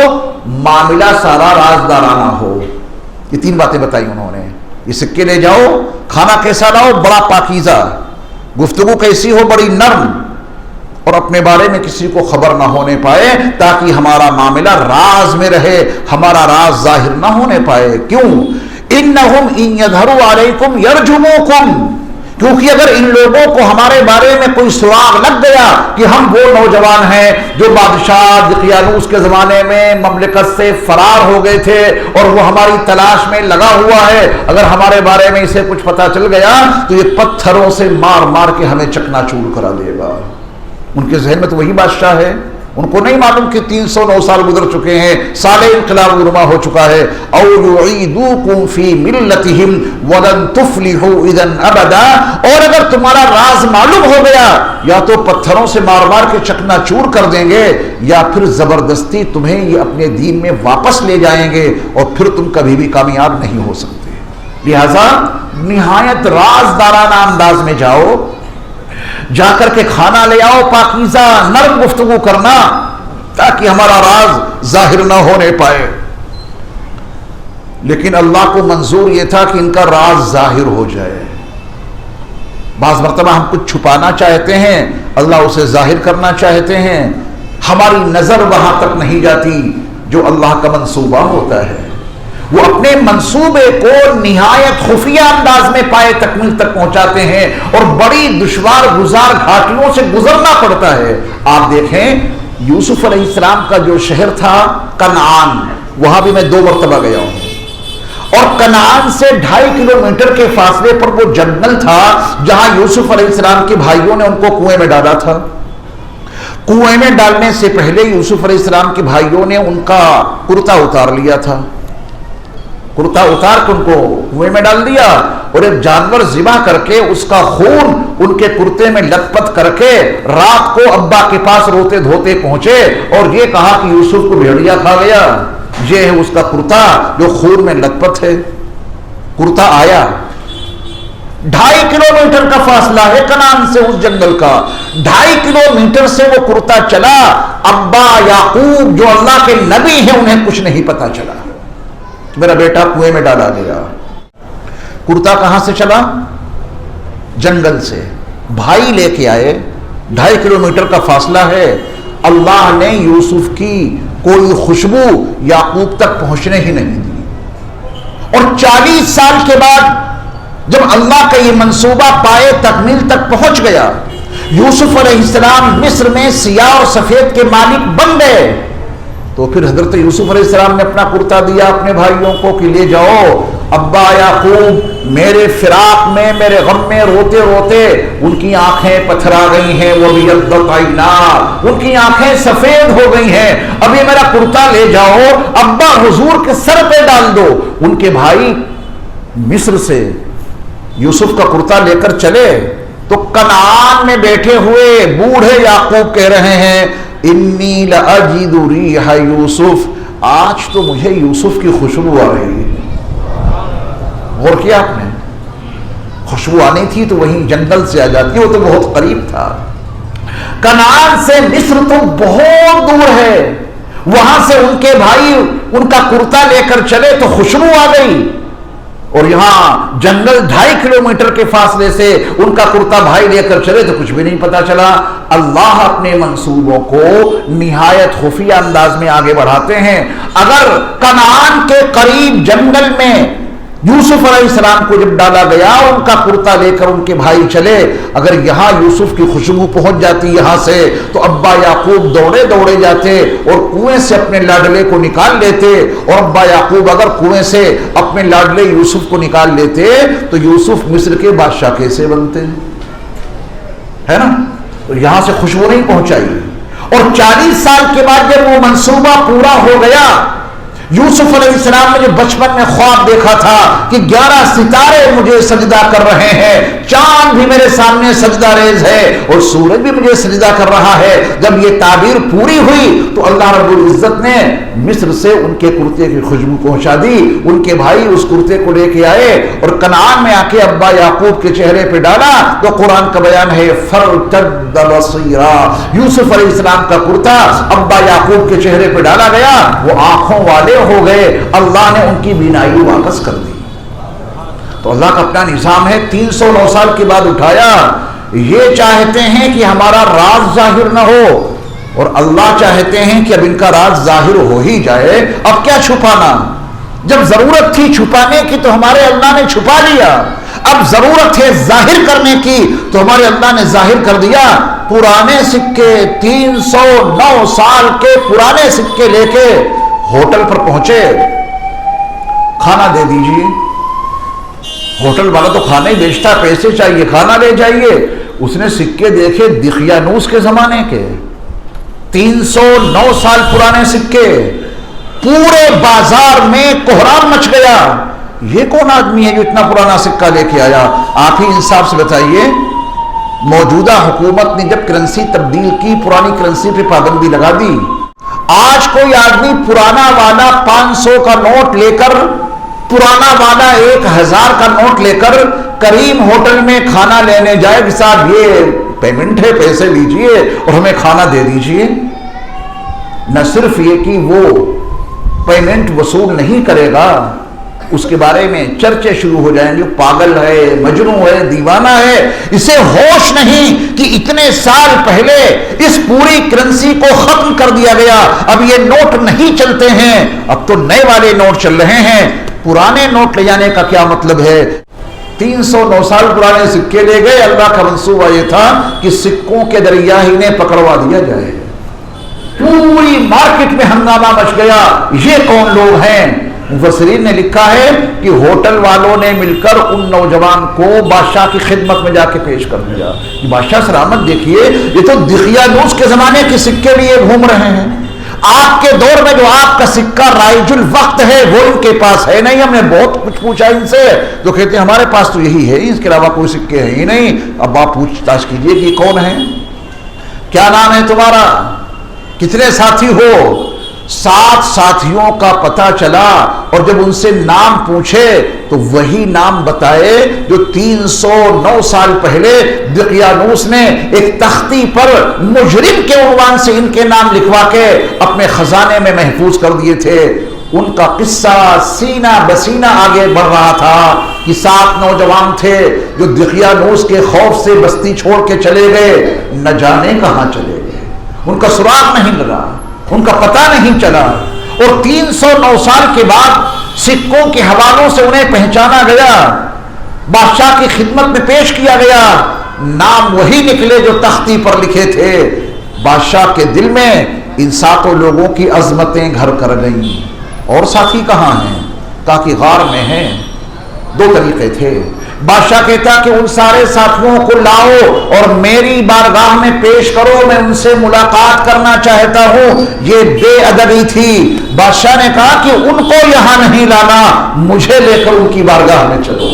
معاملہ سارا رازدارانہ ہو. یہ 3 باتیں بتائی انہوں نے. یہ سکے لے جاؤ, کھانا کیسا لاؤ, بڑا پاکیزہ, گفتگو کیسی ہو, بڑی نرم, اور اپنے بارے میں کسی کو خبر نہ ہونے پائے, تاکہ ہمارا معاملہ راز میں رہے, ہمارا راز ظاہر نہ ہونے پائے. کیوں؟ انہم ان یظہروا علیکم یرجموکم, کیونکہ اگر ان لوگوں کو ہمارے بارے میں کوئی سراغ لگ گیا کہ ہم وہ نوجوان ہیں جو بادشاہ دقیانوس کے زمانے میں مملکت سے فرار ہو گئے تھے اور وہ ہماری تلاش میں لگا ہوا ہے, اگر ہمارے بارے میں اسے کچھ پتا چل گیا تو یہ پتھروں سے مار مار کے ہمیں چکنا چور کرا دے گا. ان کے ذہن میں تو وہی بادشاہ ہے, ان کو نہیں معلوم کہ 309 سال گزر چکے ہیں, سال انقلاب رونما ہو چکا ہے. او یعیدوکم فی ملتہم ولن تفلحوا اذا ابدا, اور اگر تمہارا راز معلوم ہو گیا یا تو پتھروں سے مار مار کے چکنا چور کر دیں گے, یا پھر زبردستی تمہیں یہ اپنے دین میں واپس لے جائیں گے, اور پھر تم کبھی بھی کامیاب نہیں ہو سکتے. لہذا نہایت رازدارانہ انداز میں جاؤ, جا کر کے کھانا لے آؤ, پاکیزہ نرم گفتگو کرنا, تاکہ ہمارا راز ظاہر نہ ہونے پائے. لیکن اللہ کو منظور یہ تھا کہ ان کا راز ظاہر ہو جائے. بعض مرتبہ ہم کچھ چھپانا چاہتے ہیں، اللہ اسے ظاہر کرنا چاہتے ہیں، ہماری نظر وہاں تک نہیں جاتی جو اللہ کا منصوبہ ہوتا ہے۔ وہ اپنے منصوبے کو نہایت خفیہ انداز میں پائے تکمیل تک پہنچاتے ہیں اور بڑی دشوار گزار گھاٹیوں سے گزرنا پڑتا ہے۔ آپ دیکھیں یوسف علیہ السلام کا جو شہر تھا کنعان، وہاں بھی میں 2 مرتبہ گیا ہوں، اور کنعان سے 2.5 کلومیٹر کے فاصلے پر وہ جنگل تھا جہاں یوسف علیہ السلام کے بھائیوں نے ان کو کنویں میں ڈالا تھا۔ کنویں میں ڈالنے سے پہلے یوسف علیہ السلام کے بھائیوں نے ان کا کرتا اتار لیا تھا، کرتا اتار کے ان کو کنویں میں ڈال دیا اور ایک جانور ذبح کر کے اس کا خون ان کے کرتے میں لت پت کر کے رات کو ابا کے پاس روتے دھوتے پہنچے اور یہ کہا کہ یوسف کو بھیڑیا کھا گیا۔ یہ ہے اس کا کرتا جو خون میں لت پت ہے۔ کرتا آیا، 2.5 کلومیٹر کا فاصلہ ہے کنعان سے اس جنگل کا، 2.5 کلومیٹر سے وہ کرتا چلا۔ ابا یعقوب جو اللہ کے نبی ہیں انہیں کچھ نہیں پتا چلا، میرا بیٹا کنویں میں ڈالا گیا۔ کرتا کہاں سے چلا؟ جنگل سے۔ بھائی لے کے آئے، 2.5 کلومیٹر کا فاصلہ ہے۔ اللہ نے یوسف کی کوئی خوشبو یعقوب تک پہنچنے ہی نہیں دی، اور 40 سال کے بعد جب اللہ کا یہ منصوبہ پائے تکمیل تک پہنچ گیا، یوسف علیہ السلام مصر میں سیاہ اور سفید کے مالک بن گئے، تو پھر حضرت یوسف علیہ السلام نے اپنا کرتا دیا اپنے بھائیوں کو کہ لے جاؤ، ابا یعقوب میرے فراق میں میرے غم میں روتے روتے ان کی آنکھیں پتھرا گئی ہیں، وہ بیضت عینا، ان کی آنکھیں سفید ہو گئی ہیں، اب یہ میرا کرتا لے جاؤ، ابا حضور کے سر پہ ڈال دو۔ ان کے بھائی مصر سے یوسف کا کرتا لے کر چلے تو کنعان میں بیٹھے ہوئے بوڑھے یعقوب کہہ رہے ہیں انی لاجد ریح یوسف، آج تو مجھے یوسف کی خوشبو آ رہی ہے۔ غور کیا آپ نے؟ خوشبو آنی تھی تو وہیں جنگل سے آ جاتی، وہ تو بہت قریب تھا۔ کنعان سے مصر تو بہت دور ہے، وہاں سے ان کے بھائی ان کا کرتا لے کر چلے تو خوشبو آ گئی، اور یہاں جنگل 2.5 کلومیٹر کے فاصلے سے ان کا کرتا بھائی لے کر چلے تو کچھ بھی نہیں پتا چلا۔ اللہ اپنے منصوبوں کو نہایت خفیہ انداز میں آگے بڑھاتے ہیں۔ اگر کنعان کے قریب جنگل میں یوسف علیہ السلام کو جب ڈالا گیا، ان کا کرتا لے کر ان کے بھائی چلے، اگر یہاں یوسف کی خوشبو پہنچ جاتی یہاں سے تو ابا یعقوب دوڑے دوڑے جاتے اور کنویں سے اپنے لاڈلے کو نکال لیتے، اور ابا یعقوب اگر کنویں سے اپنے لاڈلے یوسف کو نکال لیتے تو یوسف مصر کے بادشاہ کیسے بنتے؟ ہے نا؟ تو یہاں سے خوشبو نہیں پہنچائی، اور 40 سال کے بعد جب وہ منصوبہ پورا ہو گیا، یوسف علیہ السلام نے جو بچپن میں خواب دیکھا تھا کہ 11 ستارے مجھے سجدہ کر رہے ہیں، چاند بھی میرے سامنے سجدہ ریز ہے اور سورج بھی مجھے سجدہ کر رہا ہے، جب یہ تعبیر پوری ہوئی تو اللہ رب العزت نے مصر سے ان کے کرتے کی خوشبو پہنچا دی۔ ان کے بھائی اس کرتے کو لے کے آئے اور کنعان میں آ کے ابا یعقوب کے چہرے پہ ڈالا تو قرآن کا بیان ہے فارتد بصیرا، یوسف علیہ السلام کا کرتا ابا یعقوب کے چہرے پہ ڈالا گیا، وہ آنکھوں والے ہو گئے، اللہ نے ان کی بینائی واپس کر دی۔ تو اللہ کا اپنا نظام ہے، 309 سال کے بعد اٹھایا۔ یہ چاہتے ہیں کہ ہمارا راز ظاہر نہ ہو، اور اللہ چاہتے ہیں کہ اب ان کا راز ظاہر ہو ہی جائے، اب کیا چھپانا؟ جب ضرورت تھی چھپانے کی تو ہمارے اللہ نے چھپا لیا، اب ضرورت ہے ظاہر کرنے کی تو ہمارے اللہ نے ظاہر کر دیا۔ پرانے سکے 309 سال کے پرانے سکے لے کے ہوٹل پر پہنچے، کھانا دے دیجئے۔ ہوٹل والا تو کھانا ہی بیچتا، پیسے چاہیے، کھانا لے جائیے۔ اس نے سکے دیکھے دقیانوس کے زمانے کے، 309 سال پرانے سکے، پورے بازار میں کوہرام مچ گیا۔ یہ کون آدمی ہے جو اتنا پرانا سکہ لے کے آیا؟ آپ ہی انصاف سے بتائیے، موجودہ حکومت نے جب کرنسی تبدیل کی، پرانی کرنسی پہ پابندی لگا دی، آج کوئی آدمی پرانا والا 500 کا نوٹ لے کر، پرانا والا 1000 کا نوٹ لے کر کریم ہوٹل میں کھانا لینے جائے کہ صاحب یہ پیمنٹ ہے، پیسے لیجئے اور ہمیں کھانا دے دیجئے، نہ صرف یہ کہ وہ پیمنٹ وصول نہیں کرے گا اس کے بارے میں چرچے شروع ہو جائیں گے، پاگل ہے، مجنون ہے، دیوانہ ہے، اسے ہوش نہیں کہ اتنے سال پہلے اس پوری کرنسی کو ختم کر دیا گیا، اب یہ نوٹ نہیں چلتے ہیں، اب تو نئے والے نوٹ چل رہے ہیں، پرانے نوٹ لے جانے کا کیا مطلب ہے؟ 309 سال پرانے سکے لے گئے، اللہ کا منصوبہ یہ تھا کہ سکوں کے دریا ہی نے پکڑوا دیا جائے، پوری مارکیٹ میں ہنگامہ مچ گیا، یہ کون لوگ ہیں؟ مفسرین نے لکھا ہے کہ ہوٹل والوں نے مل کر ان نوجوان کو بادشاہ کی خدمت میں جا کے پیش کر دیا، بادشاہ سلامت دیکھیے یہ تو دقیانوس کے زمانے کے سکے لیے گھوم رہے ہیں، آپ کے دور میں جو آپ کا سکہ رائج الوقت ہے وہ ان کے پاس ہے نہیں، ہم نے بہت کچھ پوچھا ان سے تو کہتے ہیں ہمارے پاس تو یہی ہے، اس کے علاوہ کوئی سکے ہیں ہی نہیں۔ اب آپ پوچھ تاچھ کیجئے کہ کون ہے، کیا نام ہے تمہارا، کتنے ساتھی ہو؟ 7 ساتھیوں کا پتہ چلا، اور جب ان سے نام پوچھے تو وہی نام بتائے جو 309 سال پہلے دقیانوس نے ایک تختی پر مجرم کے عنوان سے ان کے نام لکھوا کے اپنے خزانے میں محفوظ کر دیے تھے۔ ان کا قصہ سینہ بسینہ آگے بڑھ رہا تھا کہ 7 نوجوان تھے جو دقیانوس کے خوف سے بستی چھوڑ کے چلے گئے، نہ جانے کہاں چلے گئے، ان کا سراغ نہیں لگا، ان کا پتہ نہیں چلا، اور 309 سال کے بعد سکوں کے حوالوں سے انہیں پہچانا گیا، بادشاہ کی خدمت میں پیش کیا گیا، نام وہی نکلے جو تختی پر لکھے تھے۔ بادشاہ کے دل میں ان 7 لوگوں کی عظمتیں گھر کر گئیں۔ اور ساتھی کہاں ہیں؟ کہا کہ غار میں ہیں۔ 2 طریقے تھے، بادشاہ کہتا کہ ان سارے ساتھیوں کو لاؤ اور میری بارگاہ میں پیش کرو، میں ان سے ملاقات کرنا چاہتا ہوں، یہ بے ادبی تھی۔ بادشاہ نے کہا کہ ان کو یہاں نہیں لانا، مجھے لے کر ان کی بارگاہ میں چلو۔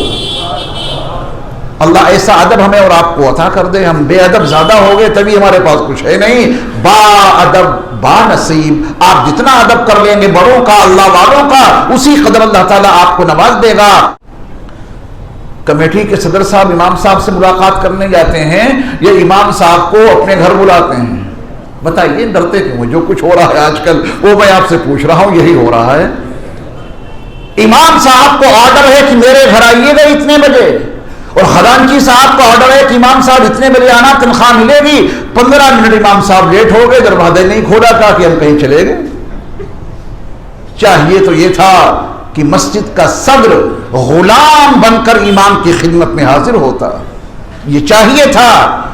اللہ ایسا ادب ہمیں اور آپ کو عطا کر دے، ہم بے ادب زیادہ ہو گئے تبھی ہمارے پاس کچھ ہے نہیں، با ادب با نصیب، آپ جتنا ادب کر لیں گے بڑوں کا، اللہ والوں کا، اسی قدر اللہ تعالیٰ آپ کو نواز دے گا۔ کمیٹی کے صدر صاحب امام صاحب سے ملاقات کرنے جاتے ہیں، یہ امام صاحب کو اپنے گھر بلاتے ہیں، بتائیے ڈرتے کیوں؟ جو کچھ ہو رہا ہے آج کل وہ میں آپ سے پوچھ رہا ہوں، یہی ہو رہا ہے۔ امام صاحب کو آرڈر ہے کہ میرے گھر آئیے گا اتنے بجے، اور خزانچی صاحب کا آرڈر ہے کہ امام صاحب اتنے بجے آنا، تنخواہ ملے گی۔ 15 منٹ امام صاحب لیٹ ہو گئے، دروازہ نہیں کھولا، کہا کہ ہم کہیں چلے گئے۔ چاہیے تو یہ تھا کہ مسجد کا صدر غلام بن کر امام کی خدمت میں حاضر ہوتا، یہ چاہیے تھا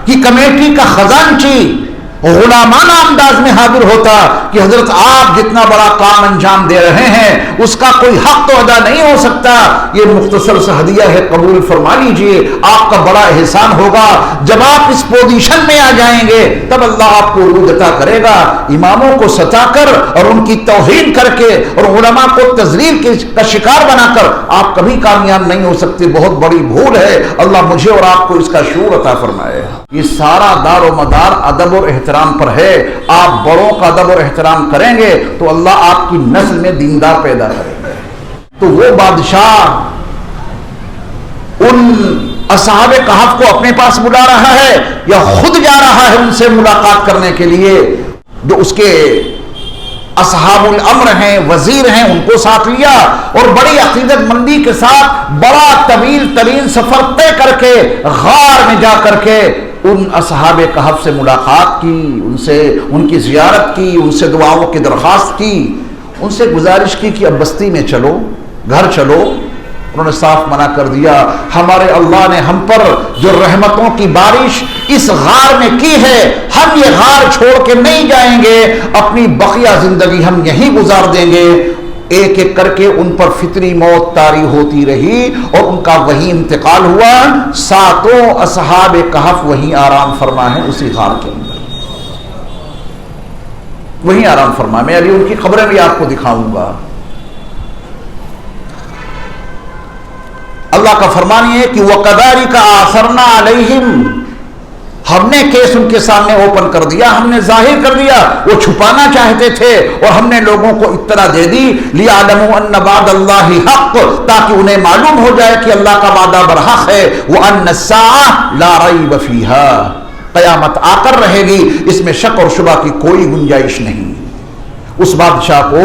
کہ کمیٹی کا خزانچی غلامانہ انداز میں حاضر ہوتا کہ حضرت آپ جتنا بڑا کام انجام دے رہے ہیں اس کا کوئی حق تو ادا نہیں ہو سکتا، یہ مختصر سا ہدیہ ہے، قبول فرما لیجئے، آپ کا بڑا احسان ہوگا، جب آپ اس پوزیشن میں آ جائیں گے تب اللہ آپ کو عروج عطا کرے گا۔ اماموں کو ستا کر اور ان کی توہین کر کے اور علماء کو تذلیل کا شکار بنا کر آپ کبھی کامیاب نہیں ہو سکتے، بہت بڑی بھول ہے، اللہ مجھے اور آپ کو اس کا شعور عطا فرمائے۔ یہ سارا دار و مدار ادب اور احترام پر ہے، آپ بڑوں کا ادب اور احترام کریں گے تو اللہ آپ کی نسل میں دیندار پیدا کریں گے۔ تو وہ بادشاہ ان اصحاب کہف کو اپنے پاس بلا رہا ہے یا خود جا رہا ہے ان سے ملاقات کرنے کے لیے؟ جو اس کے اصحاب الامر ہیں، وزیر ہیں، ان کو ساتھ لیا اور بڑی عقیدت مندی کے ساتھ بڑا طویل ترین سفر طے کر کے غار میں جا کر کے ان اصحاب کہف سے ملاقات کی، ان سے ان کی زیارت کی، ان سے دعاؤں کی درخواست کی، ان سے گزارش کی کہ اب بستی میں چلو، گھر چلو۔ انہوں نے صاف منع کر دیا، ہمارے اللہ نے ہم پر جو رحمتوں کی بارش اس غار میں کی ہے، ہم یہ غار چھوڑ کے نہیں جائیں گے، اپنی بقیہ زندگی ہم یہیں گزار دیں گے۔ ایک ایک کر کے ان پر فطری موت طاری ہوتی رہی اور ان کا وہیں انتقال ہوا۔ 7 اصحاب کہف وہیں آرام فرما ہے، اسی غار کے اندر وہیں آرام فرما۔ میں ابھی ان کی قبریں بھی آپ کو دکھاؤں گا۔ اللہ کا فرمان یہ ہے کہ وَكَذَلِكَ آثَرْنَا عَلَيْهِمْ، ہم نے کیس ان کے سامنے اوپن کر دیا، ہم نے ظاہر کر دیا، وہ چھپانا چاہتے تھے اور ہم نے لوگوں کو اطلاع دے دی، لِيَعْلَمُوا أَنَّ وَعْدَ اللَّهِ حَقٌّ، تاکہ انہیں معلوم ہو جائے کہ اللہ کا وعدہ برحق ہے، وَأَنَّ السَّاعَةَ لَا رَيْبَ فِيهَا، قیامت آ کر رہے گی، اس میں شک اور شبہ کی کوئی گنجائش نہیں۔ اس بادشاہ کو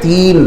3,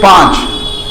5,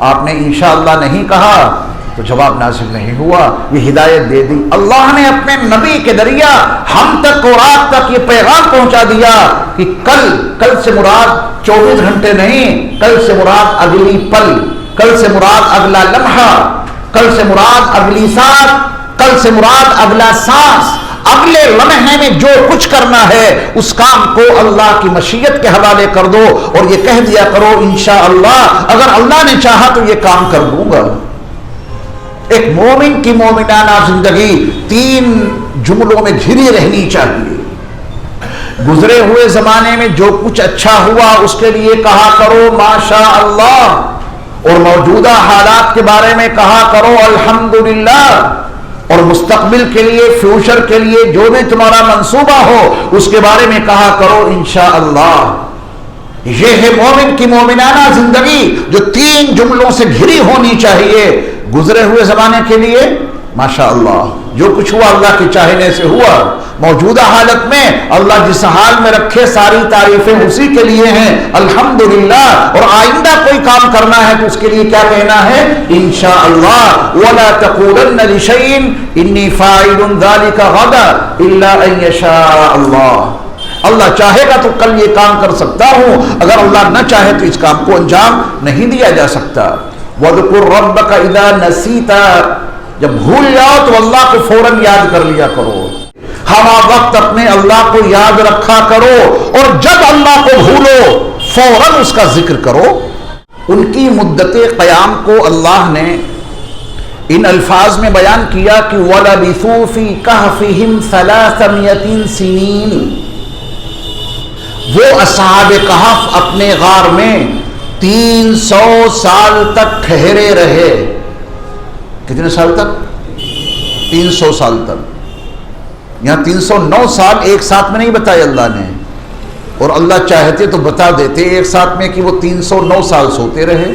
آپ نے انشاءاللہ نہیں کہا تو جواب نازل نہیں ہوا. یہ ہدایت دے دی اللہ نے اپنے نبی کے ذریعہ ہم تک اور آپ تک یہ پیغام پہنچا دیا کہ کل سے مراد 24 گھنٹے نہیں، کل سے مراد اگلی پل، کل سے مراد اگلا لمحہ، کل سے مراد اگلی ساتھ، کل سے مراد اگلا سانس، اگلے لمحے میں جو کچھ کرنا ہے اس کام کو اللہ کی مشیت کے حوالے کر دو اور یہ کہہ دیا کرو انشاءاللہ اگر اللہ نے چاہا تو یہ کام کر دوں گا. ایک مومن کی مومنانہ زندگی 3 جملوں میں گھری رہنی چاہیے. گزرے ہوئے زمانے میں جو کچھ اچھا ہوا اس کے لیے کہا کرو ماشاء اللہ، اور موجودہ حالات کے بارے میں کہا کرو الحمدللہ، اور مستقبل کے لیے فیوچر کے لیے جو بھی تمہارا منصوبہ ہو اس کے بارے میں کہا کرو انشاءاللہ. یہ ہے مومن کی مومنانہ زندگی جو 3 جملوں سے گھری ہونی چاہیے. گزرے ہوئے زمانے کے لیے ماشاءاللہ، جو کچھ ہوا اللہ کے چاہنے سے ہوا. موجودہ حالت میں اللہ جس حال میں رکھے ساری تعریفیں اسی کے لیے ہیں الحمدللہ، اور آئندہ کوئی کام کرنا ہے تو اس کے لیے کیا کہنا ہے انشاءاللہ. وَلَا تَقُولَنَّ لِشَيْءٍ إِنِّي فَاعِلٌ ذَلِكَ غَدًا إِلَّا أَن يَشَاءَ اللَّهُ. اللہ چاہے گا تو کل یہ کام کر سکتا ہوں، اگر اللہ نہ چاہے تو اس کام کو انجام نہیں دیا جا سکتا. وَاذْكُرْ رَبَّكَ إِذَا نَسِيتَ، جب بھول جاؤ تو اللہ کو فوراً یاد کر لیا کرو. ہما وقت اپنے اللہ کو یاد رکھا کرو، اور جب اللہ کو بھولو فوراً اس کا ذکر کرو. ان کی مدت قیام کو اللہ نے ان الفاظ میں بیان کیا کہ وَلَبِثُوا فِي كَهْفِهِمْ 300 سِنِينَ. وہ اصحاب کہف اپنے غار میں 300 سال تک ٹھہرے رہے. کتنے سال تک؟ 300 سال تک. یہاں 309 سال ایک ساتھ میں نہیں بتائے اللہ نے، اور اللہ چاہتے تو بتا دیتے ایک ساتھ میں کہ وہ 309 سال سوتے رہے.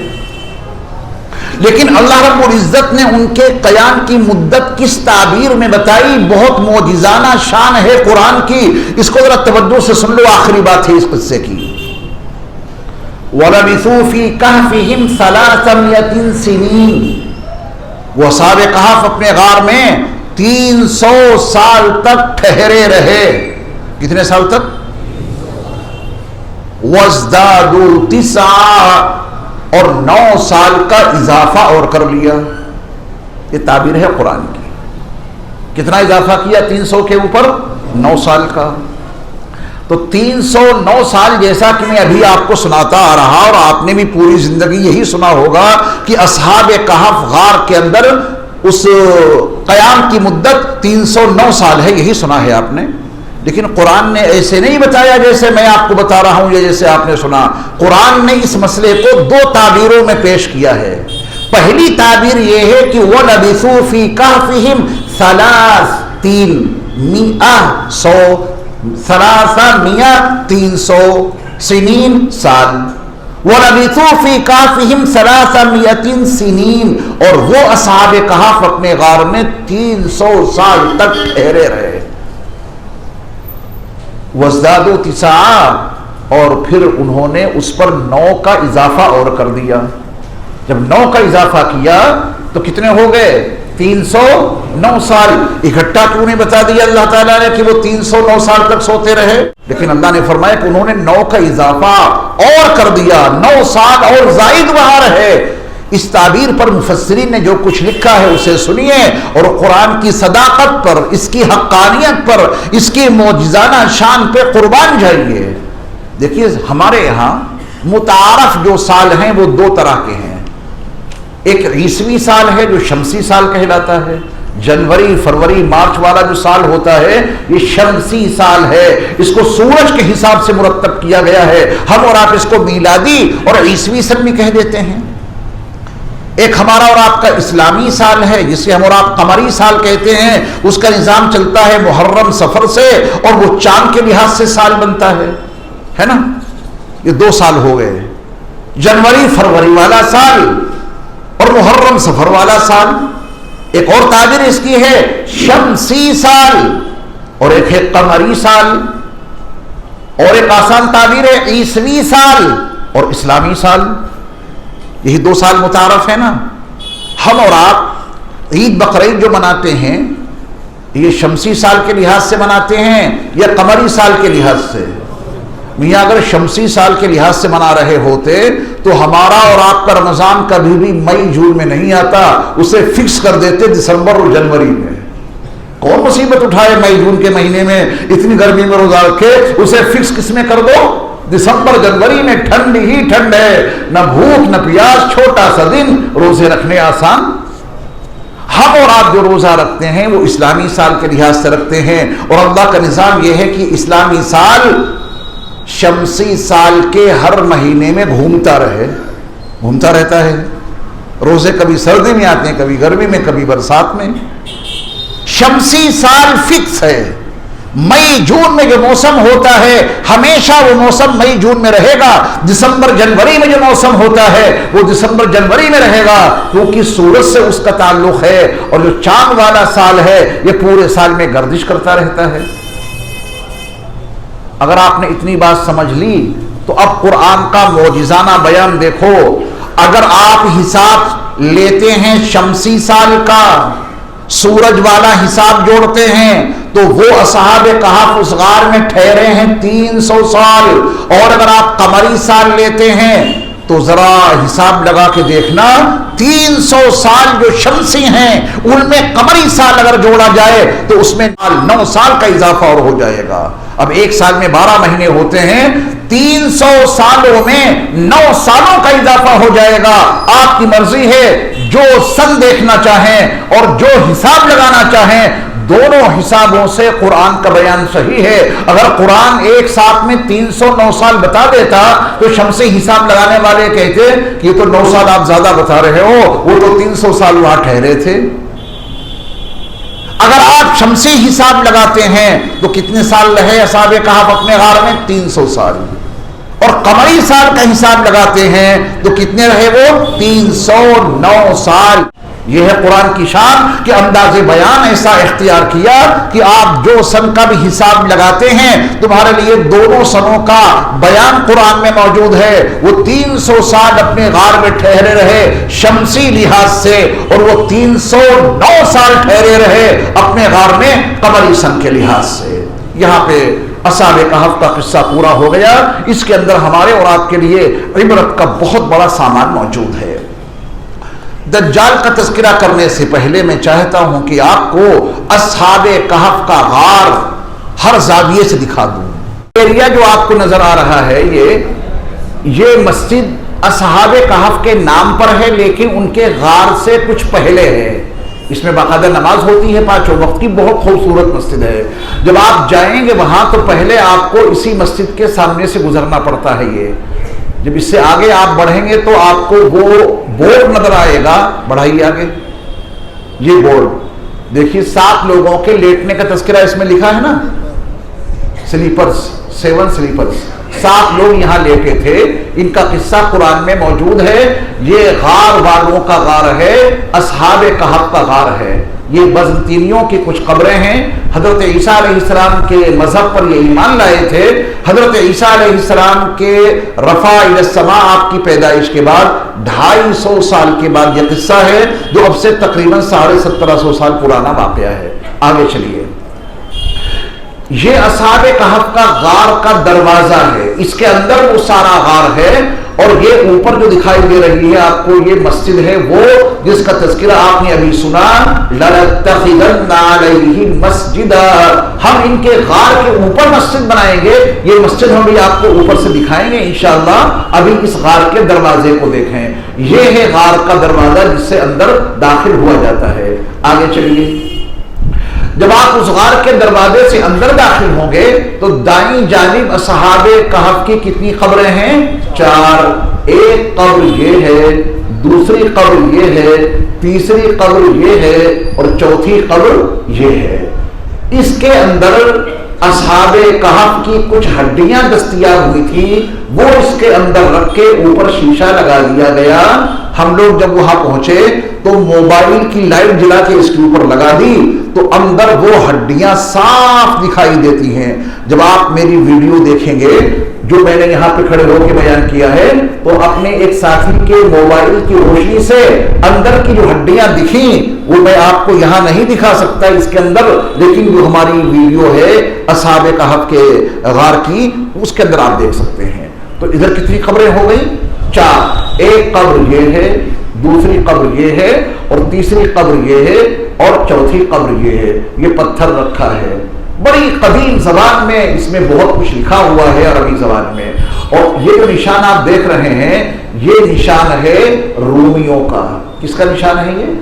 لیکن اللہ رب العزت نے ان کے قیام کی مدت کس تعبیر میں بتائی، بہت معجزانہ شان ہے قرآن کی. اس کو ذرا توجہ سے سن لو، آخری بات ہے اس قصے کی. وَلَبِثُوا فِي كَهْفِهِمْ 300 سِنِينَ. وہ اصحاب کہف اپنے غار میں 300 سال تک ٹھہرے رہے. کتنے سال تک؟ وَازْدَادُوا 9، اور 9 سال کا اضافہ اور کر لیا. یہ تعبیر ہے قرآن کی. کتنا اضافہ کیا 300 کے اوپر؟ 9 سال کا. تو 309 سال جیسا کہ میں ابھی آپ کو سناتا آ رہا، اور آپ نے بھی پوری زندگی یہی سنا ہوگا کہ اصحاب کہف غار کے اندر اس قیام کی مدت 309 سال ہے، یہی سنا ہے آپ نے. لیکن قرآن نے ایسے نہیں بتایا جیسے میں آپ کو بتا رہا ہوں یا جیسے آپ نے سنا. قرآن نے اس مسئلے کو 2 تعبیروں میں پیش کیا ہے. پہلی تعبیر یہ ہے کہ وَلَبِثُوا فِي كَهْفِهِمْ 300 سنین سال. وَلَبِثُوا فِي كَهْفِهِمْ 300 سنین، اور وہ اصحاب کہف اپنے غار میں 300 سال تک ٹھہرے رہے. وَازْدَادُوا 9، اور پھر انہوں نے اس پر 9 کا اضافہ اور کر دیا. جب 9 کا اضافہ کیا تو کتنے ہو گئے؟ 309 سال. اکٹھا کیوں نہیں بتا دیا اللہ تعالیٰ نے کہ وہ 309 سال تک سوتے رہے؟ لیکن اللہ نے فرمایا کہ انہوں نے 9 کا اضافہ اور کر دیا، 9 سال اور زائد وہاں رہے. اس تعبیر پر مفسرین نے جو کچھ لکھا ہے اسے سنیے، اور قرآن کی صداقت پر، اس کی حقانیت پر، اس کی معجزانہ شان پہ قربان جائیے. دیکھیے ہمارے یہاں متعارف جو سال ہیں وہ 2 طرح کے ہیں. ایک عیسوی سال ہے جو شمسی سال کہلاتا ہے. جنوری، فروری، مارچ والا جو سال ہوتا ہے یہ شمسی سال ہے. اس کو سورج کے حساب سے مرتب کیا گیا ہے. ہم اور آپ اس کو میلادی اور عیسوی سن بھی کہہ دیتے ہیں. ایک ہمارا اور آپ کا اسلامی سال ہے جسے ہم اور آپ قمری سال کہتے ہیں. اس کا نظام چلتا ہے محرم صفر سے، اور وہ چاند کے لحاظ سے سال بنتا ہے نا. یہ 2 سال ہو گئے، جنوری فروری والا سال اور محرم صفر والا سال. ایک اور تعبیر اس کی ہے شمسی سال، اور ایک ہے قمری سال، اور ایک آسان تعبیر ہے عیسوی سال اور اسلامی سال. یہی 2 سال متعارف ہے نا. ہم اور آپ عید بقرعید جو مناتے ہیں یہ شمسی سال کے لحاظ سے مناتے ہیں یا قمری سال کے لحاظ سے؟ میاں اگر شمسی سال کے لحاظ سے منا رہے ہوتے تو ہمارا اور آپ کا رمضان کبھی بھی مئی جون میں نہیں آتا، اسے فکس کر دیتے دسمبر اور جنوری میں. کون مصیبت اٹھائے مئی جون کے مہینے میں اتنی گرمی میں روزہ رکھے؟ اسے فکس کس میں کر دو؟ دسمبر جنوری میں. ٹھنڈ ہی ٹھنڈ ہے، نہ بھوک نہ پیاس، چھوٹا سا دن، روزے رکھنے آسان. ہم اور آپ جو روزہ رکھتے ہیں وہ اسلامی سال کے لحاظ سے رکھتے ہیں، اور اللہ کا نظام یہ ہے کہ اسلامی سال شمسی سال کے ہر مہینے میں گھومتا رہتا ہے. روزے کبھی سردی میں آتے ہیں، کبھی گرمی میں، کبھی برسات میں. شمسی سال فکس ہے. مئی جون میں جو موسم ہوتا ہے ہمیشہ وہ موسم مئی جون میں رہے گا. دسمبر جنوری میں جو موسم ہوتا ہے وہ دسمبر جنوری میں رہے گا، کیونکہ سورج سے اس کا تعلق ہے. اور جو چاند والا سال ہے یہ پورے سال میں گردش کرتا رہتا ہے. اگر آپ نے اتنی بات سمجھ لی تو اب قرآن کا معجزانہ بیان دیکھو. اگر آپ حساب لیتے ہیں شمسی سال کا، سورج والا حساب جوڑتے ہیں، تو وہ اصحاب کہف اس غار میں ٹھہرے ہیں 300 سال. اور اگر آپ قمری سال لیتے ہیں تو ذرا حساب لگا کے دیکھنا، 300 سال جو شمسی ہیں ان میں قمری سال اگر جوڑا جائے تو اس میں 9 سال کا اضافہ اور ہو جائے گا. اب ایک سال میں 12 مہینے ہوتے ہیں، 300 سالوں میں 9 سالوں کا اضافہ ہو جائے گا. آپ کی مرضی ہے، جو سن دیکھنا چاہیں اور جو حساب لگانا چاہیں، دونوں حسابوں سے قرآن کا بیان صحیح ہے. اگر قرآن ایک ساتھ میں 309 سال بتا دیتا تو شمسی حساب لگانے والے کہتے کہ یہ تو 9 سال آپ زیادہ بتا رہے ہو، وہ تو 300 سال وہاں ٹھہرے تھے. اگر آپ شمسی حساب لگاتے ہیں تو کتنے سال رہے اصحاب کہف اپنے غار میں؟ 300 سال. اور قمری سال کا حساب لگاتے ہیں تو کتنے رہے وہ؟ 309 سال. یہ ہے قرآن کی شان کہ انداز بیان ایسا اختیار کیا کہ آپ جو سن کا بھی حساب لگاتے ہیں تمہارے لیے دونوں سنوں کا بیان قرآن میں موجود ہے. وہ 300 سال اپنے غار میں ٹھہرے رہے شمسی لحاظ سے، اور وہ 309 سال ٹھہرے رہے اپنے غار میں قمری سن کے لحاظ سے. یہاں پہ اصحاب کہف کا قصہ پورا ہو گیا. اس کے اندر ہمارے اور آپ کے لیے عبرت کا بہت بڑا سامان موجود ہے. دجال کا تذکرہ کرنے سے پہلے میں چاہتا ہوں کہ آپ کو اصحاب کہف کا غار ہر زاویے سے دکھا دوں. ایریا جو آپ کو نظر آ رہا ہے یہ مسجد اصحاب کہف کے نام پر ہے، لیکن ان کے غار سے کچھ پہلے ہے. اس میں باقاعدہ نماز ہوتی ہے 5 وقت کی، بہت خوبصورت مسجد ہے. جب آپ جائیں گے وہاں تو پہلے آپ کو اسی مسجد کے سامنے سے گزرنا پڑتا ہے. جب اس سے آگے آپ بڑھیں گے تو آپ کو وہ بورڈ نظر آئے گا. بڑھائیے آگے. یہ بورڈ دیکھیے، 7 لوگوں کے لیٹنے کا تذکرہ اس میں لکھا ہے نا. سلیپرز، 7 سلیپرز، 7 لوگ یہاں لیٹے تھے. ان کا قصہ قرآن میں موجود ہے. یہ غار والوں کا غار ہے، اصحاب کہف کا غار ہے. یہ بزنطینیوں کی کچھ قبریں ہیں. حضرت عیسیٰ علیہ السلام کے مذہب پر یہ ایمان لائے تھے. حضرت عیسیٰ علیہ السلام کے رفع الی السماء، آپ کی پیدائش کے بعد 250 سال کے بعد یہ قصہ ہے، جو اب سے تقریباً 1750 سال پرانا واقعہ ہے. آگے چلیے. یہ اصحاب کہف کا غار کا دروازہ ہے. اس کے اندر وہ سارا غار ہے، اور یہ اوپر جو دکھائی دے رہی ہے آپ کو یہ مسجد ہے، وہ جس کا تذکرہ آپ نے ابھی سنا، لَنَتَّخِذَنَّ عَلَيْهِ مَسْجِدًا. ہم ان کے غار کے اوپر مسجد بنائیں گے. یہ مسجد ہم بھی آپ کو اوپر سے دکھائیں گے انشاءاللہ. ابھی اس غار کے دروازے کو دیکھیں. یہ ہے غار کا دروازہ جس سے اندر داخل ہوا جاتا ہے. آگے چلیے. جب آپ اس غار کے دروازے سے اندر داخل ہوں گے تو دائیں جانب اصحاب کہف کی کتنی قبریں ہیں؟ 4. ایک قبر یہ ہے، دوسری قبر یہ ہے، تیسری قبر یہ ہے، اور چوتھی قبر یہ ہے. اس کے اندر اصحاب کہف کی کچھ ہڈیاں دستیاب ہوئی تھی، وہ اس کے اندر رکھ کے اوپر شیشہ لگا دیا گیا. ہم لوگ جب وہاں پہنچے تو موبائل کی لائٹ جلا کے اس کے اوپر لگا دی تو اندر وہ ہڈیاں صاف دکھائی دیتی ہیں. جب آپ میری ویڈیو دیکھیں گے جو میں نے یہاں پہ کھڑے ہو کے بیان کیا ہے تو اپنے ایک ساتھی کے موبائل کی روشنی سے اندر کی جو ہڈیاں دکھیں وہ میں آپ کو یہاں نہیں دکھا سکتا اس کے اندر، لیکن جو ہماری ویڈیو ہے اصحاب کہف کے غار کی اس کے اندر آپ دیکھ سکتے ہیں۔ تو ادھر کتنی قبریں ہو گئی؟ 4۔ ایک قبر یہ ہے، دوسری قبر یہ ہے، اور تیسری قبر یہ ہے، اور چوتھی قبر یہ ہے۔ یہ پتھر رکھا ہے، بڑی قدیم زبان میں اس میں بہت کچھ لکھا ہوا ہے عربی زبان میں، اور یہ جو نشان آپ دیکھ رہے ہیں یہ نشان ہے رومیوں کا۔ کس کا نشان ہے یہ؟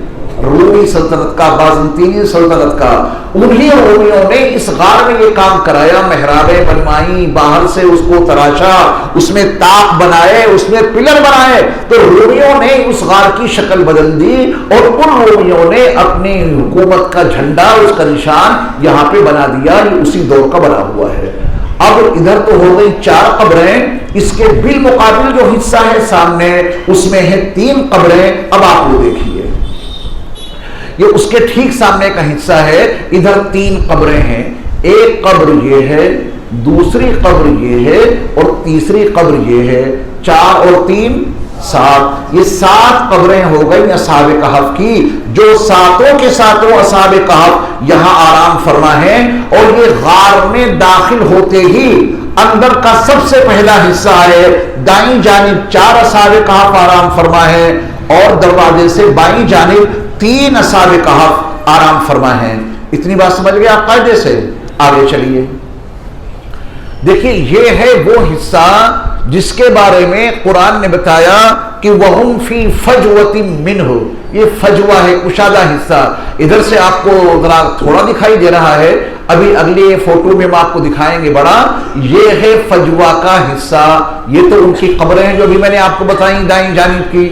رومی سلطنت کا، بازنطینی سلطنت کا۔ انہی رومیوں نے اس غار میں یہ کام کرایا، محرابیں بنوائی، باہر سے اس کو تراشا، اس میں طاق بنائے، اس میں پلر بنائے۔ تو رومیوں نے اس غار کی شکل بدل دی، اور ان رومیوں نے اپنی حکومت کا جھنڈا، اس کا نشان یہاں پہ بنا دیا۔ یہ اسی دور کا بنا ہوا ہے۔ اب ادھر تو ہو گئی 4 قبریں، اس کے بالمقابل جو حصہ ہے سامنے اس میں ہے 3 قبریں۔ اب آپ وہ دیکھیے، یہ اس کے ٹھیک سامنے کا حصہ ہے، ادھر 3 قبریں ہیں۔ ایک قبر یہ ہے، دوسری قبر یہ ہے، اور تیسری قبر یہ ہے۔ 4 اور 3 7، یہ 7 قبریں ہو گئی اصحاب کہف کی، جو ساتوں کے ساتوں اصحاب کہف یہاں آرام فرما ہے۔ اور یہ غار میں داخل ہوتے ہی اندر کا سب سے پہلا حصہ ہے، دائیں جانب 4 اصحاب کہف آرام فرما ہے، اور دروازے سے بائیں جانب 3 اصحاب کہف آرام فرما ہے۔ اتنی بات سمجھ گئے آپ قاعدے سے؟ آگے چلیے، دیکھیے یہ ہے وہ حصہ جس کے بارے میں قرآن نے بتایا کہ وَهُمْ فِي فَجْوَةٍ مِّنْهُ۔ یہ فجوہ ہے، کشادہ حصہ۔ ادھر سے آپ کو ذرا تھوڑا دکھائی دے رہا ہے، ابھی اگلی فوٹو میں ہم آپ کو دکھائیں گے بڑا۔ یہ ہے فجوہ کا حصہ، یہ تو ان کی قبریں ہیں جو بھی میں نے آپ کو بتائیں دائیں جانب کی۔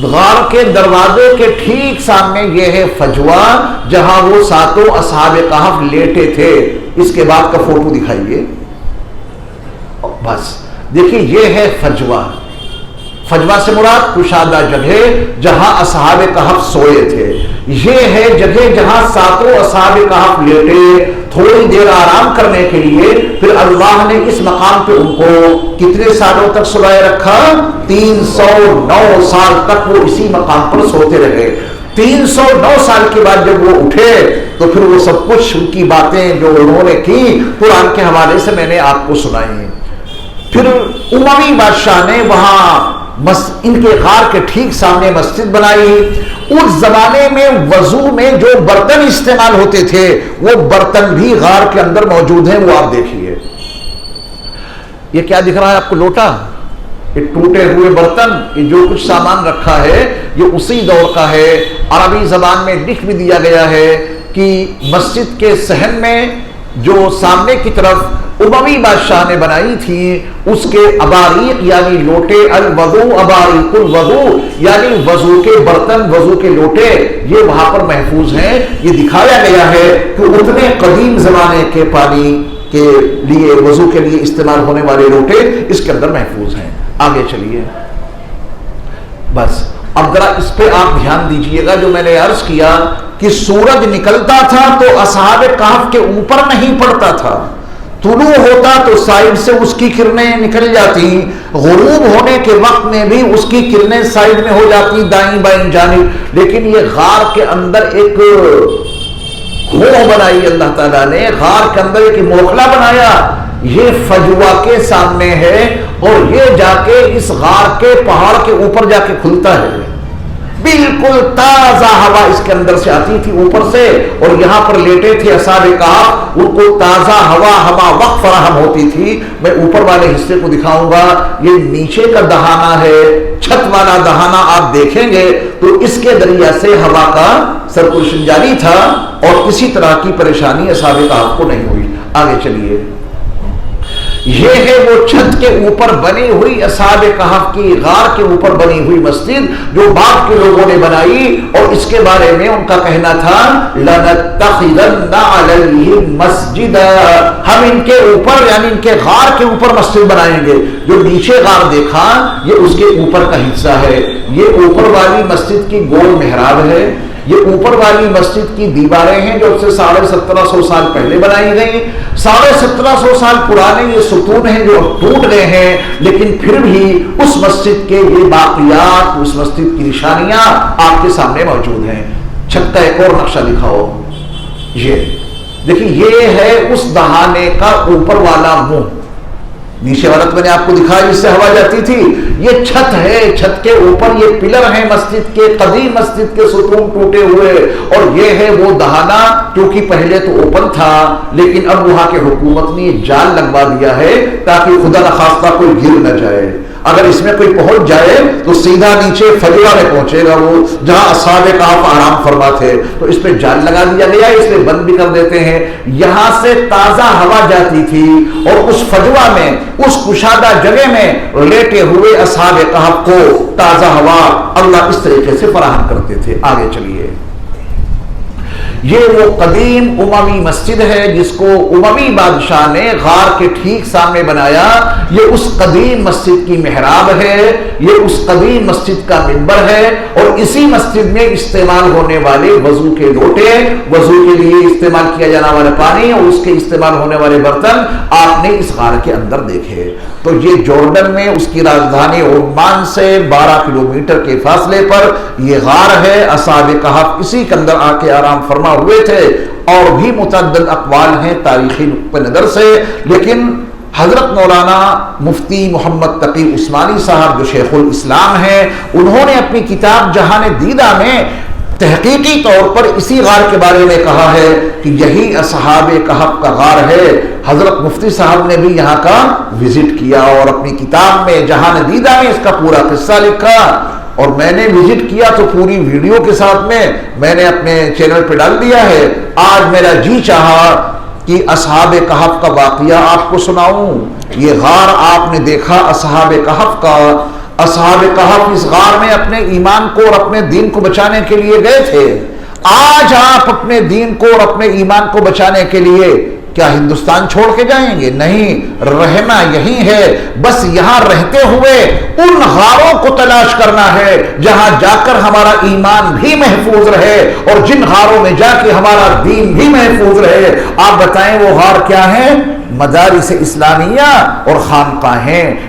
غار کے دروازے کے ٹھیک سامنے یہ ہے فجوہ، جہاں وہ ساتوں اصحاب کہف لیٹے تھے۔ اس کے بعد کا فوٹو دکھائیے، بس دیکھیے یہ ہے فجوہ۔ فجوہ سے مراد کشادہ جگہ جہاں اصحاب کہف سوئے تھے۔ یہ ہے جگہ جہاں ساتوں اصحاب کہف لیٹے تھوڑی دیر آرام کرنے کے لیے، پھر اللہ نے اس مقام پہ ان کو کتنے سالوں تک سلائے رکھا؟ 309 سال تک وہ اسی مقام پر سوتے رہے۔ 309 سال کے بعد جب وہ اٹھے تو پھر وہ سب کچھ ان کی باتیں جو انہوں نے کی قرآن کے حوالے سے میں نے آپ کو سنائی۔ پھر اموی بادشاہ نے وہاں ان کے غار کے ٹھیک سامنے مسجد بنائی۔ اس زمانے میں وضو میں جو برتن استعمال ہوتے تھے وہ برتن بھی غار کے اندر موجود ہیں، وہ آپ دیکھیے۔ یہ کیا دکھ رہا ہے آپ کو؟ لوٹا، یہ ٹوٹے ہوئے برتن، یہ جو کچھ سامان رکھا ہے یہ اسی دور کا ہے۔ عربی زبان میں لکھ بھی دیا گیا ہے کہ مسجد کے صحن میں جو سامنے کی طرف اموی بادشاہ نے بنائی تھی اس کے اباریق یعنی لوٹے، الوضو اباریق الوضو یعنی وضو کے برتن، وضو کے لوٹے، یہ وہاں پر محفوظ ہیں۔ یہ دکھایا گیا ہے کہ اتنے قدیم زمانے کے پانی کے لیے، وضو کے لیے استعمال ہونے والے لوٹے اس کے اندر محفوظ ہیں۔ آگے چلیے، بس اب ذرا اس پہ آپ دھیان دیجئے گا جو میں نے عرض کیا کہ سورج نکلتا تھا تو اصحاب کہف کے اوپر نہیں پڑتا تھا، طلوع ہوتا تو سائیڈ سے اس کی کرنیں نکل جاتی، غروب ہونے کے وقت میں بھی اس کی کرنیں سائیڈ میں ہو جاتی دائیں بائیں جانب۔ لیکن یہ غار کے اندر ایک کھوہ بنائی اللہ تعالیٰ نے، غار کے اندر ایک موخلا بنایا، یہ فجوہ کے سامنے ہے، اور یہ جا کے اس غار کے پہاڑ کے اوپر جا کے کھلتا ہے۔ بالکل تازہ ہوا اس کے اندر سے آتی تھی اوپر سے، اور یہاں پر لیٹے تھے اصحاب کہف، ان کو تازہ ہوا ہما وقت فراہم ہوتی تھی۔ میں اوپر والے حصے کو دکھاؤں گا، یہ نیچے کا دہانہ ہے، چھت والا دہانہ آپ دیکھیں گے تو اس کے ذریعے سے ہوا کا سرکولیشن جاری تھا، اور کسی طرح کی پریشانی اصحاب کہف کو نہیں ہوئی۔ آگے چلیے، یہ ہے وہ چھت کے اوپر بنی ہوئی اصحاب کہف کی، غار کے اوپر بنی ہوئی مسجد جو بعد کے لوگوں نے بنائی، اور اس کے بارے میں ان کا کہنا تھا لَنَتَّخِذَنَّ عَلَيْهِمْ مَسْجِدًا، ہم ان کے اوپر یعنی ان کے غار کے اوپر مسجد بنائیں گے۔ جو نیچے غار دیکھا یہ اس کے اوپر کا حصہ ہے، یہ اوپر والی مسجد کی گول محراب ہے، یہ اوپر والی مسجد کی دیواریں ہیں جو اب سے 1750 سال پہلے بنائی گئی. 1750 سال پرانے یہ ستون ہیں جو اب ٹوٹ گئے ہیں, لیکن پھر بھی اس مسجد کے یہ باقیات, اس مسجد کی نشانیاں آپ کے سامنے موجود ہیں. چھت کا ایک اور نقشہ دکھاؤ. یہ دیکھیں, یہ ہے اس دہانے کا اوپر والا منہ. نیچے والا تو میں نے آپ کو دکھایا جس سے ہوا جاتی تھی. یہ چھت ہے, چھت کے اوپر یہ پلر ہیں مسجد کے, قدیم مسجد کے ستون ٹوٹے ہوئے, اور یہ ہے وہ دہانہ. کیونکہ پہلے تو اوپن تھا, لیکن اب وہاں کے حکومت نے یہ جال لگوا دیا ہے تاکہ خدا نخواستہ کوئی گر نہ جائے. اگر اس میں کوئی پہنچ جائے تو سیدھا نیچے فجوہ میں پہنچے گا, وہ جہاں اصحاب کہف آرام فرما تھے. تو اس پہ جال لگا دیا گیا, اس میں بند بھی کر دیتے ہیں. یہاں سے تازہ ہوا جاتی تھی اور اس فجوہ میں, اس کشادہ جگہ میں لیٹے ہوئے اصحاب کہف کو تازہ ہوا اللہ اس طریقے سے فراہم کرتے تھے. آگے چلیے. یہ وہ قدیم اموی مسجد ہے جس کو اموی بادشاہ نے غار کے ٹھیک سامنے بنایا. یہ اس قدیم مسجد کی محراب ہے, یہ اس قدیم مسجد کا منبر ہے, اور اسی مسجد میں استعمال ہونے والے وضو کے لوٹے, وضو کے لیے استعمال کیا جانے والا پانی اور اس کے استعمال ہونے والے برتن آپ نے اس غار کے اندر دیکھے. تو یہ جورڈن میں اس کی راجدھانی عمان سے 12 کلومیٹر کے فاصلے پر یہ غار ہے. اصحاب کہف اسی کے اندر آ کے آرام فرما ہوئے تھے. اور بھی متعدد اقوال ہیں تاریخی نقطہ نظر سے, لیکن حضرت مولانا مفتی محمد تقی عثمانی صاحب جو شیخ الاسلام ہیں, انہوں نے اپنی کتاب جہان دیدہ میں تحقیقی طور پر اسی غار کے بارے میں کہا ہے کہ یہی اصحاب کہف کا غار ہے. حضرت مفتی صاحب نے بھی یہاں کا وزٹ کیا اور اپنی کتاب میں جہان دیدہ میں اس کا پورا قصہ لکھا. اور میں نے وزٹ کیا تو پوری ویڈیو کے ساتھ میں نے اپنے چینل پہ ڈال دیا ہے. آج میرا جی چاہا کہ اصحاب کہف کا واقعہ آپ کو سناؤں. یہ غار آپ نے دیکھا اصحاب کہف کا. اصحاب کہف اس غار میں اپنے ایمان کو اور اپنے دین کو بچانے کے لیے گئے تھے. آج آپ اپنے دین کو اور اپنے ایمان کو بچانے کے لیے کیا ہندوستان چھوڑ کے جائیں گے؟ نہیں, رہنا یہی ہے. بس یہاں رہتے ہوئے ان غاروں کو تلاش کرنا ہے جہاں جا کر ہمارا ایمان بھی محفوظ رہے اور جن غاروں میں جا کے ہمارا دین بھی محفوظ رہے. آپ بتائیں وہ غار کیا ہیں؟ مدارس اسلامیہ اور خانقاہیں.